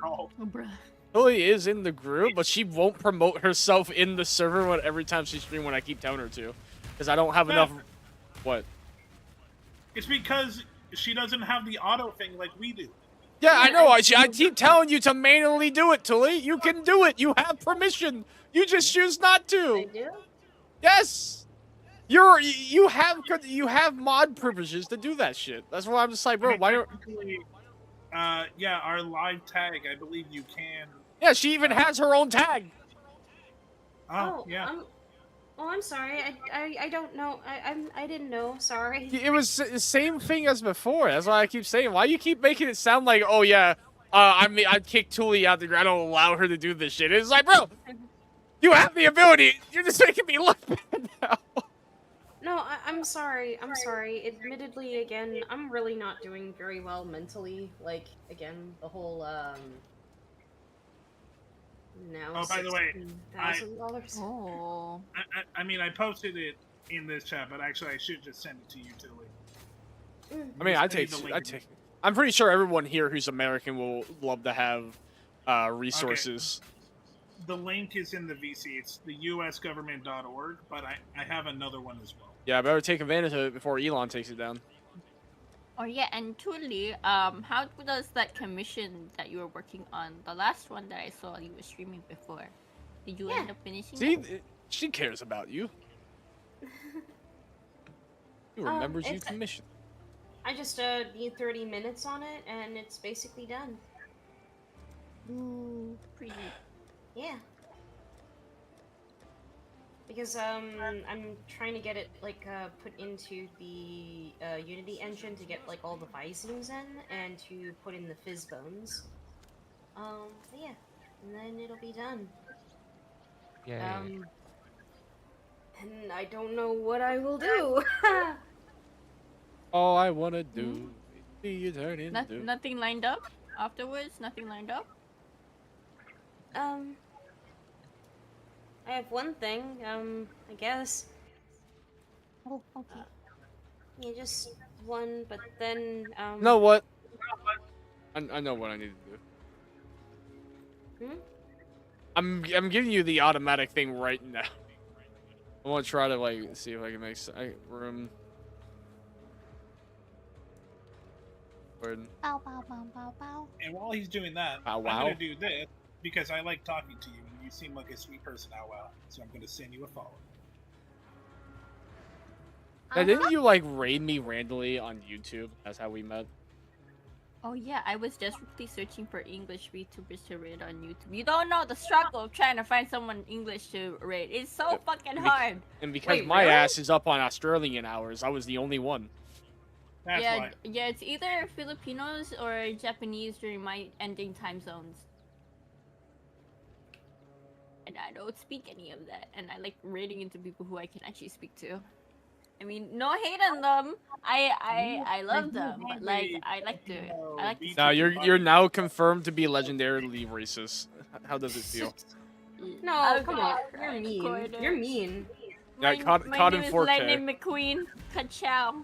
Oh, bruh. Lily is in the group, but she won't promote herself in the server every time she streams when I keep telling her to. Because I don't have enough... What? It's because she doesn't have the auto thing like we do. Yeah, I know. I keep telling you to manually do it, Tully. You can do it. You have permission. You just choose not to. I do? Yes. You have mod privileges to do that shit. That's why I'm just like, bro, why don't? Actually, yeah, our live tag, I believe you can. Yeah, she even has her own tag. Oh, yeah. I'm sorry. I don't know. I didn't know. Sorry. It was the same thing as before. That's why I keep saying. Why you keep making it sound like, oh yeah, I kicked Tully out the ground. I don't allow her to do this shit. It's like, bro, you have the ability. You're just making me look bad now. No, I'm sorry. I'm sorry. Admittedly, again, I'm really not doing very well mentally. Like, again, the whole now. Oh, by the way, $16,000. Oh. I mean, I posted it in this chat, but actually, I should just send it to you, Tilly. I mean, I take. I'm pretty sure everyone here who's American will love to have resources. Okay. The link is in the VC. It's the usgovernment.org, but I have another one as well. Yeah, I better take advantage of it before Elon takes it down. Oh yeah, and Tully, how does that commission that you were working on, the last one that I saw you were streaming before, did you end up finishing See, it? she cares about you. She remembers you commissioned. I just need 30 minutes on it, and it's basically done. Ooh, pretty. Yeah. Because I'm trying to get it like put into the Unity engine to get like all the Visings in, and to put in the fizz bones. But yeah, and then it'll be done. Yeah. And I don't know what I will do. All I wanna do is be you turn into. Nothing lined up afterwards. Nothing lined up. I have one thing, I guess. Oh, okay. Yeah, just one, but then, Know what? I know what I need to do. I'm giving you the automatic thing right now. I want to try to like see if I can make room. Bow, bow, bow, bow, bow. And while he's doing that, Bow I'm wow. going to do this because I like talking to you and you seem like a sweet person, Ow Wow. So I'm going to send you a follow. Now, didn't you like raid me randomly on YouTube? That's how we met. Oh yeah, I was desperately searching for English VTubers to raid on YouTube. You don't know the struggle of trying to find someone English to raid. It's so fucking hard. And because my ass is up on Australian hours, I was the only one. That's yeah, why. yeah, it's either Filipinos or Japanese during my ending time zones. And I don't speak any of that, and I like raiding into people who I can actually speak to. I mean, no hate on them. I love them, but like I like to Now you're now confirmed to be legendarily racist. How does it feel? No, come on. You're mean. You're mean. Yeah, caught in name 4K. is Lightning McQueen. Ka-chow.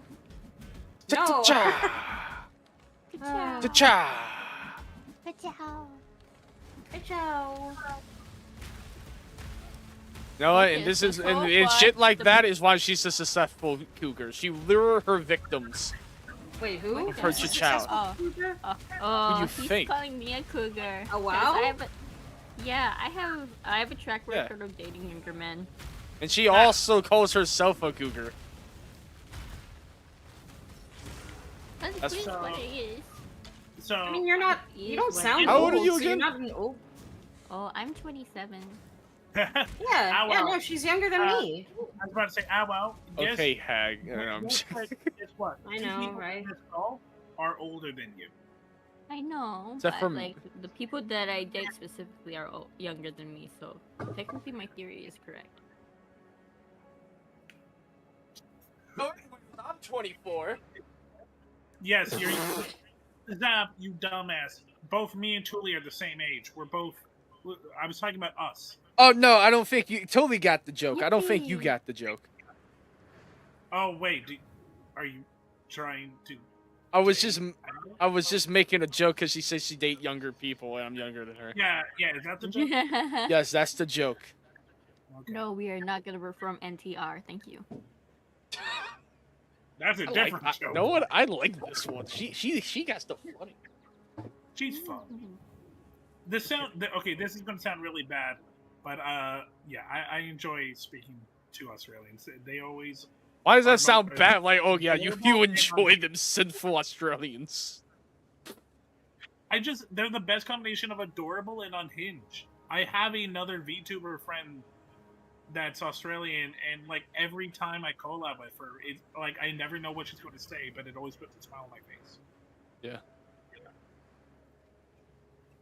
No. Cha-cha. Ka-chow. Cha-cha. Ka-chow. Ka-chow. You know what? Okay, And this so is so and far, shit like that is why she's a successful cougar. She lure her victims. Wait, who? With her cha-chow. Oh, Who you he's think? calling me a cougar. Oh, wow? I have a track record of dating younger men. And she also calls herself a cougar. That's what it is. So I mean, you're not. You don't sound How old. old are you so you're again? not an old. Oh, I'm 27. Yeah, Ow, yeah, wow. no, she's younger than me. I was about to say, Ow Wow. Guess, Okay, hag. I don't know, I'm just- guess what? I Two know, people right? in this call are older than you. I know, Except but for like the people that I date specifically are younger than me, so technically my theory is correct. I'm 24. Yes, you're. Zap, you dumbass. Both me and Tully are the same age. We're both. I was talking about us. Oh no, I don't think you totally got the joke. I don't think you Yippee. got the joke. Oh wait, are you trying to? I was just making a joke because she says she date younger people and I'm younger than her. Yeah, is that the joke? Yes, that's the joke. Okay. No, we are not gonna reform NTR. Thank you. That's a different joke. You know what? I like this one. She got stuff funny. She's fun. Okay, this is gonna sound really bad, but yeah, I enjoy speaking to Australians. They always. Why does that sound bad? Like, oh yeah, you enjoy them sinful Australians. They're the best combination of adorable and unhinged. I have another VTuber friend that's Australian, and like every time I collab with her, it's like I never know what she's going to say, but it always puts a smile on my face. Yeah.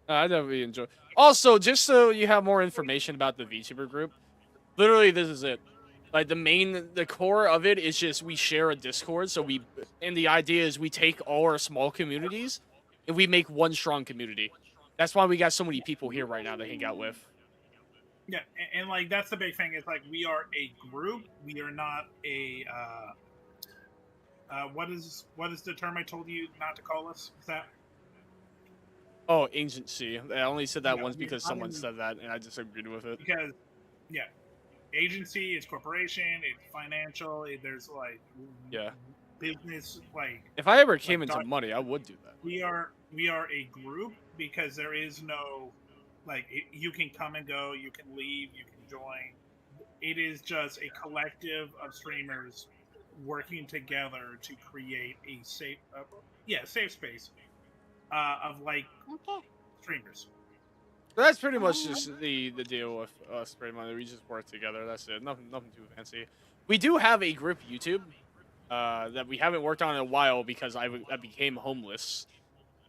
I definitely enjoy. Also, just so you have more information about the VTuber group, literally this is it. Like the core of it is just we share a Discord, and the idea is we take all our small communities and we make one strong community. That's why we got so many people here right now to hang out with. Yeah, and like that's the big thing. Is like we are a group. We are not a. What is the term I told you not to call us? Is that? Oh, agency. I only said that once because someone said that, and I disagreed with it. Because, yeah, agency, it's corporation, it's financial. There's like, business. Like, if I ever came into money, I would do that. We are a group because there is no, like, you can come and go, you can leave, you can join. It is just a collective of streamers working together to create a safe space. Of like streamers. So that's pretty much just the deal with us. Pretty much, we just work together. That's it. Nothing too fancy. We do have a group YouTube that we haven't worked on in a while because I became homeless,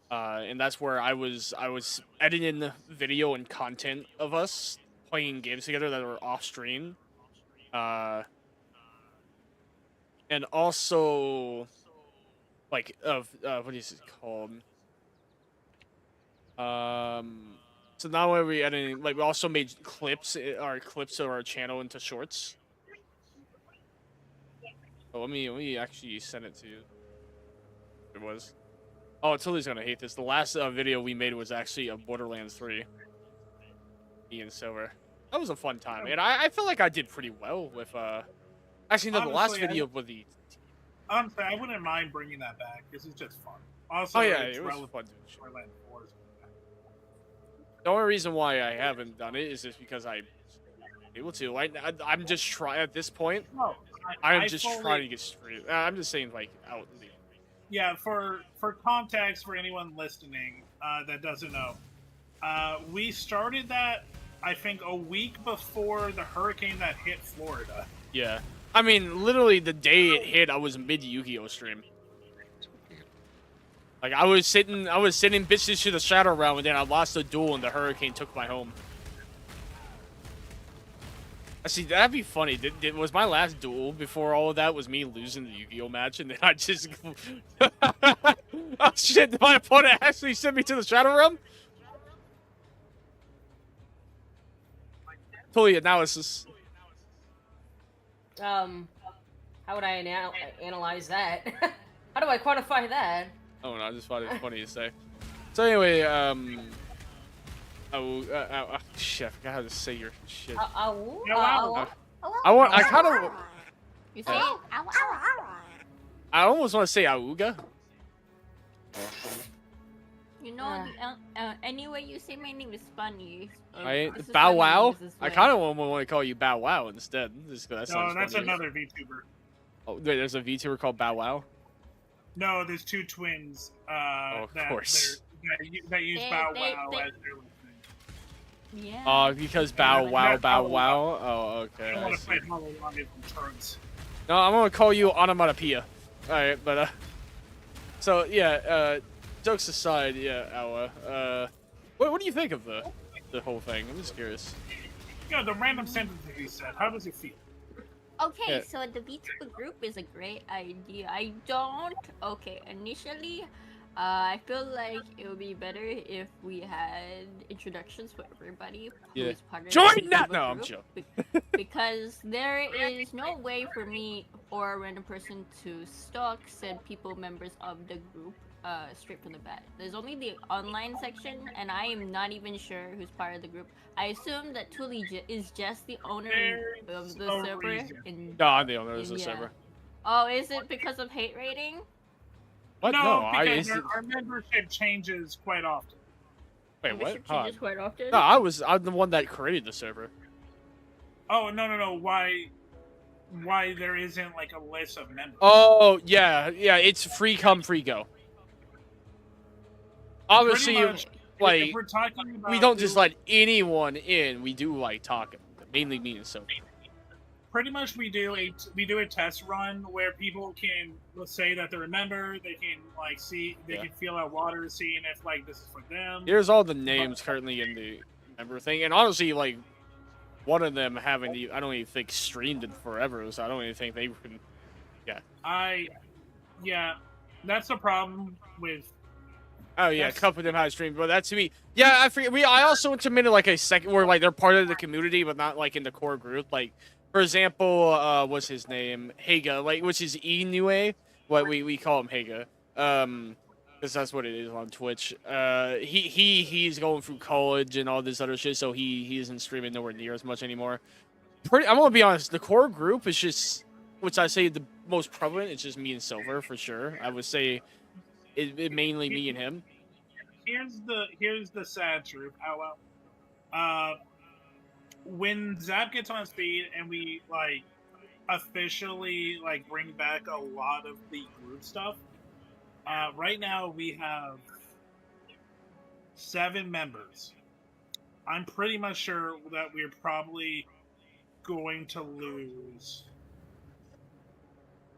and that's where I was editing video and content of us playing games together that were off stream, and also like what is it called? So now when we editing, like we also made clips of our channel into shorts. Oh, let me actually send it to you. It was. Oh, Tilly's gonna hate this. The last video we made was actually of Borderlands 3. Ian Silver. That was a fun time, and I feel like I did pretty well with Actually, no, the last video with the. Honestly, I wouldn't mind bringing that back. This is just fun. Also, oh yeah, it's it was relevant fun. to Borderlands 4. The only reason why I haven't done it is just because I'm able to. I'm just trying at this point. No, I'm just trying to get straight. I'm just saying, like, out. Yeah, for context for anyone listening that doesn't know, we started that I think a week before the hurricane that hit Florida. Yeah, I mean, literally the day it hit, I was mid Yu-Gi-Oh stream. Like I was sitting bitches to the Shadow Realm, and then I lost a duel, and the hurricane took my home. See, that'd be funny. Was my last duel before all of that was me losing the Yu-Gi-Oh match, and then I just oh shit! Did my opponent actually send me to the Shadow Realm? Totally analysis. How would I analyze that? How do I quantify that? Oh no, I just thought it was funny to say. So anyway, shit, I forgot how to say your shit. I kind of. You say I almost want to say Auga. You know, any way you say my name is funny. Bow Wow? I kind of want to call you Bow Wow instead. That no, that's another VTuber. Oh, wait, there's a VTuber called Bow Wow? No, there's two twins of course. that use Bow Wow as their thing. Yeah. Because Bow Wow, Bow Wow? Oh, okay. I want to fight Hollow Logic from turns. No, I'm going to call you Onomatopoeia. Alright, but, so, yeah, jokes aside, yeah, Awa, what do you think of the whole thing? I'm just curious. Yeah, the random sentences he said, how does it feel? Okay, so the VTuber group is a great idea. Initially, I feel like it would be better if we had introductions for everybody who is part of Join the that! VTuber No, I'm group, joking. because there is no way for me or a random person to stalk said people members of the group straight from the bat. There's only the online section, and I am not even sure who's part of the group. I assume that Tuli is just the owner of the server. No, I'm the owner of the server. Oh, is it because of hate rating? What? No, I because our membership changes quite often. wait, what? Membership changes quite often. No, I'm the one that created the server. Oh no! Why there isn't like a list of members? Oh yeah, it's free come, free go. Obviously, much, like if we're talking about we don't just let anyone in. We do like talking, mainly me and so. Pretty much, we do a test run where people can say that they're a member. They can like see, they can feel out water, seeing if like this is for them. Here's all the names currently in the member thing, and honestly, like one of them haven't. I don't even think streamed in forever, so I don't even think they can. Yeah, that's the problem with. Oh yeah, a couple of them have streamed, but that's to me. Yeah, I forget. I also implemented like a second where like they're part of the community, but not like in the core group. Like for example, what's his name? Haga, like which is Inoue. What we call him Haga. Because that's what it is on Twitch. He's going through college and all this other shit, so he isn't streaming nowhere near as much anymore. I'm gonna be honest. The core group is just, which I say the most prevalent. It's just me and Silver for sure. I would say it mainly me and him. Here's the sad truth. When Zap gets on his feet and we like officially like bring back a lot of the group stuff. Right now we have 7 members. I'm pretty much sure that we're probably going to lose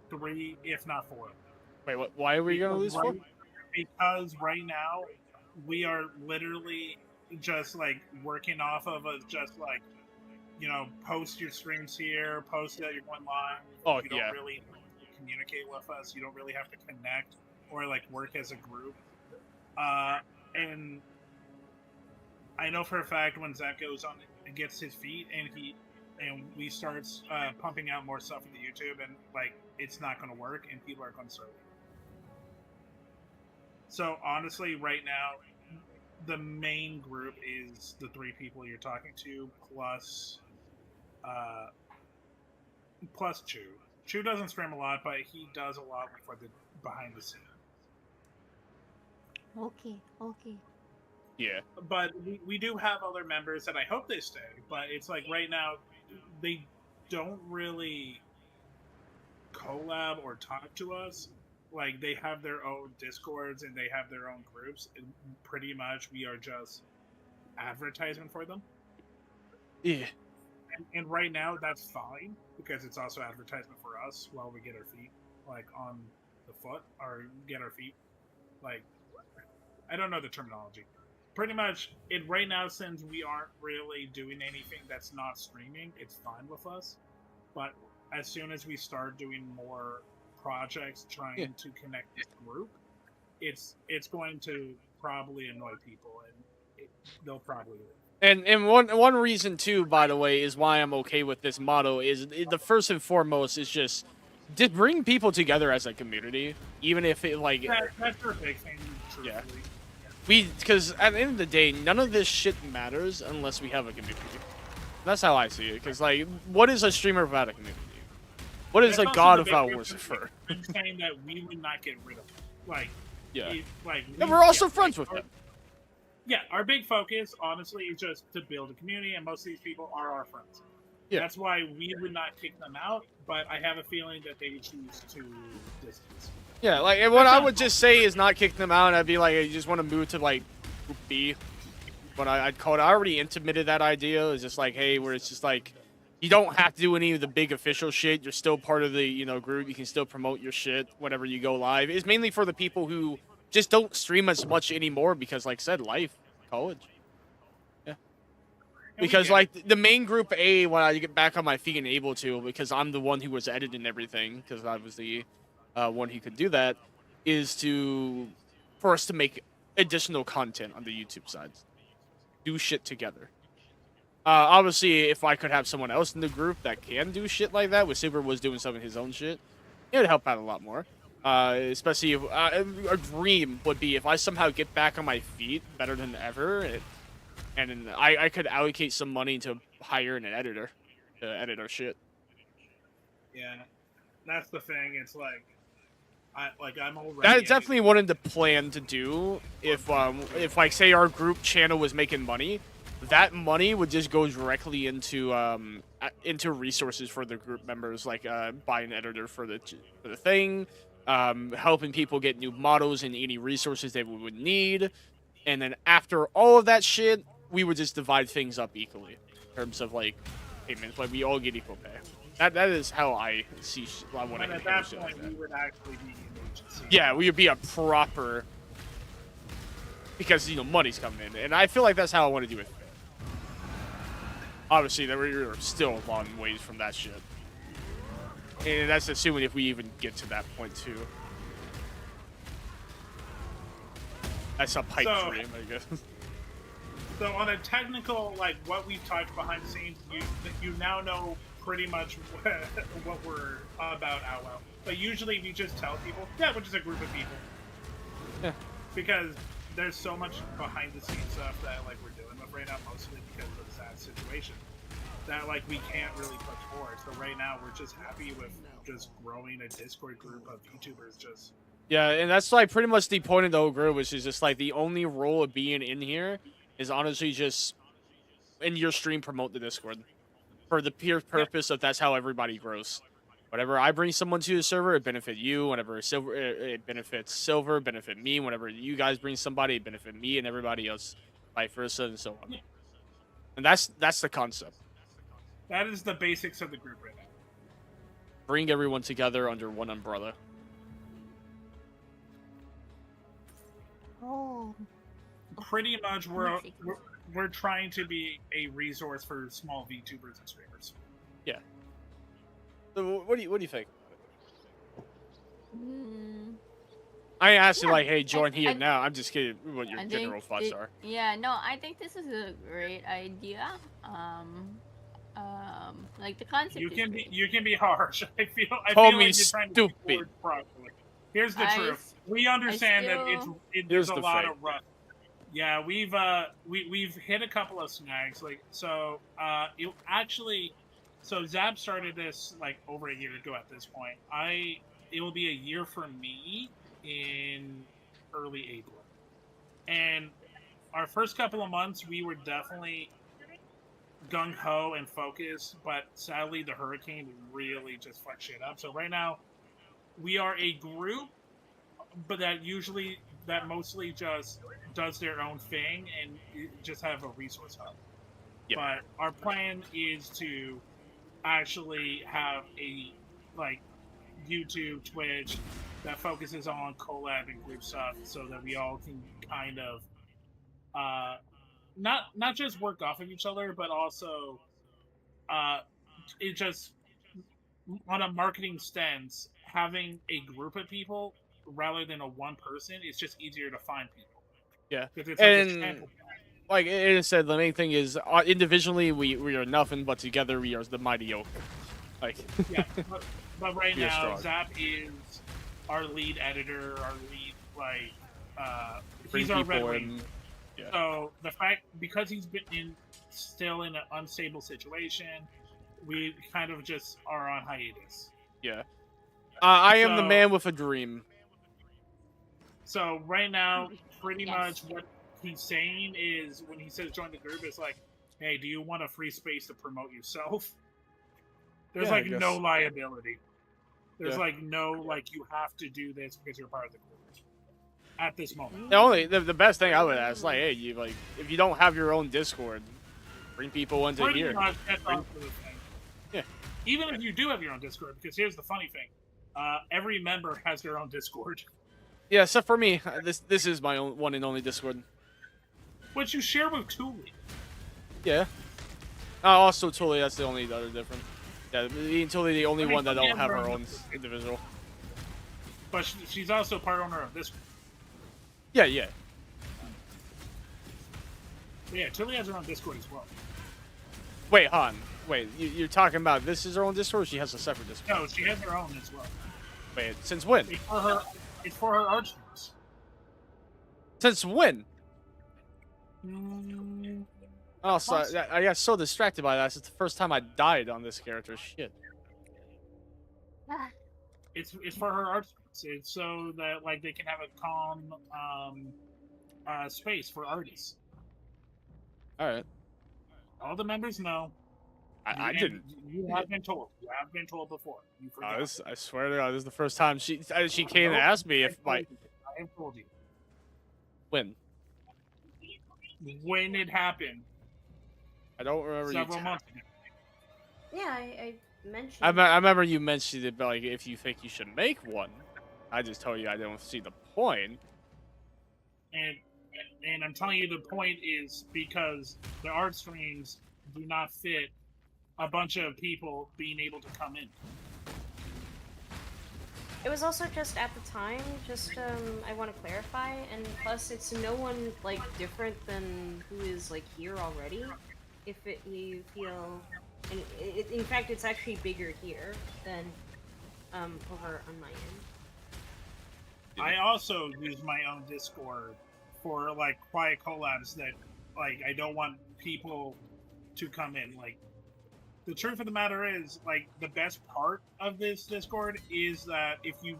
3, if not 4. Wait, what? Why are we going to lose 4? Because right now we are literally just like working off of just like, you know, post your streams here, post that you're going live. Oh, you don't really communicate with us. You don't really have to connect or like work as a group. And I know for a fact when Zach goes on and gets his feet and we start pumping out more stuff into YouTube, and like it's not going to work and people are going to start leaving. So honestly, right now, the main group is the 3 people you're talking to plus Chew. Chew doesn't stream a lot, but he does a lot for the behind the scenes. Okay. Yeah. But we do have other members that I hope they stay, but it's like right now they don't really collab or talk to us. Like they have their own Discords and they have their own groups, and pretty much we are just advertisement for them. Yeah. And right now that's fine because it's also advertisement for us while we get our feet like on the foot or get our feet like, I don't know the terminology. Pretty much it right now, since we aren't really doing anything that's not streaming, it's fine with us. But as soon as we start doing more projects trying to connect this group, it's going to probably annoy people and they'll probably leave. And one reason too, by the way, is why I'm okay with this motto is the first and foremost is just bring people together as a community, even if it like that's our big thing. Truthfully. Yeah. Because at the end of the day, none of this shit matters unless we have a community. That's how I see it. Because like, what is a streamer without a community? What is a god without Lucifer? I'm saying that we would not get rid of them. Like, and we're also friends with them. Yeah, our big focus, honestly, is just to build a community, and most of these people are our friends. Yeah. That's why we would not kick them out, but I have a feeling that they would choose to distance. Yeah, like, and what I would just say is not kick them out. I'd be like, you just want to move to like Group B. What I'd call it. I already intimated that idea. It's just like, hey, where it's just like, you don't have to do any of the big official shit. You're still part of the, group. You can still promote your shit whenever you go live. It's mainly for the people who just don't stream as much anymore because, like I said, life, college. Yeah. Because, like, the main Group A, when I get back on my feet and able to, because I'm the one who was editing everything, because I was the one who could do that, is for us to make additional content on the YouTube side. Do shit together. Obviously, if I could have someone else in the group that can do shit like that, with Silver was doing some of his own shit, it would help out a lot more. Especially if a dream would be if I somehow get back on my feet better than ever, and I could allocate some money to hire an editor to edit our shit. Yeah, that's the thing. It's like I'm already. That definitely wanted to plan to do if like say our group channel was making money, that money would just go directly into resources for the group members, like buying an editor for the thing, helping people get new models and any resources they would need, and then after all of that shit, we would just divide things up equally in terms of like payments, like we all get equal pay. That is how I see. I want But to at that point, we would actually be an agency. Yeah, we would be a proper, because money's coming in, and I feel like that's how I want to do it. Obviously, we're still a long ways from that shit, and that's assuming if we even get to that point too. That's a pipe dream, I guess. So on a technical, like what we've talked behind the scenes, you now know pretty much what we're about out well. But usually we just tell people, yeah, we're just a group of people. Yeah. Because there's so much behind the scenes stuff that like we're dealing with right now, mostly because of the sad situation, that like we can't really push forward. So right now we're just happy with just growing a Discord group of YouTubers just. Yeah, and that's like pretty much the point of the whole group, which is just like the only role of being in here is honestly just in your stream promote the Discord. For the pure purpose of that's how everybody grows. Whenever I bring someone to the server, it benefit you. Whenever it benefits Silver, benefit me. Whenever you guys bring somebody, it benefit me and everybody else, vice versa, and so on. And that's the concept. That is the basics of the group right now. Bring everyone together under one umbrella. Oh. Pretty much, we're trying to be a resource for small VTubers and streamers. Yeah. So what do you think? I asked you like, hey, join here now. I'm just kidding. What your general thoughts are? Yeah, no, I think this is a great idea. Like the concept. You can be harsh. I feel Call like me you're trying to stupid. be properly. Here's the truth. We understand that there's a lot of rough. Yeah, we've hit a couple of snags. Like so, so Zab started this like over a year ago at this point. It will be a year for me in early April, and our first couple of months we were definitely gung ho and focused, but sadly the hurricane really just fucked shit up. So right now we are a group, but that mostly just does their own thing and just have a resource hub. Yep. But our plan is to actually have a like YouTube, Twitch that focuses on collab and group stuff, so that we all can kind of not just work off of each other, but also it just on a marketing stance, having a group of people rather than a one person, it's just easier to find people. Yeah, it's and like it said, the main thing is individually we are nothing, but together we are the mighty oak. Like yeah, but right now Zap is our lead editor, our lead he's our red wing. Yeah. So the fact because he's been still in an unstable situation, we kind of just are on hiatus. Yeah, I am the man with a dream. So right now, pretty much what he's saying is when he says join the group, it's like, hey, do you want a free space to promote yourself? There's like no liability. There's like no like you have to do this because you're part of the group. At this moment, the best thing I would ask is like, hey, you like if you don't have your own Discord, bring people into pretty here. Much, that's also the thing. Yeah. Even if you do have your own Discord, because here's the funny thing, every member has their own Discord. Yeah, except for me. This is my own one and only Discord. Which you share with Thule. Yeah. Also Thule, that's the only other difference. Yeah, me and Thule the only one that don't have our own individual. But she's also part owner of this one. Yeah, yeah. But yeah, Thule has her own Discord as well. Wait, hon. Wait, you're talking about this is her own Discord or she has a separate Discord? No, she has her own as well. Wait, since when? It's for her art streams. Since when? Oh, so I got so distracted by that. It's the first time I died on this character. Shit. It's for her art space. It's so that like they can have a calm space for artists. All right. All the members know. I didn't. You have been told. You have been told before. You forgot. I swear to God, this is the first time she came and asked me if my. I have told you. When? When it happened. I don't remember Several you. months ago. Yeah, I mentioned. I remember you mentioned it, but like, if you think you should make one, I just told you I don't see the point. And I'm telling you the point is because the art streams do not fit a bunch of people being able to come in. It was also just at the time, I want to clarify, and plus it's no one, like, different than who is, like, here already. You feel, and in fact, it's actually bigger here than, over on my end. I also use my own Discord for, like, quiet collabs that, like, I don't want people to come in. Like, the truth of the matter is, like, the best part of this Discord is that if you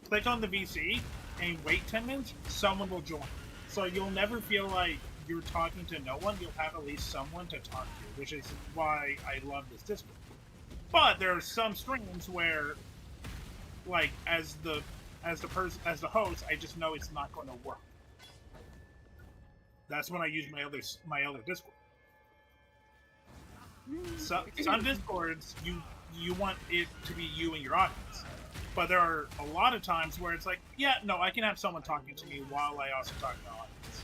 click on the VC and wait 10 minutes, someone will join. So you'll never feel like you're talking to no one. You'll have at least someone to talk to, which is why I love this Discord. But there are some streams where, like, as the host, I just know it's not going to work. That's when I use my other Discord. Some Discords, you want it to be you and your audience, but there are a lot of times where it's like, yeah, no, I can have someone talking to me while I also talk to the audience.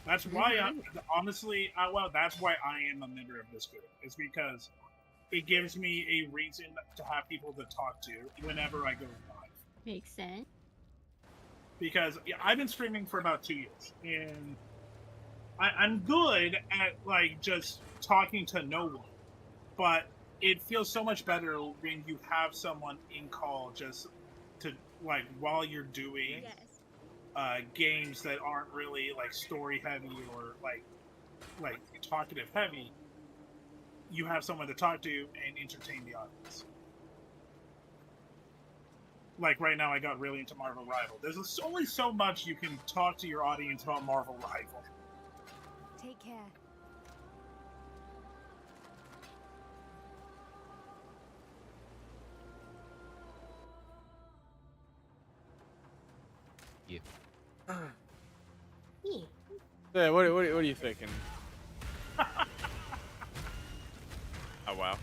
That's why, that's why I am a member of Discord. It's because it gives me a reason to have people to talk to whenever I go live. Makes sense. Because I've been streaming for about 2 years, and I'm good at, like, just talking to no one, but it feels so much better when you have someone in call just to, like, while you're doing games that aren't really, like, story heavy or like talkative heavy. You have someone to talk to and entertain the audience. Like, right now I got really into Marvel Rival. There's only so much you can talk to your audience about Marvel Rival. Take care. Yeah. Yeah, what are you thinking? Oh wow.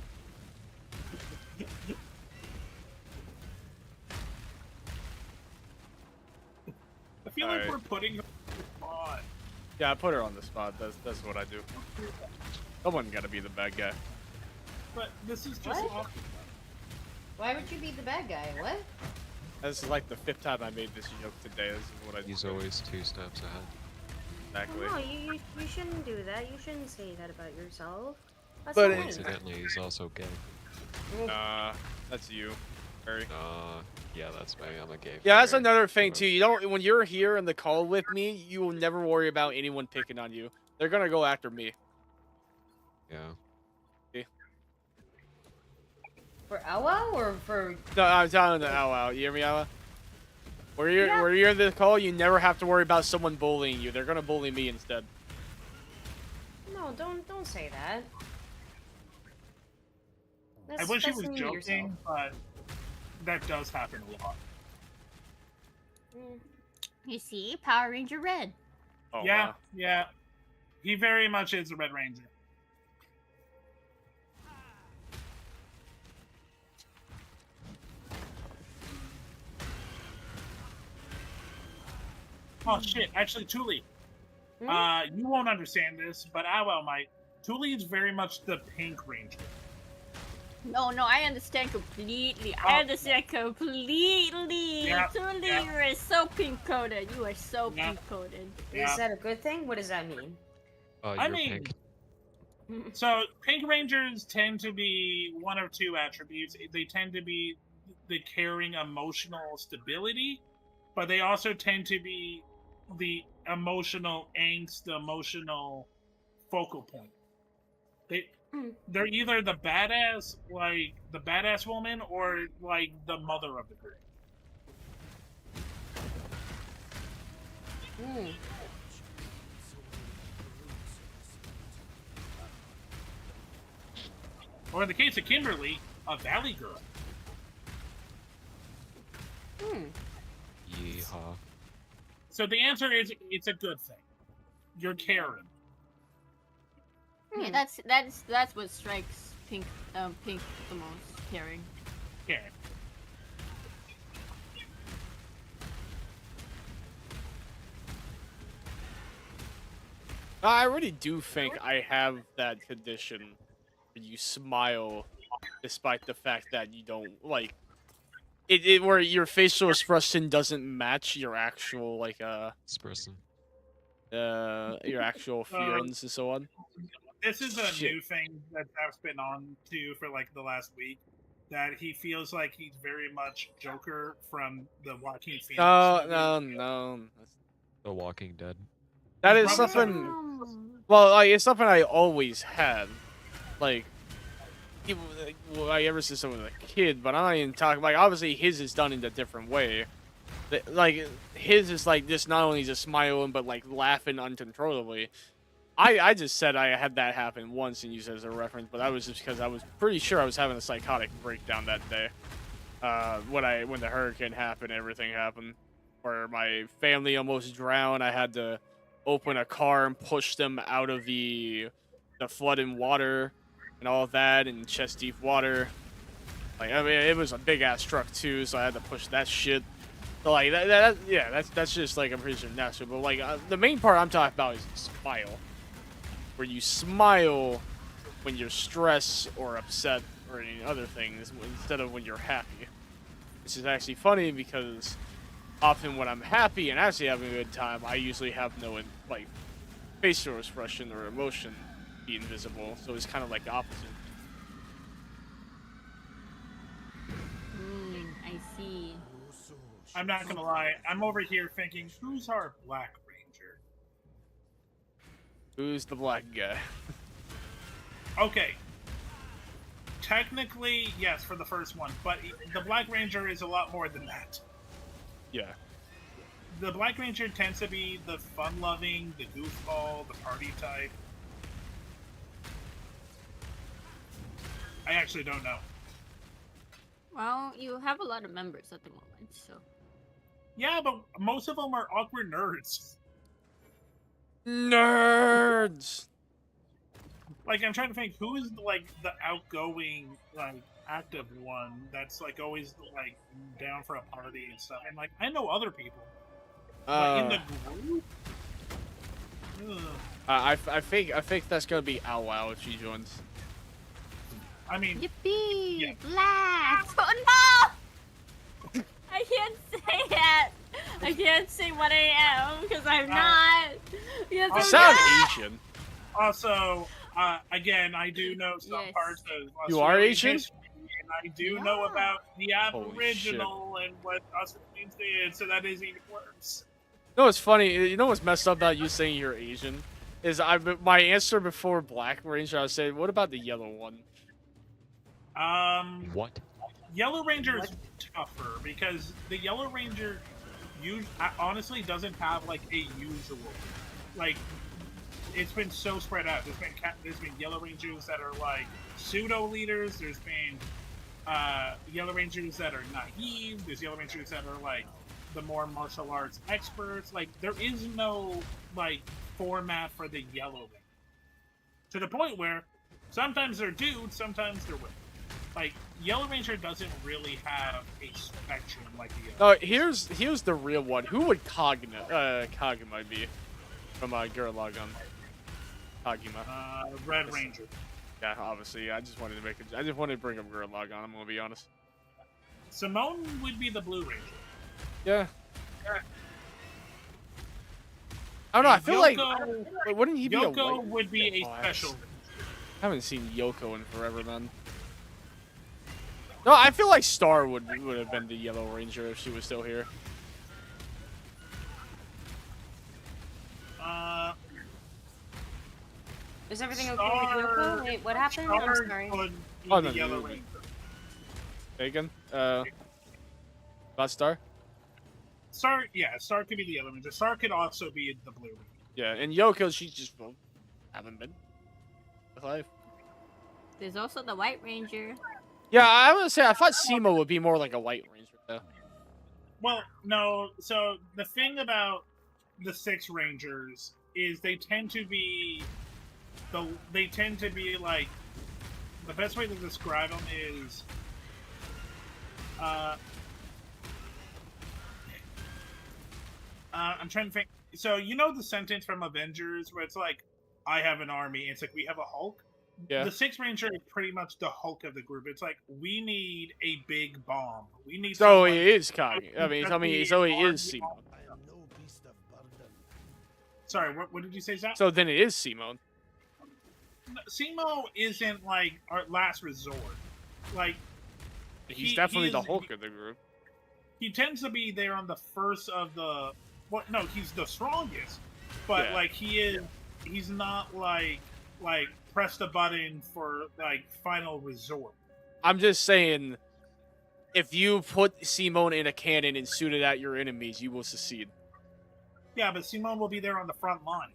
I feel like we're putting her on the spot. Yeah, I put her on the spot. That's what I do. Someone gotta be the bad guy. But this is just awful. Why would you be the bad guy? What? This is like the 5th time I made this joke today. This is what I do. He's always 2 steps ahead. Exactly. No, you shouldn't do that. You shouldn't say that about yourself. That's But incidentally, he's also gay. That's you, Barry. Yeah, that's me. I'm a gay. Yeah, that's another thing too. You don't when you're here in the call with me, you will never worry about anyone picking on you. They're gonna go after me. Yeah. See? For Awa or for? No, I'm telling the Ow. You hear me, Ow? Where you're in the call, you never have to worry about someone bullying you. They're gonna bully me instead. No, don't say that. I wish he was joking, but that does happen a lot. You see, Power Ranger Red. Oh, yeah, wow. yeah. He very much is a Red Ranger. Oh shit, actually, Thule. You won't understand this, but I well might. Thule is very much the Pink Ranger. No, I understand completely. I understand completely. Yeah, Totally, yeah. you are so pink-coded. You are so pink-coded. Is that a good thing? What does that mean? I mean, so Pink Rangers tend to be one of two attributes. They tend to be the caring emotional stability, but they also tend to be the emotional angst, the emotional focal point. They're either the badass, like the badass woman, or like the mother of the group. Hmm. Or in the case of Kimberly, a valley girl. Yeehaw. So the answer is it's a good thing. You're caring. Yeah, that's what strikes Pink the most, caring. Caring. I really do think I have that condition where you smile despite the fact that you don't like it where your facial expression doesn't match your actual like Expressing. your actual feelings and so on. This is a Shit. new thing that I've been on to for like the last week. That he feels like he's very much Joker from the Joaquin Phoenix movie. No. The Walking Dead. That He's is probably something. Well, like it's something I always had. Like, people, like ever since I was a kid. But I'm not even talking. Like, obviously, his is done in a different way. Like, his is like just not only just smiling, but like laughing uncontrollably. I just said I had that happen once and used it as a reference, but that was just because I was pretty sure I was having a psychotic breakdown that day. When the hurricane happened, everything happened. Where my family almost drowned. I had to open a car and push them out of the flood and water and all of that and chest deep water. Like, I mean, it was a big ass truck too, so I had to push that shit. So like that's just like I'm pretty sure natural. But like the main part I'm talking about is the smile, where you smile when you're stressed or upset or any other things instead of when you're happy. This is actually funny because often when I'm happy and actually having a good time, I usually have no like facial expression or emotion being visible. So it's kind of like the opposite. I see. I'm not gonna lie. I'm over here thinking, who's our Black Ranger? Who's the black guy? Okay. Technically, yes, for the first one, but the Black Ranger is a lot more than that. Yeah. The Black Ranger tends to be the fun-loving, the goofball, the party type. I actually don't know. Well, you have a lot of members at the moment, so. Yeah, but most of them are awkward nerds. Nerds! Like, I'm trying to think, who is, like, the outgoing, like, active one that's, like, always, like, down for a party and stuff. And, like, I know other people. But in the group? Ugh. I think that's gonna be Ow Wow if she joins. I mean, Yippee! yeah. Black! Oh no! I can't say it! I can't say what I am, because I'm not! Yes, You I'm sound not! Asian. Also, again, I do know some Yes. parts of You are Australian Asian? history, and I do know about the Holy Aboriginal and what Australians did, so that is even worse. You know what's funny? You know what's messed up about you saying you're Asian? Is my answer before Black Ranger, I was saying, what about the yellow one? What? Yellow Ranger is tougher because the Yellow Ranger honestly doesn't have like a usual. Like, it's been so spread out. There's been Yellow Rangers that are like pseudo leaders. There's been Yellow Rangers that are naive. There's Yellow Rangers that are like the more martial arts experts. Like, there is no like format for the Yellow Ranger. To the point where sometimes they're dudes, sometimes they're women. Like, Yellow Ranger doesn't really have a spectrum like the other. Here's the real one. Who would Kaguma be from Gurren Lagann? Kaguma. Red Ranger. Yeah, obviously. I just wanted to bring up Gurren Lagann. I'm gonna be honest. Simone would be the Blue Ranger. Yeah. I don't know. I feel Yoko, like wouldn't he be a Yoko white? would be a Oh, special. I haven't seen Yoko in forever, man. No, I feel like Star would have been the Yellow Ranger if she was still here. Is everything okay with Yoko? Wait, what happened? I'm Star sorry. could be Oh, the no, Yellow no. Ranger. Bacon? About Star? Star could be the Yellow Ranger. Star could also be the Blue Ranger. Yeah, and Yoko, she just haven't been alive. There's also the White Ranger. Yeah, I would say I thought Simo would be more like a White Ranger though. Well, no. So the thing about the 6 Rangers is they tend to be like, the best way to describe them is I'm trying to think. So you know the sentence from Avengers where it's like, "I have an army." It's like we have a Hulk. Yeah. The 6 Ranger is pretty much the Hulk of the group. It's like we need a big bomb. We need. So someone he is Kage. who So he is army Simo. I am no beast of burden. Sorry, what did you say, Zach? So then it is Simo. Simo isn't like our last resort. Like He's definitely the is- Hulk of the group. He tends to be there on the first of the. What? No, he's the strongest. But Yeah. like he's not like press the button for like final resort. I'm just saying, if you put Simone in a cannon and shoot it at your enemies, you will succeed. Yeah, but Simone will be there on the front line.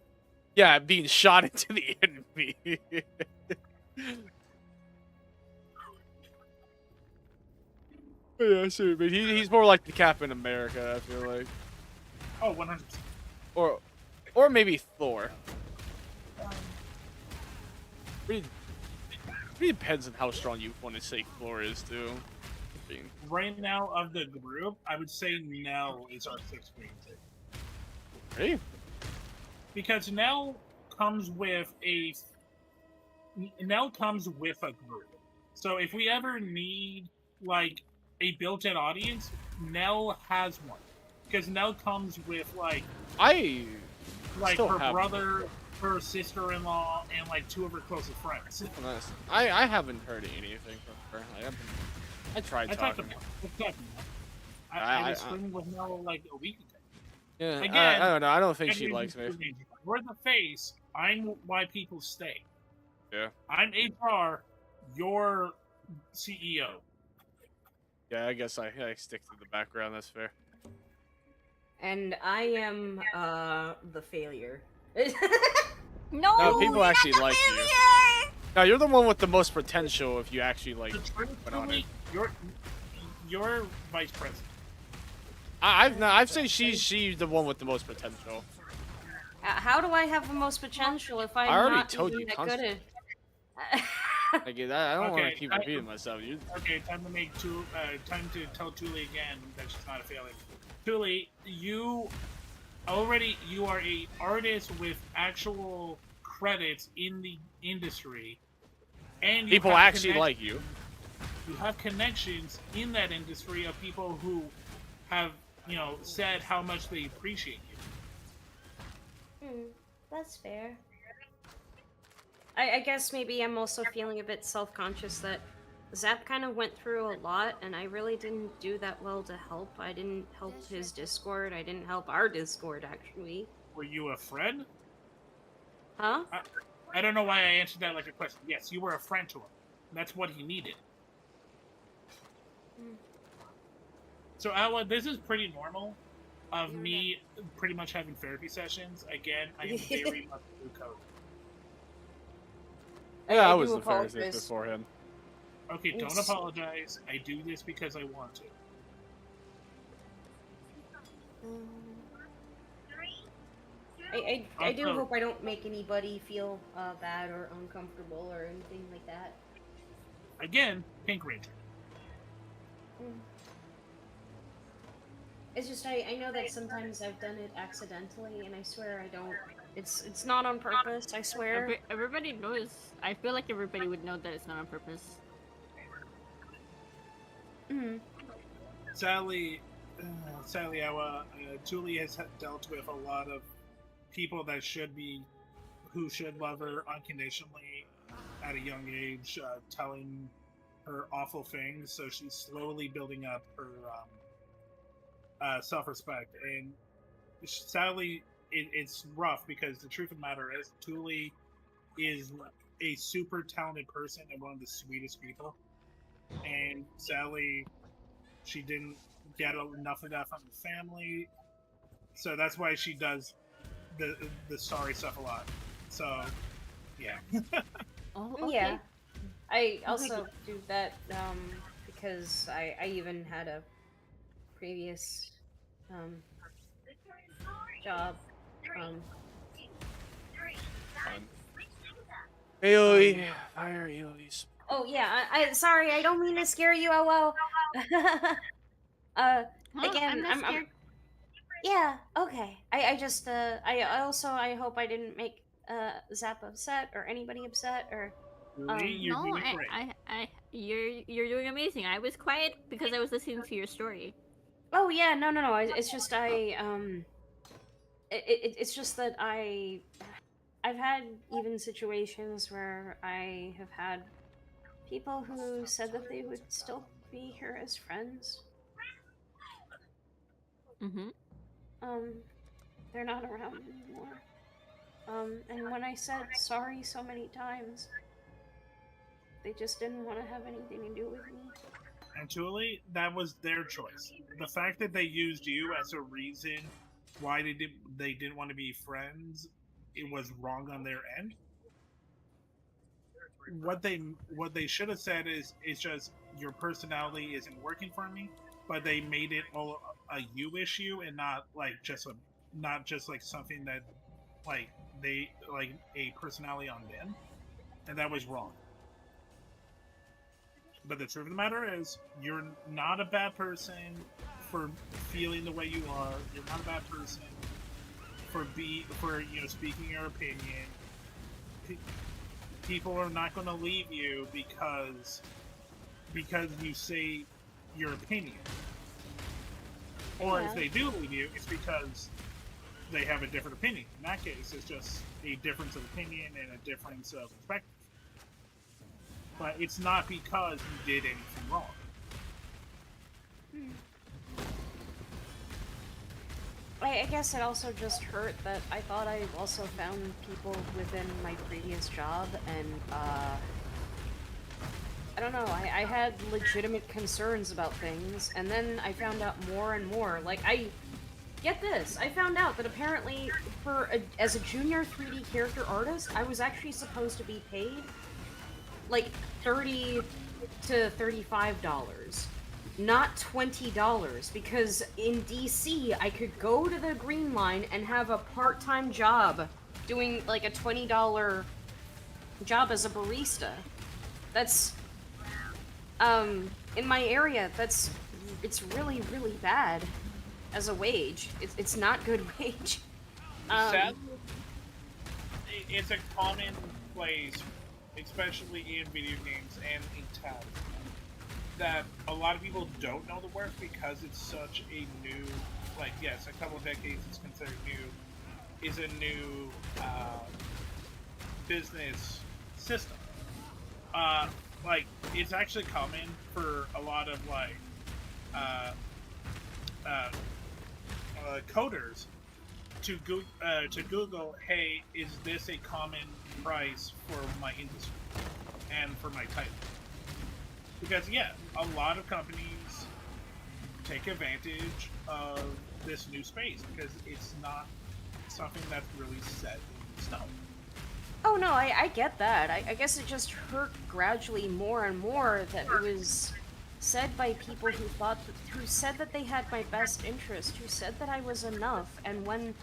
Yeah, being shot into the enemy. Yeah, sure, but he's more like the Captain America, I feel like. Oh, 100%. Or maybe Thor. Really depends on how strong you want to say Thor is, too. Right now of the group, I would say Nell is our 6th Ranger. Really? Because Nell comes with a group. So if we ever need like a built-in audience, Nell has one. Because Nell comes with like still her have brother, her sister-in-law, and like 2 of her closest friends. Nice. I haven't heard anything from her. I tried talking. I was swimming with Nell like a week ago. Yeah, Again, I don't know. I don't think she again, likes me. We're the face. I'm why people stay. Yeah. I'm HR. You're CEO. Yeah, I guess I stick to the background. That's fair. And I am the failure. No, No, people you're actually not the like you. failure! No, you're the one with the most potential if you actually like went on it. You're vice president. I've said she's the one with the most potential. How do I have the most potential if I'm I already not told even you that constantly. good at? Like, I don't want Okay, to keep repeating myself. Okay, time to tell Thule again that she's not a failure. Thule, you are a artist with actual credits in the industry, and you People have actually like you. You have connections in that industry of people who have, said how much they appreciate you. That's fair. I guess maybe I'm also feeling a bit self-conscious that Zap kind of went through a lot, and I really didn't do that well to help. I didn't help his Discord. I didn't help our Discord, actually. Were you a friend? Huh? I don't know why I answered that like a question. Yes, you were a friend to him. That's what he needed. So, Awa, this is pretty normal of me pretty much having therapy sessions. Again, I am very much blue code. Yeah, I I was do the Pharisee apologize. beforehand. Okay, don't apologize. I do this because I want to. I do hope I don't make anybody feel bad or uncomfortable or anything like that. Again, Pink Ranger. It's just I know that sometimes I've done it accidentally, and I swear I don't. It's not on purpose. I swear. Everybody knows. I feel like everybody would know that it's not on purpose. Sadly, Awa, Julie has dealt with a lot of people that who should love her unconditionally at a young age, telling her awful things. So she's slowly building up her self-respect, and sadly, it's rough because the truth of the matter is, Thule is a super talented person and one of the sweetest people. And sadly, she didn't get enough of that from the family, so that's why she does the sorry stuff a lot. So, yeah. Oh, Yeah. okay. I Oh my also do that because I even had a previous job. Fun. AoE, fire AoEs. Oh yeah, I sorry, I don't mean to scare you. Oh well. Huh? Again, I'm not scared. yeah, okay. I just I also I hope I didn't make Zap upset or anybody upset or Lee, you're No, doing great. you're doing amazing. I was quiet because I was listening to your story. Oh yeah, no. It's just it's just that I've had even situations where I have had people who said that they would still be here as friends. Mm-hmm. Um, they're not around anymore. And when I said sorry so many times, they just didn't want to have anything to do with me. Actually, that was their choice. The fact that they used you as a reason why they didn't want to be friends, it was wrong on their end. What they should have said is it's just your personality isn't working for me, but they made it all a you issue and not just like something that like they like a personality on them, and that was wrong. But the truth of the matter is, you're not a bad person for feeling the way you are. You're not a bad person for speaking your opinion. People are not going to leave you because you say your opinion. Or if they do leave you, it's because they have a different opinion. In that case, it's just a difference of opinion and a difference of perspective. But it's not because you did anything wrong. I guess it also just hurt that I thought I also found people within my previous job, and I don't know, I had legitimate concerns about things, and then I found out more and more. Like, get this, I found out that apparently as a junior 3D character artist, I was actually supposed to be paid like $30 to $35, not $20, because in DC I could go to the Green Line and have a part-time job doing like a $20 job as a barista. That's in my area, it's really, really bad as a wage. It's not good wage. Sadly, it's a common place, especially in video games and in town, that a lot of people don't know the work because it's such a new, like, yes, a couple of decades is considered new, is a new business system. Like, it's actually common for a lot of, like, coders to Google, hey, is this a common price for my industry and for my title? Because yeah, a lot of companies take advantage of this new space because it's not something that's really set in stone. Oh no, I get that. I guess it just hurt gradually more and more that it was said by people who said that they had my best interest, who said that I was enough, and when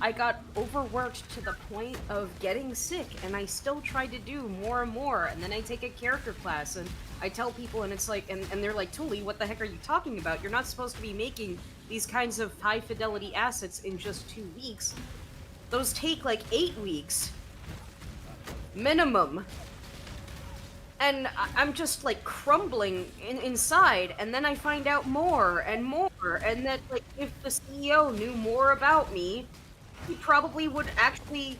I got overworked to the point of getting sick, and I still tried to do more and more, and then I take a character class, and I tell people, and it's like, and they're like, Tuli, what the heck are you talking about? You're not supposed to be making these kinds of high-fidelity assets in just 2 weeks. Those take like 8 weeks. Minimum. And I'm just like crumbling inside, and then I find out more and more, and that like if the CEO knew more about me, he probably would actually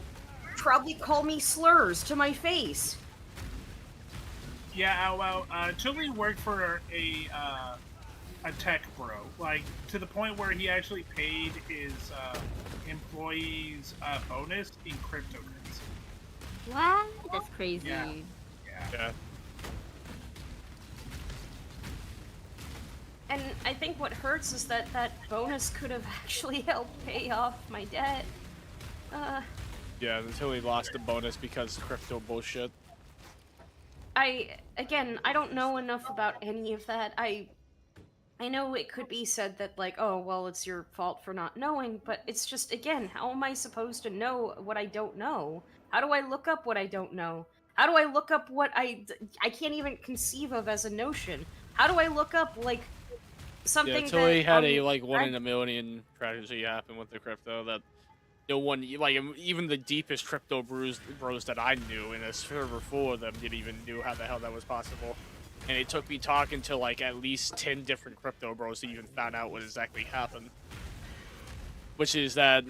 call me slurs to my face. Yeah, well, Tuli worked for a tech bro, like to the point where he actually paid his employees bonus in cryptocurrency. What? That's crazy. Yeah. Yeah. And I think what hurts is that that bonus could have actually helped pay off my debt. Yeah, until he lost the bonus because crypto bullshit. Again, I don't know enough about any of that. I know it could be said that, like, oh, well, it's your fault for not knowing, but it's just, again, how am I supposed to know what I don't know? How do I look up what I don't know? How do I look up what I can't even conceive of as a notion? How do I look up, like, Yeah, something until that he had on a like 1 Red- in a million tragedy happen with the crypto that no one, like even the deepest crypto bros that I knew in a server full of them didn't even knew how the hell that was possible. And it took me talking to like at least 10 different crypto bros to even found out what exactly happened. Which is that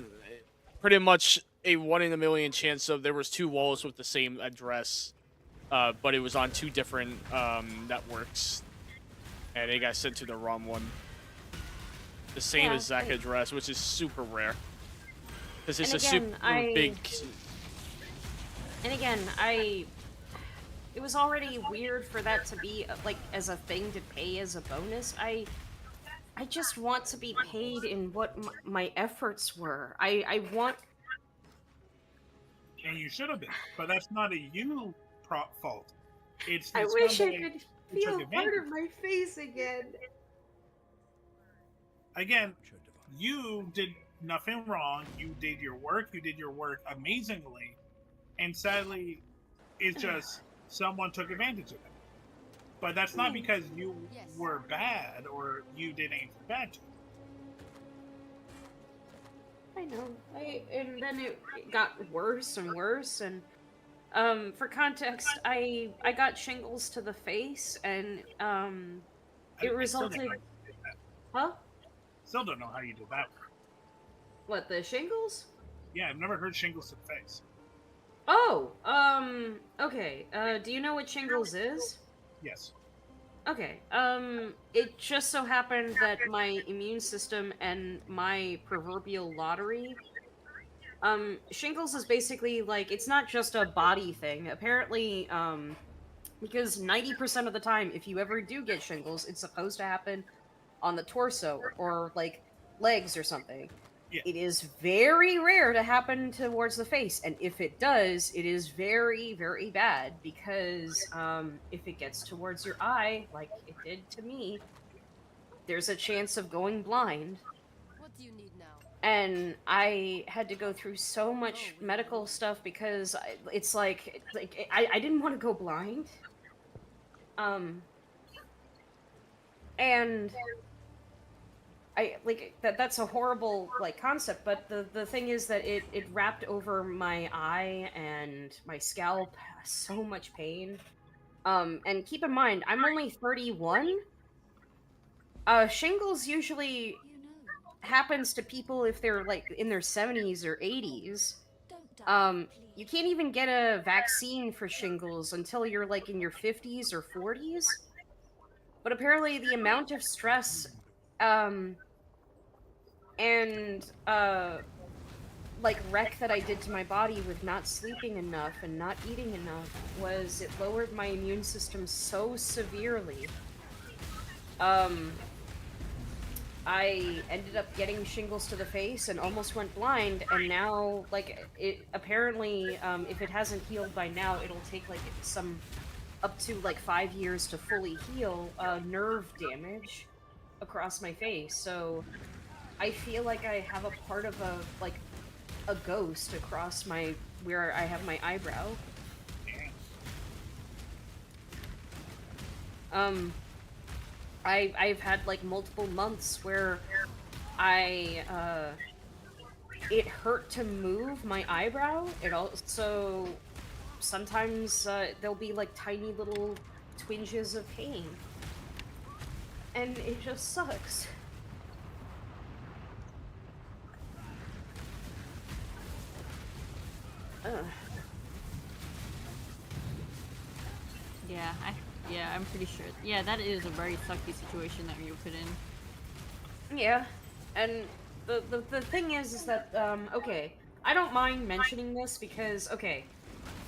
pretty much a 1 in a million chance of there was 2 walls with the same address, but it was on 2 different networks, and it got sent to the wrong one. The same Yeah, exact address, which is super rare. Because it's And a again, super big. And again, it was already weird for that to be like as a thing to pay as a bonus. I just want to be paid in what my efforts were. I want. And you should have been, but that's not a you fault. It's I that wish I somebody could who took feel part advantage. of my face again. Again, you did nothing wrong. You did your work. You did your work amazingly, and sadly, it's just someone took advantage of it. But that's not because you were bad or you did anything bad to it. I know. And then it got worse and worse. And for context, I got shingles to the face, and it I still don't resulted. know how you did that. Huh? Still don't know how you did that. What, the shingles? Yeah, I've never heard shingles to the face. Oh, okay. Do you know what shingles is? Yes. Okay, it just so happened that my immune system and my proverbial lottery, shingles is basically like, it's not just a body thing. Apparently, because 90% of the time, if you ever do get shingles, it's supposed to happen on the torso or like legs or something. Yeah. It is very rare to happen towards the face, and if it does, it is very, very bad because if it gets towards your eye, like it did to me, there's a chance of going blind. What do you need now? And I had to go through so much medical stuff because it's like I didn't want to go blind. And I like that's a horrible like concept, but the thing is that it wrapped over my eye and my scalp, so much pain. And keep in mind, I'm only 31. Shingles usually happens to people if they're like in their 70s or 80s. You can't even get a vaccine for shingles until you're like in your 50s or 40s. But apparently the amount of stress and like wreck that I did to my body with not sleeping enough and not eating enough was it lowered my immune system so severely. I ended up getting shingles to the face and almost went blind, and now like it apparently if it hasn't healed by now, it'll take like some up to like 5 years to fully heal nerve damage across my face. So I feel like I have a part of a ghost across my where I have my eyebrow. I've had like multiple months where it hurt to move my eyebrow. It also sometimes there'll be like tiny little twinges of pain, and it just sucks. Yeah, I'm pretty sure. Yeah, that is a very sucky situation that you put in. Yeah, and the thing is that okay, I don't mind mentioning this because okay,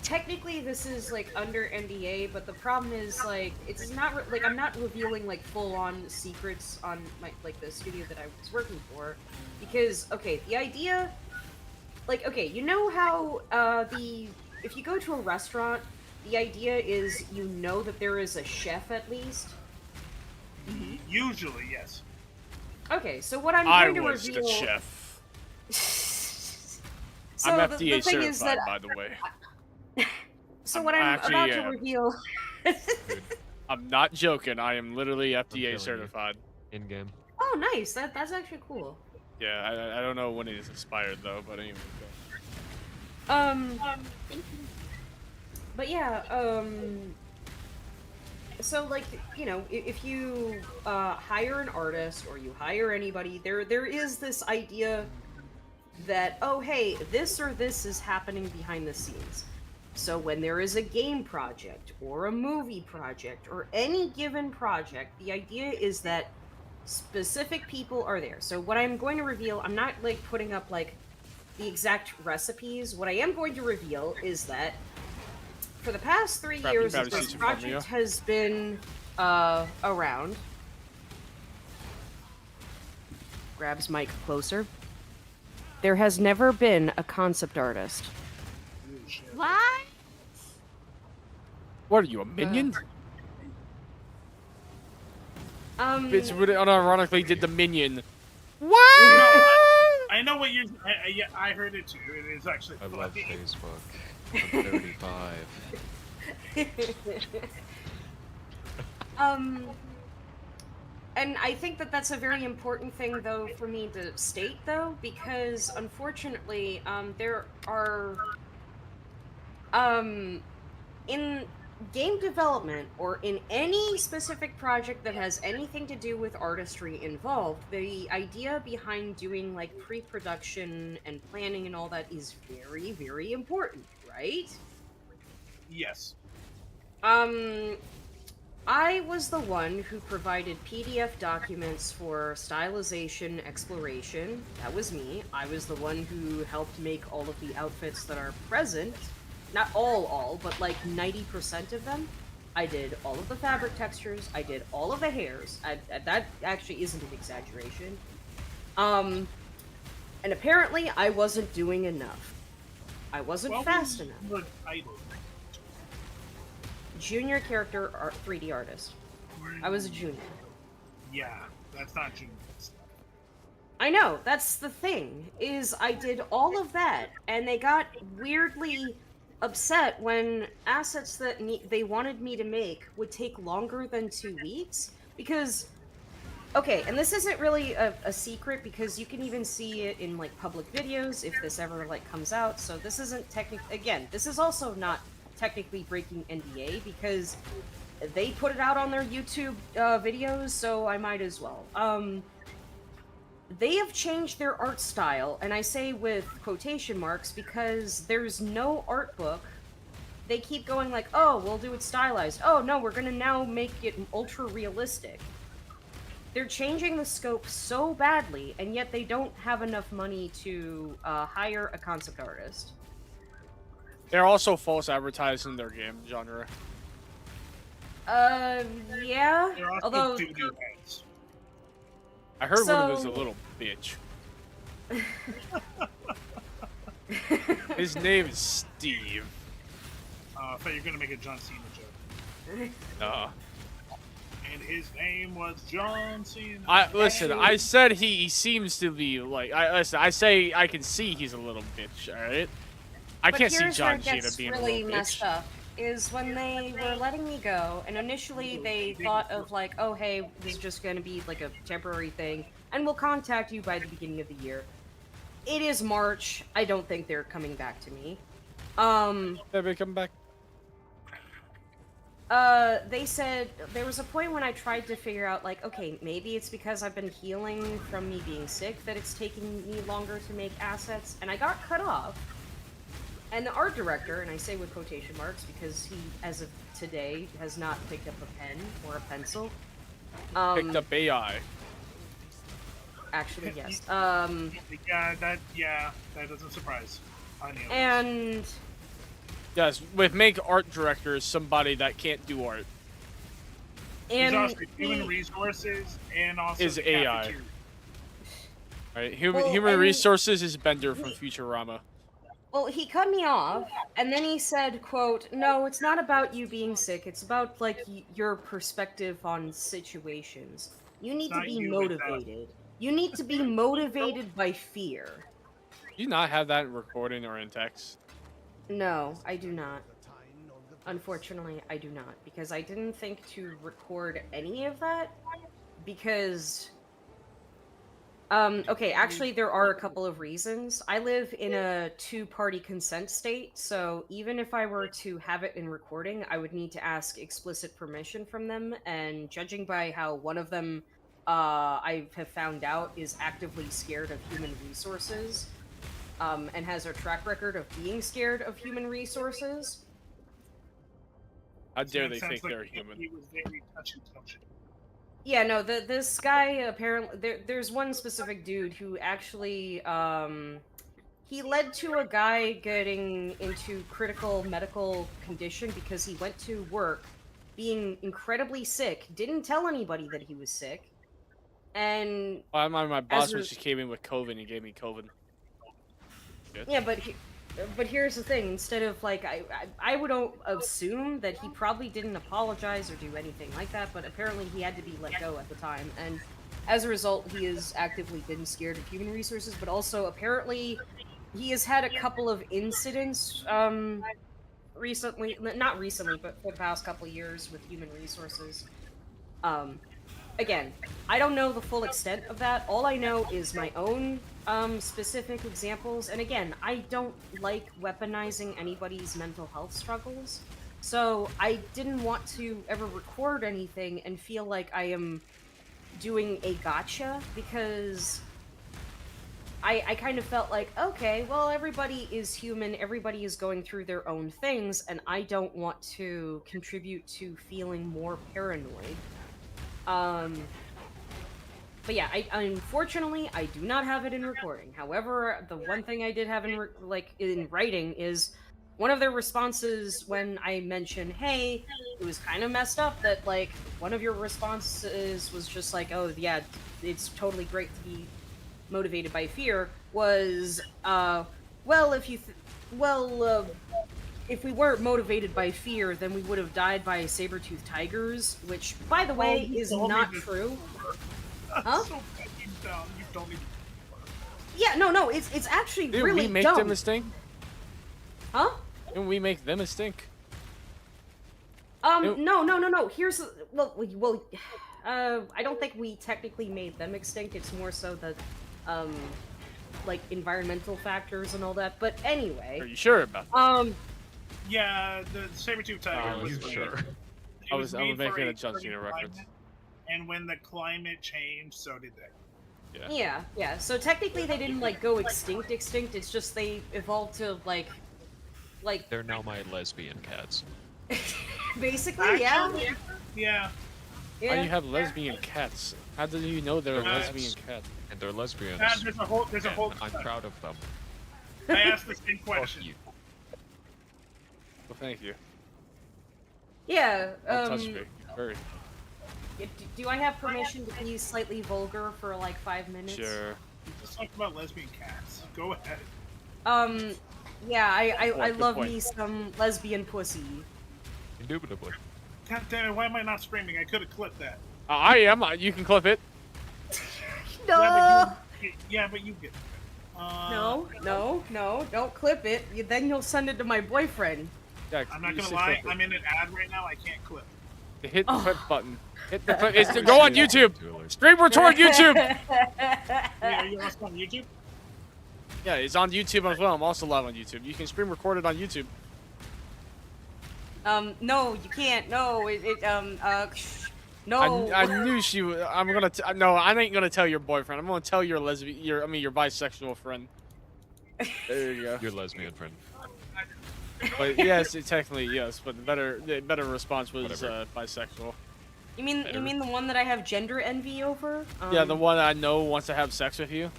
technically this is like under NDA, but the problem is like it's not like I'm not revealing like full-on secrets on my like the studio that I was working for, because okay, the idea, like okay, you know how if you go to a restaurant, the idea is you know that there is a chef at least. Usually, yes. Okay, so what I'm I going to was reveal. the chef. So I'm the FDA thing is certified, that by the way. so what I'm actually about to reveal. I'm not joking. I am literally killing FDA you. certified. In game. Oh, nice. That's actually cool. Yeah, I don't know when it is expired though, but anyway. But yeah, so like, you know, if you hire an artist or you hire anybody, there is this idea that, oh hey, this or this is happening behind the scenes. So when there is a game project or a movie project or any given project, the idea is that specific people are there. So what I'm going to reveal, I'm not like putting up like the exact recipes. What I am going to reveal is that for the past 3 years that this project has been around. Grabs mic closer. There has never been a concept artist. What? What are you, a minion? It's Um, really unironically did the minion. No, What? I know what you're. Yeah, I heard it too. It is actually. I funny. love Facebook. I'm 35. And I think that that's a very important thing, though, for me to state, though, because unfortunately, there are, in game development or in any specific project that has anything to do with artistry involved, the idea behind doing like pre-production and planning and all that is very, very important, right? Yes. I was the one who provided PDF documents for stylization exploration. That was me. I was the one who helped make all of the outfits that are present. Not all, but like 90% of them. I did all of the fabric textures. I did all of the hairs. That actually isn't an exaggeration. And apparently I wasn't doing enough. I wasn't fast enough. Your title? Junior character 3D artist. I was a junior. Yeah, that's not junior. I know, that's the thing, is I did all of that, and they got weirdly upset when assets that they wanted me to make would take longer than 2 weeks, because, okay, and this isn't really a secret, because you can even see it in, like, public videos if this ever, like, comes out, so this isn't again, this is also not technically breaking NDA, because they put it out on their YouTube videos, so I might as well. They have changed their art style, and I say with quotation marks because there's no art book. They keep going like, oh, we'll do it stylized. Oh, no, we're gonna now make it ultra realistic. They're changing the scope so badly, and yet they don't have enough money to hire a concept artist. They're also false advertising their game genre. Yeah. Although, I heard one of them's a So- little bitch. His name is Steve. I thought you were gonna make a John Cena joke. Nah. And his name was John Cena. Listen. I said he seems to be like. I say I can see he's a little bitch. All right. I but can't see here's where John it Cena gets being really a little messed bitch. up. Is when they were letting me go, and initially they thought of like, oh hey, this is just gonna be like a temporary thing, and we'll contact you by the beginning of the year. It is March. I don't think they're coming back to me. Maybe come back. They said there was a point when I tried to figure out like, okay, maybe it's because I've been healing from me being sick that it's taking me longer to make assets, and I got cut off. And the art director, and I say with quotation marks because he, as of today, has not picked up a pen or a pencil. Picked up AI. Actually, yes. Yeah, that doesn't surprise. And Yes, with make art director is somebody that can't do art. He's And also human resources and also Is the AI. cafeteria. Right? Human Well, human and- resources is Bender from Futurama. Well, he cut me off, and then he said, quote, "No, it's not about you being sick. It's about, like, your perspective on situations. You need to not be you, it's us." motivated. You need to be motivated by fear." Do you not have that in recording or in text? No, I do not. Unfortunately, I do not, because I didn't think to record any of that, because... okay, actually, there are a couple of reasons. I live in a two-party consent state, so even if I were to have it in recording, I would need to ask explicit permission from them, and judging by how one of them, I have found out, is actively scared of human resources, and has a track record of being scared of human resources. How dare That they sounds think like they're human? He was very touch and touch. Yeah, no, this guy apparently there's one specific dude who actually he led to a guy getting into critical medical condition because he went to work being incredibly sick, didn't tell anybody that he was sick, and My boss a- just came in with COVID and gave me COVID. Shit. yeah, but here's the thing: instead of like, I would assume that he probably didn't apologize or do anything like that, but apparently he had to be let go at the time, and as a result, he has actively been scared of human resources. But also, apparently, he has had a couple of incidents recently, not recently, but for the past couple of years with human resources. Again, I don't know the full extent of that. All I know is my own specific examples, and again, I don't like weaponizing anybody's mental health struggles, so I didn't want to ever record anything and feel like I am doing a gotcha, because I kind of felt like, okay, well, everybody is human, everybody is going through their own things, and I don't want to contribute to feeling more paranoid. But yeah, unfortunately, I do not have it in recording. However, the one thing I did have in in writing is one of their responses when I mentioned, hey, it was kind of messed up that, like, one of your responses was just like, oh, yeah, it's totally great to be motivated by fear, was, well, if we weren't motivated by fear, then we would have died by saber-toothed tigers, which, by the way, is not true. Huh? So fucking dumb. You don't even. Yeah, no, it's actually Didn't really we make dumb. them a stink? Huh? Didn't we make them a stink? No. Here's I don't think we technically made them extinct. It's more so that, like, environmental factors and all that. But anyway. Are you sure about that? Yeah, the saber-tooth tiger was sure. It I was made making for a John Cena certain reference. climate, and when the climate changed, so did they. Yeah. So technically, they didn't like go extinct. It's just they evolved to like. They're now my lesbian cats. Basically, yeah. Yeah. Why do you have lesbian cats? How do you know they're a lesbian cat? And they're lesbians. There's a whole. and I'm proud of them. I asked the same Fuck question. you. Well, thank you. Yeah. Don't touch me. Hurry. Do I have permission to be slightly vulgar for like 5 minutes? Sure. Let's talk about lesbian cats. Go ahead. Yeah, I Good love point. me some lesbian pussy. Indubitably. God damn it! Why am I not screaming? I could have clipped that. I am. You can clip it. No. Yeah, but you get. No, don't clip it. Then you'll send it to my boyfriend. Yeah, I'm not you gonna should lie. clip it. I'm in an ad right now. I can't clip. Hit the clip button. Hit the clip. Go on YouTube. Streamer toward YouTube. Wait, are you also on YouTube? Yeah, it's on YouTube as well. I'm also live on YouTube. You can stream record it on YouTube. No, you can't. No, no. I knew she would. I'm gonna. No, I ain't gonna tell your boyfriend. I'm gonna tell your lesbian. Your bisexual friend. There you go. Your lesbian friend. But yes, technically yes. But the better response was Whatever. bisexual. You mean the one that I have gender envy over? Yeah, the one I know wants to have sex with you.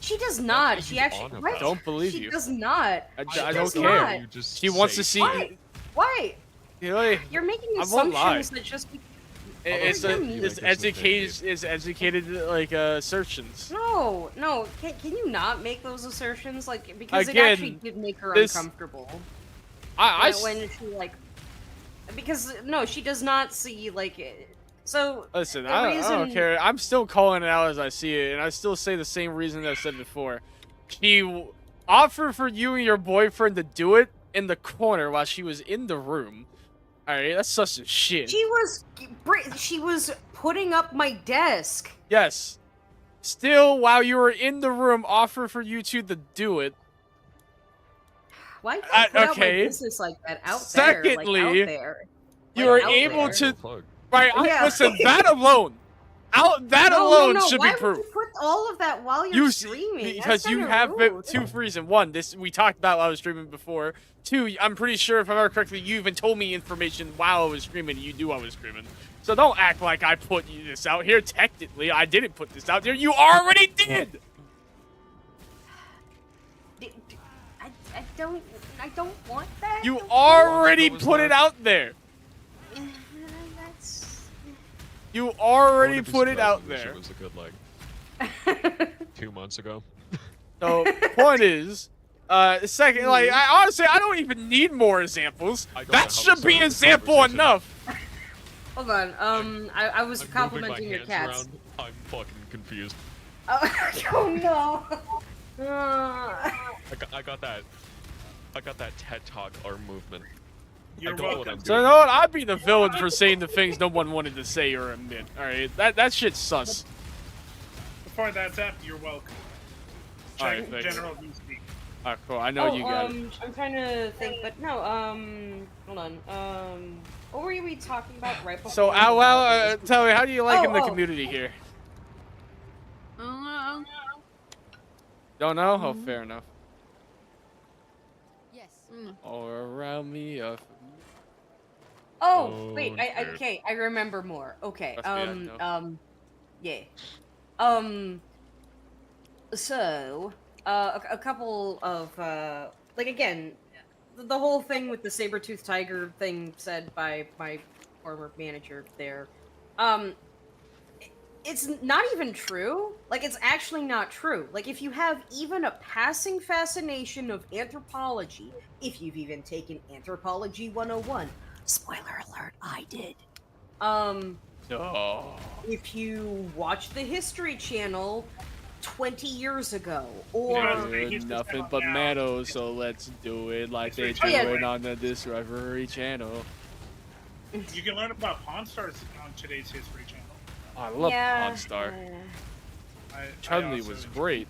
She does not. what She he's actually. on What? about. Don't believe She you. does not. I She don't does care. not. You just She wants to say see. Why? Why? Really? You're making I won't lie. assumptions that just. It's You're a, mean. it's educated. It's educated like assertions. No, no. Can you not make those assertions? Like because Again, it actually did make her this- uncomfortable. I when she like. Because no, she does not see like. So listen. the I don't reason- care. I'm still calling it out as I see it, and I still say the same reason that I said before. She offered for you and your boyfriend to do it in the corner while she was in the room. All right, that's such a shit. She was putting up my desk. Yes. Still, while you were in the room, offer for you two to do it. Why can't I put out my okay. business like that out Secondly, there? Like, out there. you Like, were out able there. to. Right, Yeah. listen, that alone. Alone should Why be proof. would you put all of that while you're streaming? Because That's you kinda have rude. two reasons. One, this we talked about while I was streaming before. Two, I'm pretty sure if I remember correctly, you even told me information while I was streaming. You knew I was streaming. So don't act like I put this out here. Technically, I didn't put this out there. You already did. I don't want that. You already put it out there. That's. You already Wouldn't be put it surprised out if this there. shit was a good like 2 months ago. So point is, second, like I honestly I don't even need more examples. That should be example enough. Hold on. I was I'm complimenting moving your my cats. hands around. I'm fucking confused. Oh no. I got that TED Talk arm movement. You're I don't know what I'm So you doing. know what? I'd be the villain for saying the things no one wanted to say or admit. All right, that shit's sus. Before that's up, you're welcome. All right, Check thanks. General VC. All right, cool. I know you got it. I'm trying to think, but no. Hold on. What were we talking about right before? So, tell me, how do you like in the community here? Don't know? Oh, fair enough. Yes. All around me. Oh, wait. Okay. Okay, I remember more. Okay. Must be, Yeah. So, a couple of like again, the whole thing with the saber-toothed tiger thing said by my former manager there. It's not even true. Like, it's actually not true. Like, if you have even a passing fascination of anthropology, if you've even taken Anthropology 101, spoiler alert, I did. Oh. If you watch the History Channel 20 years ago, or... Nothing but meadow, so let's do it like they do it on the Discovery Channel. You can learn about Pawn Stars on today's History Channel. I love Pawn Star. Chun-Li also was enjoy- great.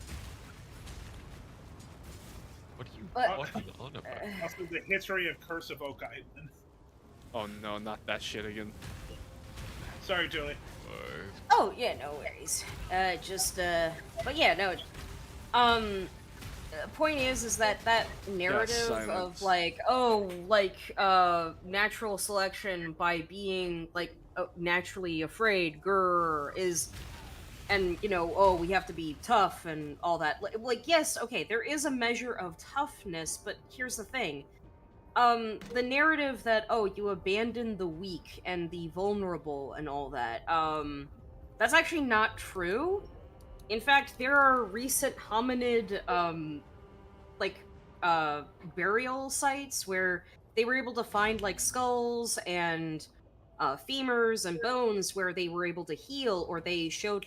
What are you fucking on about? Also, the history of Curse of Oak Island. Oh no, not that shit again. Sorry, Julie. Oh, yeah, no worries. But yeah, no. Point is that narrative of, like, natural selection by being, like, naturally afraid, is, and, you know, oh, we have to be tough and all that. Like, yes, okay, there is a measure of toughness, but here's the thing. The narrative that, oh, you abandon the weak and the vulnerable and all that, that's actually not true. In fact, there are recent hominid, burial sites where they were able to find, like, skulls and, femurs and bones where they were able to heal, or they showed,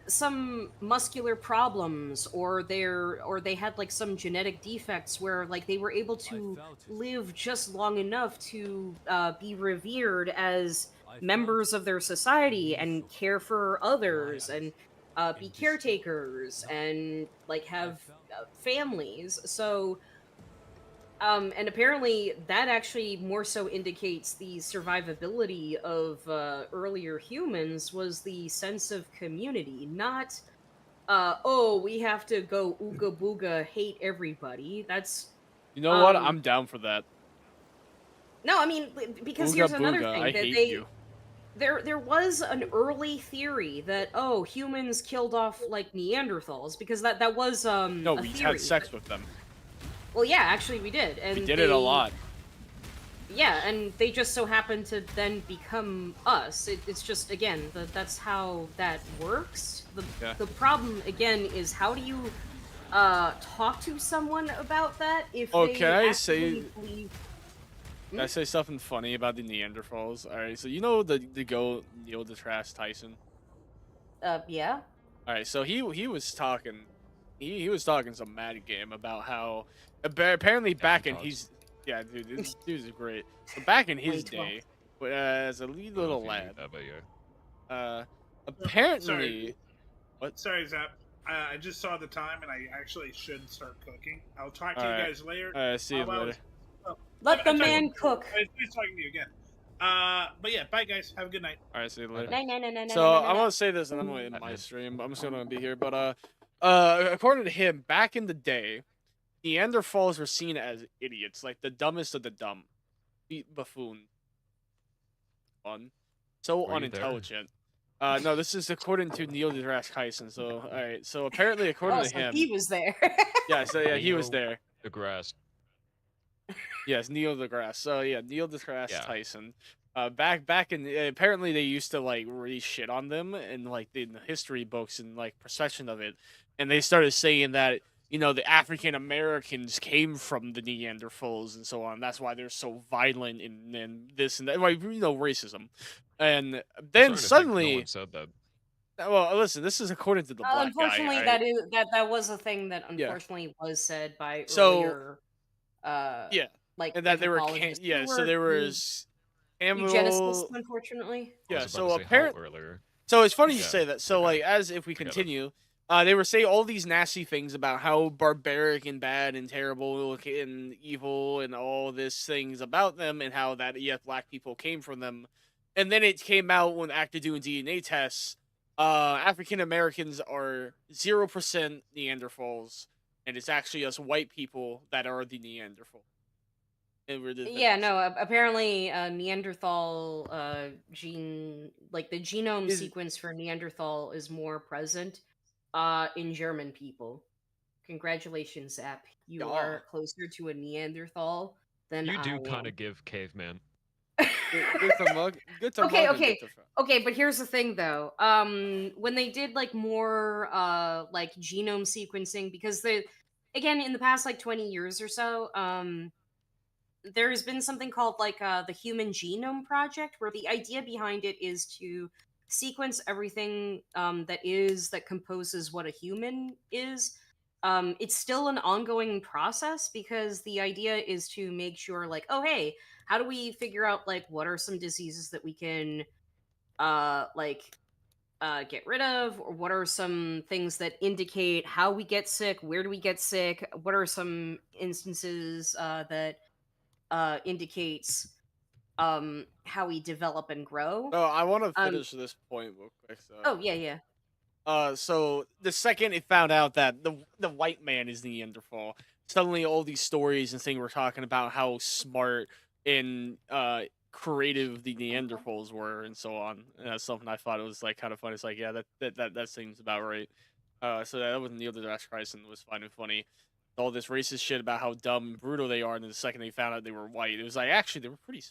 some muscular problems, or they had, like, some genetic defects where, like, they were able to live just long enough to, be revered as members of their society and care for others and be caretakers and like have families. So and apparently that actually more so indicates the survivability of earlier humans was the sense of community, not oh, we have to go ooga booga hate everybody. That's You know what? I'm down for that. no, I mean, because Ooga here's another booga, thing I that hate you. there was an early theory that humans killed off like Neanderthals because that was No, a we theory. had sex with them. Well, yeah, actually we did, and We did it a lot. Yeah, and they just so happen to then become us. It's just again that's how that works. The problem again is how do you talk to someone about that if Oh, they can I actually say? believe. Can I say something funny about the Neanderthals? All right, so you know the goat Neil deGrasse Tyson. Yeah. All right, so he was talking, he was talking some mad game about how apparently back in his yeah, dude, this dude's great. But back in his Wait, well. day, as a wee little lad, Sorry. apparently, what? Sorry, Zap. I just saw the time, and I actually should start cooking. I'll talk to All you right, guys later. all right, see you later. Let the I'm talking- man cook. Nice talking to you again. But yeah, bye guys. Have a good night. All right, see you later. No. So I'm gonna say this, and I'm gonna end my stream. I'm just gonna be here, but according to him, back in the day, Neanderthals were seen as idiots, like the dumbest of the dumb, buffoon, fun, so Were you there? unintelligent. No, this is according to Neil deGrasse Tyson. So, all right. So apparently, according to So him, he was there. yeah. So yeah, he was there. The grass. Yes, Neil deGrasse. So yeah, Neil deGrasse Yeah. Tyson. Back in apparently they used to like really shit on them and like in the history books and like perception of it, and they started saying that the African Americans came from the Neanderthals and so on. That's why they're so violent and this and that. Like racism, and then No suddenly. one said that. Well, listen. This is according to the black Unfortunately, guy. that was a thing that unfortunately was said by So, earlier. Yeah, Like and that they were anthropologists yeah. who So were there was eugenicists, unfortunately. Yeah, I was so about to say apparently, earlier. so it's funny you Yeah, say that. So like, as if we Forget it. continue, they were saying all these nasty things about how barbaric and bad and terrible and evil and all these things about them, and how that black people came from them, and then it came out when after doing DNA tests, African Americans are 0% Neanderthals, and it's actually us white people that are the Neanderthal. And we're the Yeah, no. Apparently, Neanderthal gene, like the genome sequence for Neanderthal, is more present in German people. Congratulations, Zap. You Yeah. are closer to a Neanderthal than You I do am. kind of give caveman. Good to mug. Good to Okay, mug and okay. good to fuck. Okay, but here's the thing though. When they did like more like genome sequencing, because again in the past like 20 years or so, there's been something called like the Human Genome Project, where the idea behind it is to sequence everything that composes what a human is. It's still an ongoing process because the idea is to make sure, like, oh hey, how do we figure out like what are some diseases that we can get rid of, or what are some things that indicate how we get sick, where do we get sick, what are some instances that indicates how we develop and grow. Oh, I want to finish this point real quick. So. Oh yeah. So the second it found out that the white man is Neanderthal, suddenly all these stories and things were talking about how smart and creative the Neanderthals were and so on. And that's something I thought it was like kind of funny. It's like, yeah, that seems about right. So that was Neil deGrasse Tyson was finding funny. All this racist shit about how dumb and brutal they are, and then the second they found out they were white, it was like actually they were pretty.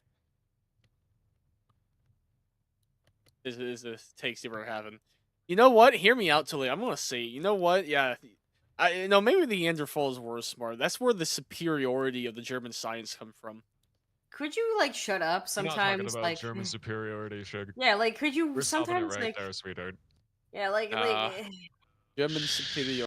Is the takes they were having. You know what? Hear me out, Tilly. I'm gonna say, you know what? Yeah, maybe the Neanderthals were smart. That's where the superiority of the German science come from. Could you like shut up I'm sometimes? not talking about like German superiority, Shug. yeah, like could you We're stopping it sometimes right like there, sweetheart. yeah, like German superiority.